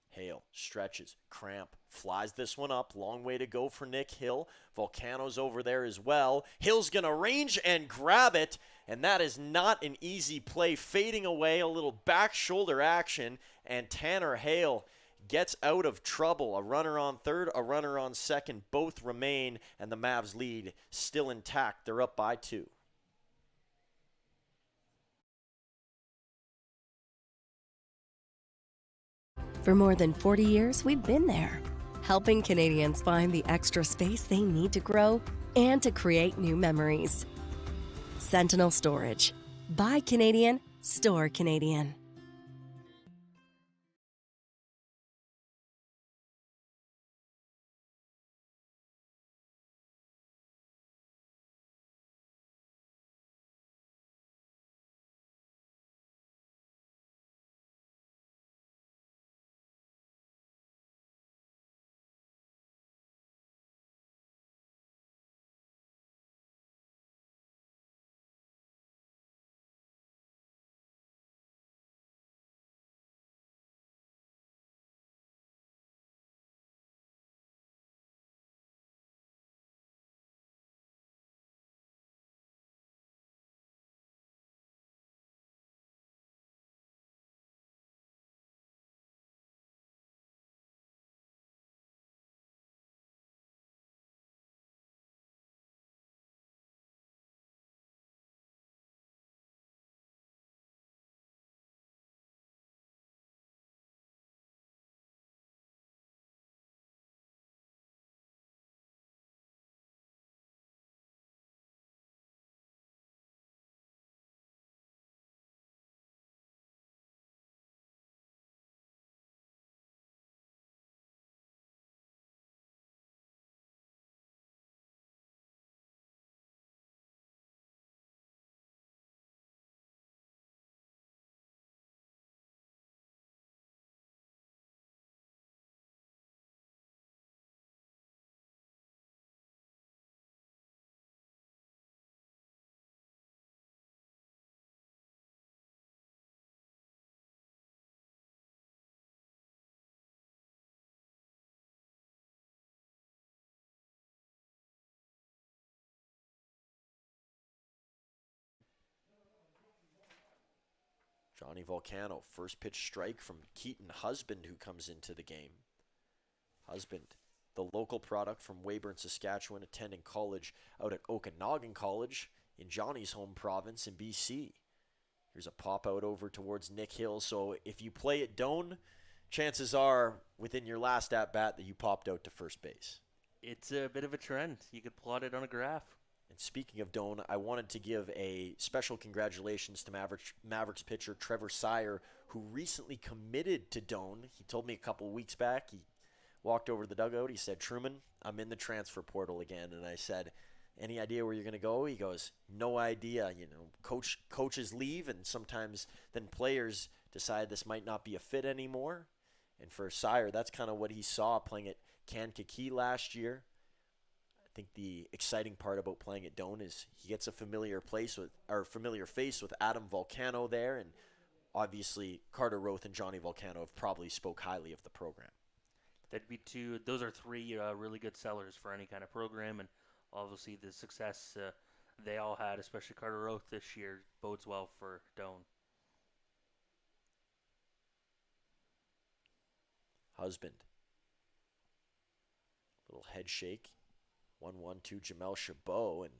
Hale stretches. Cramp flies this one up. Long way to go for Nick Hill. Volcano's over there as well. Hill's going to range and grab it, and that is not an easy play. Fading away, a little back shoulder action, and Tanner Hale gets out of trouble. A runner on third, a runner on second. Both remain, and the Mavs lead still intact. They're up by 2. For more than 40 years, we've been there, helping Canadians find the extra space they need to grow and to create new memories. Sentinel Storage. Buy Canadian, store Canadian. Johnny Volcano, first pitch strike from Keaton Husband, who comes into the game. Husband, the local product from Weyburn, Saskatchewan, attending college out at Okanagan College in Johnny's home province in BC. Here's a pop out over towards Nick Hill. So if you play at Doane, chances are within your last at bat that you popped out to first base. It's a bit of a trend. You could plot it on a graph. And speaking of Doane, I wanted to give a special congratulations to Mavericks pitcher Trevor Sire, who recently committed to Doane. He told me a couple weeks back, he walked over to the dugout, he said, "Truman, I'm in the transfer portal again." And I said, "Any idea where you're going to go?" He goes, "No idea. Coaches leave, and sometimes then players decide this might not be a fit anymore." And for Sire, that's kind of what he saw playing at Kankakee last year. I think the exciting part about playing at Doane is he gets a familiar face with Adam Volcano there, and obviously Carter Roth and Johnny Volcano have probably spoke highly of the program. Those are three really good sellers for any kind of program, and obviously the success they all had, especially Carter Roth this year, bodes well for Doane. Husband. Little head shake. 1-1 to Jamel Chabot, and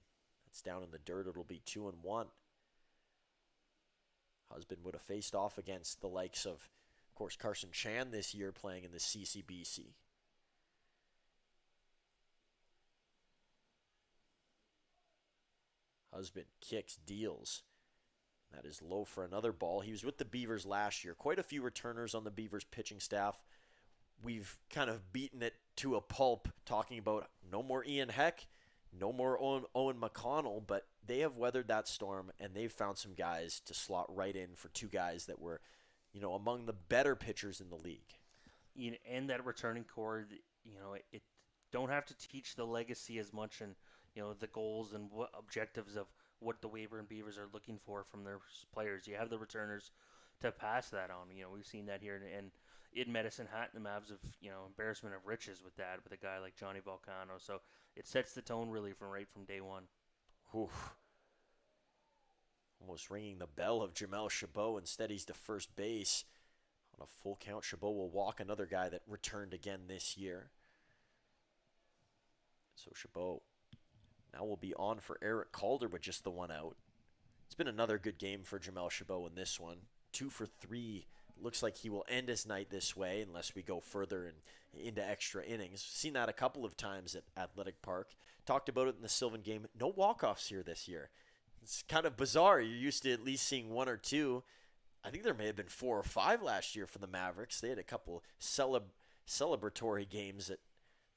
that's down in the dirt. It'll be 2-1. Husband would have faced off against the likes of course, Carson Chan this year playing in the CCBC. Husband kicks, deals. That is low for another ball. He was with the Beavers last year. Quite a few returners on the Beavers pitching staff. We've kind of beaten it to a pulp talking about no more Ian Heck, no more Owen McConnell, but they have weathered that storm, and they've found some guys to slot right in for two guys that were, among the better pitchers in the league. And that returning core, it don't have to teach the legacy as much and, the goals and what objectives of what the Weyburn Beavers are looking for from their players. You have the returners to pass that on. We've seen that here in Medicine Hat, and the Mavs have, embarrassment of riches with that, with a guy like Johnny Volcano. So it sets the tone really from day one. Oof. Almost ringing the bell of Jamel Chabot. Instead, he's to first base. On a full count, Chabot will walk another guy that returned again this year. So Chabot now will be on for Eric Calder with just the one out. It's been another good game for Jamel Chabot in this one. 2 for 3. Looks like he will end his night this way unless we go further and into extra innings. Seen that a couple of times at Athletic Park. Talked about it in the Sylvan game. No walk-offs here this year. It's kind of bizarre. You're used to at least seeing 1 or 2. I think there may have been 4 or 5 last year for the Mavericks. They had a couple celebratory games at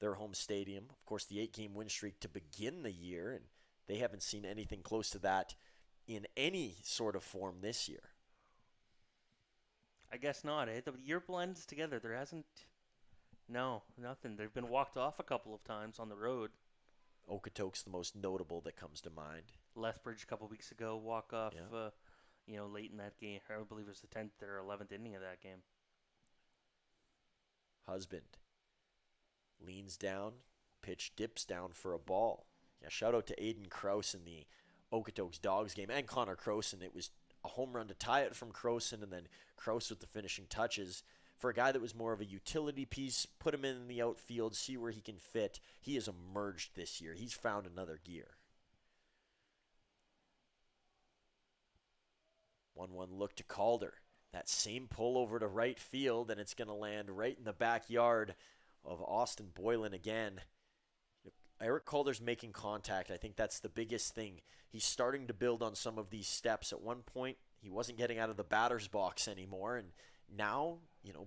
their home stadium. Of course, the 8-game win streak to begin the year, and they haven't seen anything close to that in any sort of form this year. I guess not, eh? The year blends together. There hasn't... No, nothing. They've been walked off a couple of times on the road. Okotoks, the most notable that comes to mind. Lethbridge a couple weeks ago, walk off, late in that game. I believe it was the 10th or 11th inning of that game. Husband leans down, pitch dips down for a ball. Yeah, shout out to Aiden Krause in the Okotoks Dogs game, and Connor Croson. It was a home run to tie it from Croson, and then Krause with the finishing touches. For a guy that was more of a utility piece, put him in the outfield, see where he can fit. He has emerged this year. He's found another gear. 1-1 look to Calder. That same pull over to right field, and it's going to land right in the backyard of Austin Boylan again. Eric Calder's making contact. I think that's the biggest thing. He's starting to build on some of these steps. At one point, he wasn't getting out of the batter's box anymore, and now,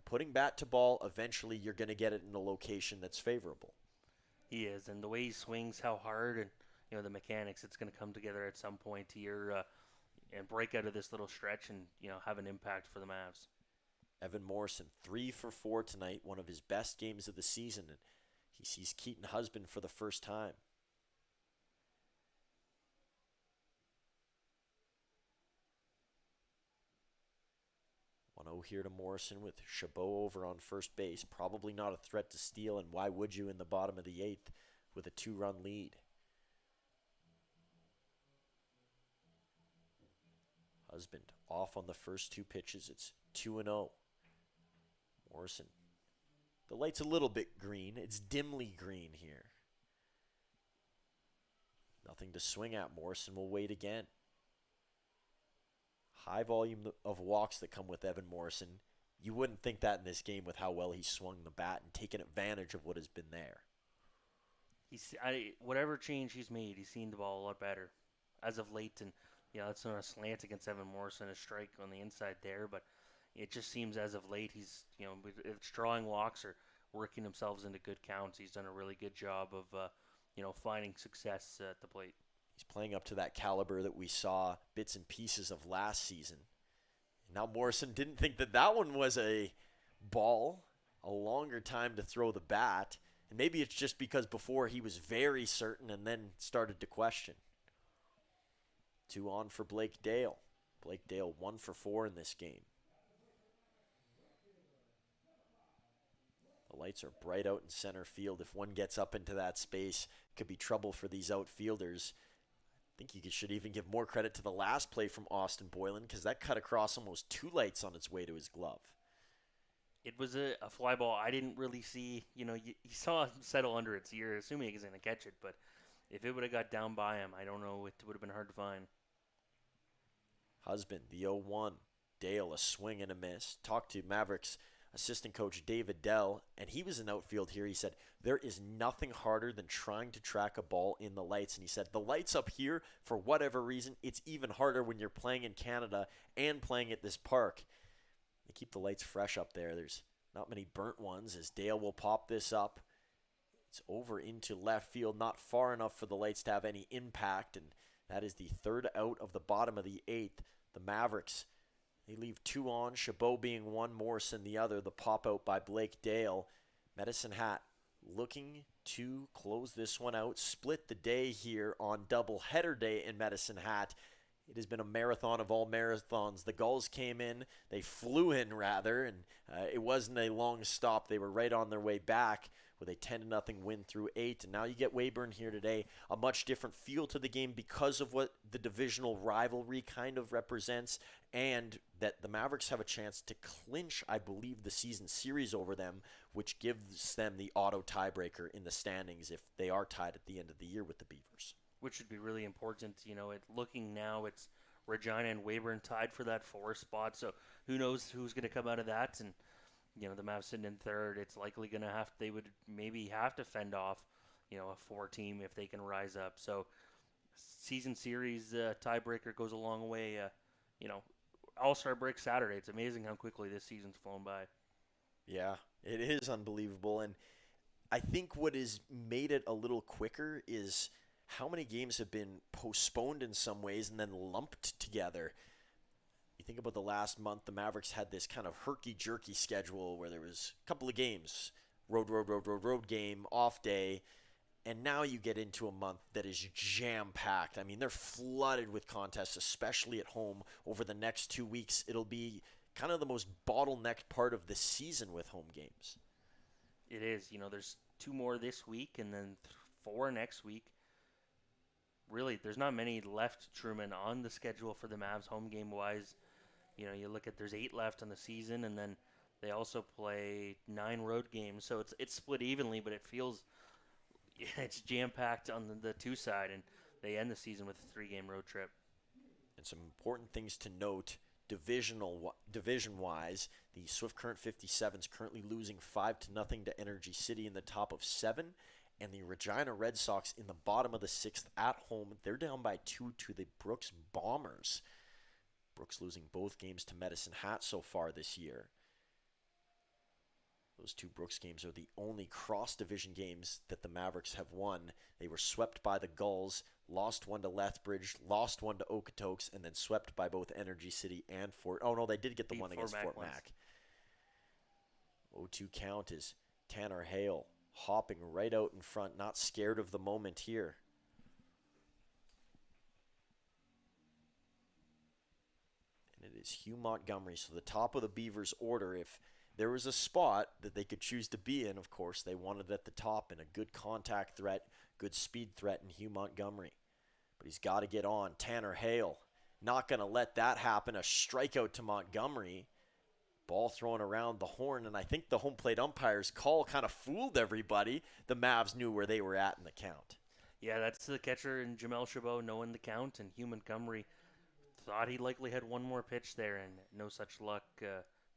putting bat to ball, eventually you're going to get it in a location that's favorable. He is, and the way he swings, how hard, and the mechanics, it's going to come together at some point here and break out of this little stretch and have an impact for the Mavs. Evan Morrison, 3 for 4 tonight, one of his best games of the season, and he sees Keaton Husband for the first time. Here to Morrison with Chabot over on first base. Probably not a threat to steal, and why would you in the bottom of the 8th with a 2-run lead? Husband off on the first 2 pitches. It's 2-0. Morrison. The light's a little bit green. It's dimly green here. Nothing to swing at. Morrison will wait again. High volume of walks that come with Evan Morrison. You wouldn't think that in this game with how well he swung the bat and taken advantage of what has been there. Whatever change he's made, he's seen the ball a lot better as of late. And it's not a slant against Evan Morrison, a strike on the inside there. But it just seems as of late he's it's drawing walks or working themselves into good counts. He's done a really good job of finding success at the plate. He's playing up to that caliber that we saw bits and pieces of last season. Now Morrison didn't think that one was a ball. a longer time to throw the bat. And maybe it's just because before he was very certain and then started to question. 2 on for Blake Dale. Blake Dale 1 for 4 in this game. The lights are bright out in center field. If one gets up into that space, it could be trouble for these outfielders. I think you should even give more credit to the last play from Austin Boylan, because that cut across almost 2 lights on its way to his glove. It was a fly ball. I didn't really see, you saw him settle under its ear, assuming he's going to catch it. But if it would have got down by him, I don't know. It would have been hard to find. Husband, the 0-1. Dale, a swing and a miss. Talked to Mavericks assistant coach David Dell, and he was in outfield here. He said, there is nothing harder than trying to track a ball in the lights. And he said, the lights up here, for whatever reason, it's even harder when you're playing in Canada and playing at this park. They keep the lights fresh up there. There's not many burnt ones as Dale will pop this up. It's over into left field, not far enough for the lights to have any impact, and that is the 3rd out of the bottom of the 8th. The Mavericks, they leave 2 on, Chabot being 1, Morrison the other. The pop out by Blake Dale. Medicine Hat looking to close this one out, split the day here on doubleheader day in Medicine Hat. It has been a marathon of all marathons. The Gulls came in, they flew in rather, and it wasn't a long stop. They were right on their way back with a 10-0 win through 8. And now you get Weyburn here today, a much different feel to the game because of what the divisional rivalry kind of represents, and that the Mavericks have a chance to clinch, I believe, the season series over them, which gives them the auto tiebreaker in the standings if they are tied at the end of the year with the Beavers. Which would be really important. Looking now, it's Regina and Weyburn tied for that 4 spot. So who knows who's going to come out of that? And the Mavs sitting in 3rd. It's likely going to they would maybe have to fend off, a 4 team if they can rise up. So season series tiebreaker goes a long way. All-Star break Saturday. It's amazing how quickly this season's flown by. Yeah, it is unbelievable. And I think what has made it a little quicker is how many games have been postponed in some ways and then lumped together. You think about the last month, the Mavericks had this kind of herky-jerky schedule where there was a couple of games, road game, off day, and now you get into a month that is jam-packed. I mean, they're flooded with contests, especially at home. Over the next 2 weeks, it'll be kind of the most bottlenecked part of the season with home games. It is. There's 2 more this week and then 4 next week. Really, there's not many left, Truman, on the schedule for the Mavs home game-wise. You look at there's 8 left on the season, and then they also play 9 road games. So it's split evenly, but it feels it's jam-packed on the 2 side, and they end the season with a 3-game road trip. And some important things to note, division-wise, the Swift Current 57's currently losing 5-0 to Energy City in the top of 7. And the Regina Red Sox in the bottom of the 6th at home. They're down by 2 to the Brooks Bombers. Brooks losing both games to Medicine Hat so far this year. Those 2 Brooks games are the only cross-division games that the Mavericks have won. They were swept by the Gulls, lost 1 to Lethbridge, lost 1 to Okotoks, and then swept by both Energy City and Fort... Oh, no, they did get the one against Fort Mac. 0-2 count is Tanner Hale hopping right out in front, not scared of the moment here. And it is Hugh Montgomery. So the top of the Beavers order, if there was a spot that they could choose to be in, of course, they wanted at the top and a good contact threat, good speed threat in Hugh Montgomery. But he's got to get on. Tanner Hale, not going to let that happen. A strikeout to Montgomery. Ball thrown around the horn, and I think the home plate umpire's call kind of fooled everybody. The Mavs knew where they were at in the count. Yeah, that's the catcher in Jamel Chabot knowing the count, and Hugh Montgomery thought he likely had one more pitch there, and no such luck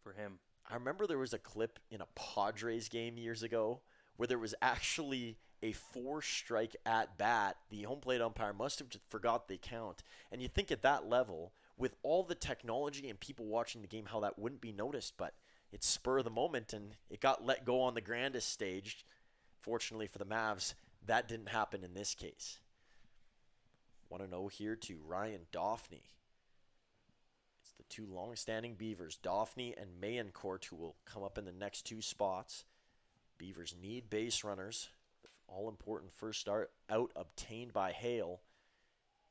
for him. I remember there was a clip in a Padres game years ago where there was actually a 4-strike at bat. The home plate umpire must have just forgot the count. And you think at that level, with all the technology and people watching the game, how that wouldn't be noticed, but it's spur of the moment, and it got let go on the grandest stage. Fortunately for the Mavs, that didn't happen in this case. 1-0 here to Ryan Doffney. It's The two long-standing Beavers, Dauphney and Mayencourt, who will come up in the next two spots. Beavers need base runners. All-important first start out obtained by Hale.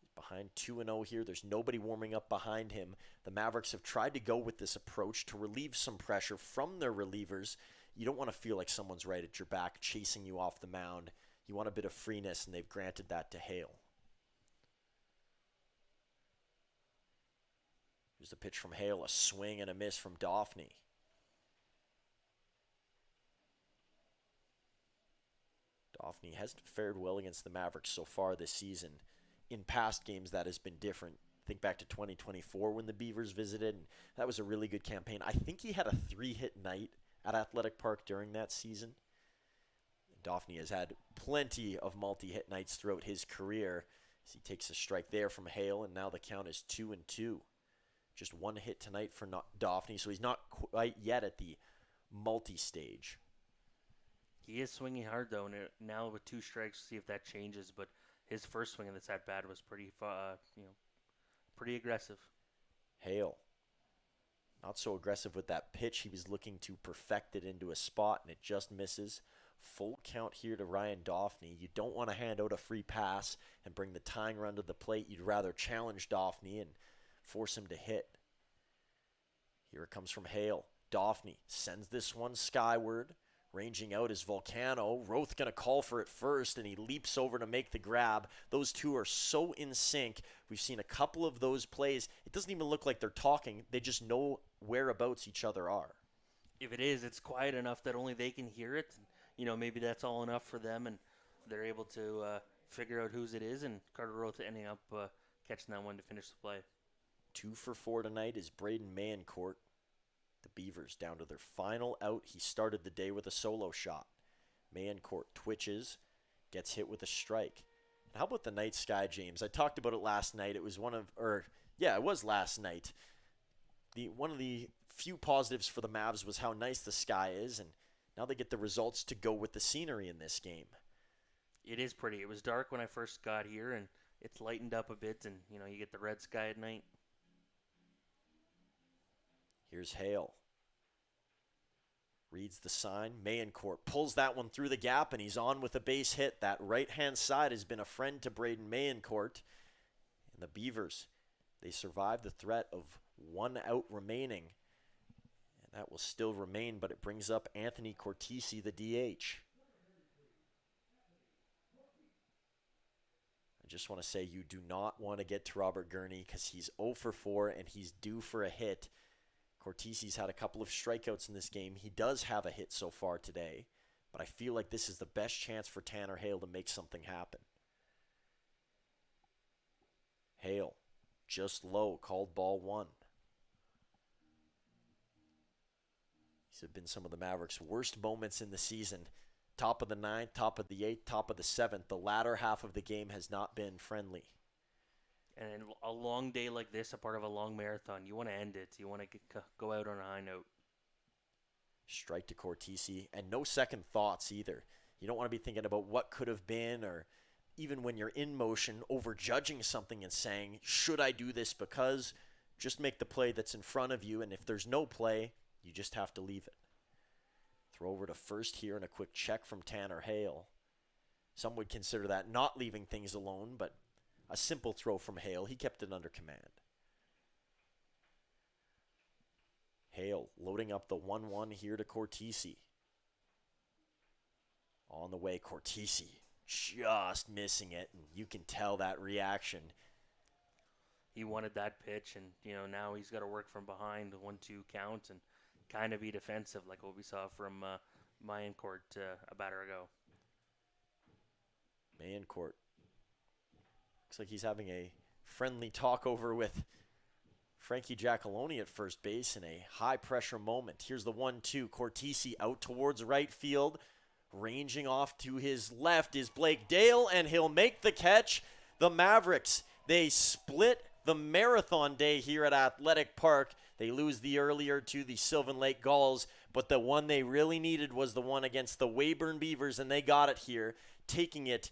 He's behind 2-0 here. There's nobody warming up behind him. The Mavericks have tried to go with this approach to relieve some pressure from their relievers. You don't want to feel like someone's right at your back chasing you off the mound. You want a bit of freeness, and they've granted that to Hale. Here's the pitch from Hale, a swing and a miss from Dauphney. Dauphney hasn't fared well against the Mavericks so far this season. In past games, that has been different. Think back to 2024 when the Beavers visited, and that was a really good campaign. I think he had a 3-hit night at Athletic Park during that season. Dauphney has had plenty of multi-hit nights throughout his career as he takes a strike there from Hale, and now the count is 2-2. Just one hit tonight for Dauphney, so he's not quite yet at the multi-stage. He is swinging hard, though, and now with 2 strikes, see if that changes. But his first swing in this at-bat was pretty aggressive. Hale, not so aggressive with that pitch. He was looking to perfect it into a spot, and it just misses. Full count here to Ryan Dauphney. You don't want to hand out a free pass and bring the tying run to the plate. You'd rather challenge Dauphney and force him to hit. Here it comes from Hale. Dauphney sends this one skyward. Ranging out is Volcano. Roth going to call for it first, and he leaps over to make the grab. Those two are so in sync. We've seen a couple of those plays. It doesn't even look like they're talking. They just know whereabouts each other are. If it is, it's quiet enough that only they can hear it. Maybe that's all enough for them, and they're able to figure out whose it is, and Carter Roth ending up catching that one to finish the play. 2 for 4 tonight is Braden Mayencourt. The Beavers down to their final out. He started the day with a solo shot. Mayencourt twitches, gets hit with a strike. And how about the night sky, James? I talked about it last night. It was it was last night. One of the few positives for the Mavs was how nice the sky is, and now they get the results to go with the scenery in this game. It is pretty. It was dark when I first got here, and it's lightened up a bit, and you get the red sky at night. Here's Hale. Reads the sign. Mayencourt pulls that one through the gap, and he's on with a base hit. That right-hand side has been a friend to Braden Mayencourt. And the Beavers, they survive the threat of 1 out remaining. And that will still remain, but it brings up Anthony Cortese, the DH. I just want to say you do not want to get to Robert Gurney because he's 0 for 4 and he's due for a hit. Cortese's had a couple of strikeouts in this game. He does have a hit so far today, but I feel like this is the best chance for Tanner Hale to make something happen. Hale, just low, called ball 1. These have been some of the Mavericks' worst moments in the season. Top of the 9th, top of the 8th, top of the 7th. The latter half of the game has not been friendly. And a long day like this, a part of a long marathon, you want to end it. You want to go out on a high note. Strike to Cortese, and no second thoughts either. You don't want to be thinking about what could have been, or even when you're in motion, overjudging something and saying, should I do this because? Just make the play that's in front of you, and if there's no play, you just have to leave it. Throw over to first here and a quick check from Tanner Hale. Some would consider that not leaving things alone, but a simple throw from Hale. He kept it under command. Hale loading up the 1-1 here to Cortese. On the way, Cortese just missing it, and you can tell that reaction. He wanted that pitch, and now he's got to work from behind the 1-2 count and kind of be defensive like what we saw from Mayencourt a batter ago. Mayencourt looks like he's having a friendly talk over with Frankie Giacalone at first base in a high-pressure moment. Here's the 1-2. Cortese out towards right field. Ranging off to his left is Blake Dale, and he'll make the catch. The Mavericks, they split the marathon day here at Athletic Park. They lose the earlier to the Sylvan Lake Gulls, but the one they really needed was the one against the Weyburn Beavers, and they got it here, taking it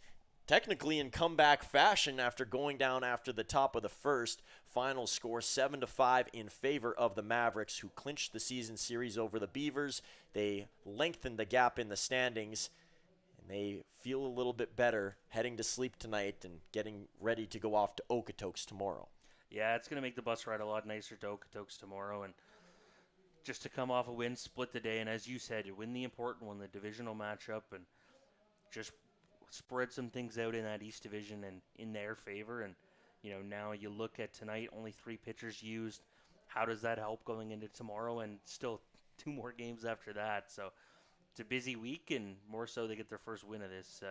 technically in comeback fashion after going down after the top of the first. Final score 7-5 in favor of the Mavericks, who clinched the season series over the Beavers. They lengthened the gap in the standings, and they feel a little bit better heading to sleep tonight and getting ready to go off to Okotoks tomorrow. Yeah, it's going to make the bus ride a lot nicer to Okotoks tomorrow, and just to come off a win, split the day, and as you said, you win the important one, the divisional matchup, and just spread some things out in that East Division and in their favor. And now you look at tonight, only 3 pitchers used. How does that help going into tomorrow, and still 2 more games after that? So it's a busy week, and more so they get their first win of this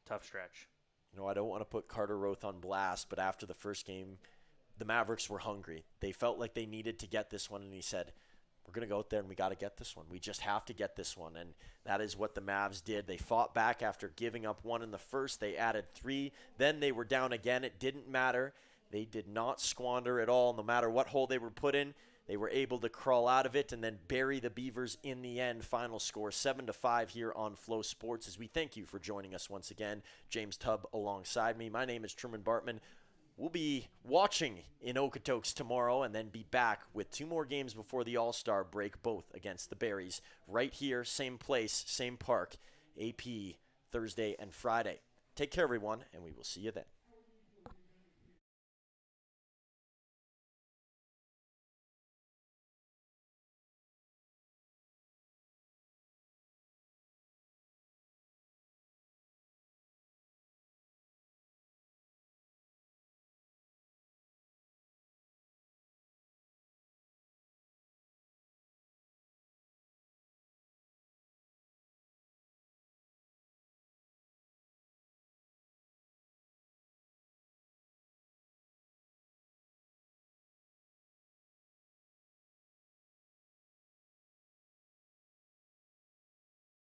tough stretch. I don't want to put Carter Roth on blast, but after the first game, the Mavericks were hungry. They felt like they needed to get this one, and he said, we're going to go out there and we got to get this one. We just have to get this one, and that is what the Mavs did. They fought back after giving up 1 in the first. They added 3. Then they were down again. It didn't matter. They did not squander at all. No matter what hole they were put in, they were able to crawl out of it and then bury the Beavers in the end. Final score 7-5 here on Flow Sports. As we thank you for joining us once again. James Tubb alongside me. My name is Truman Bartman. We'll be watching in Okotoks tomorrow and then be back with 2 more games before the All-Star break, both against the Berries, right here, same place, same park, AP Thursday and Friday. Take care, everyone, and we will see you then.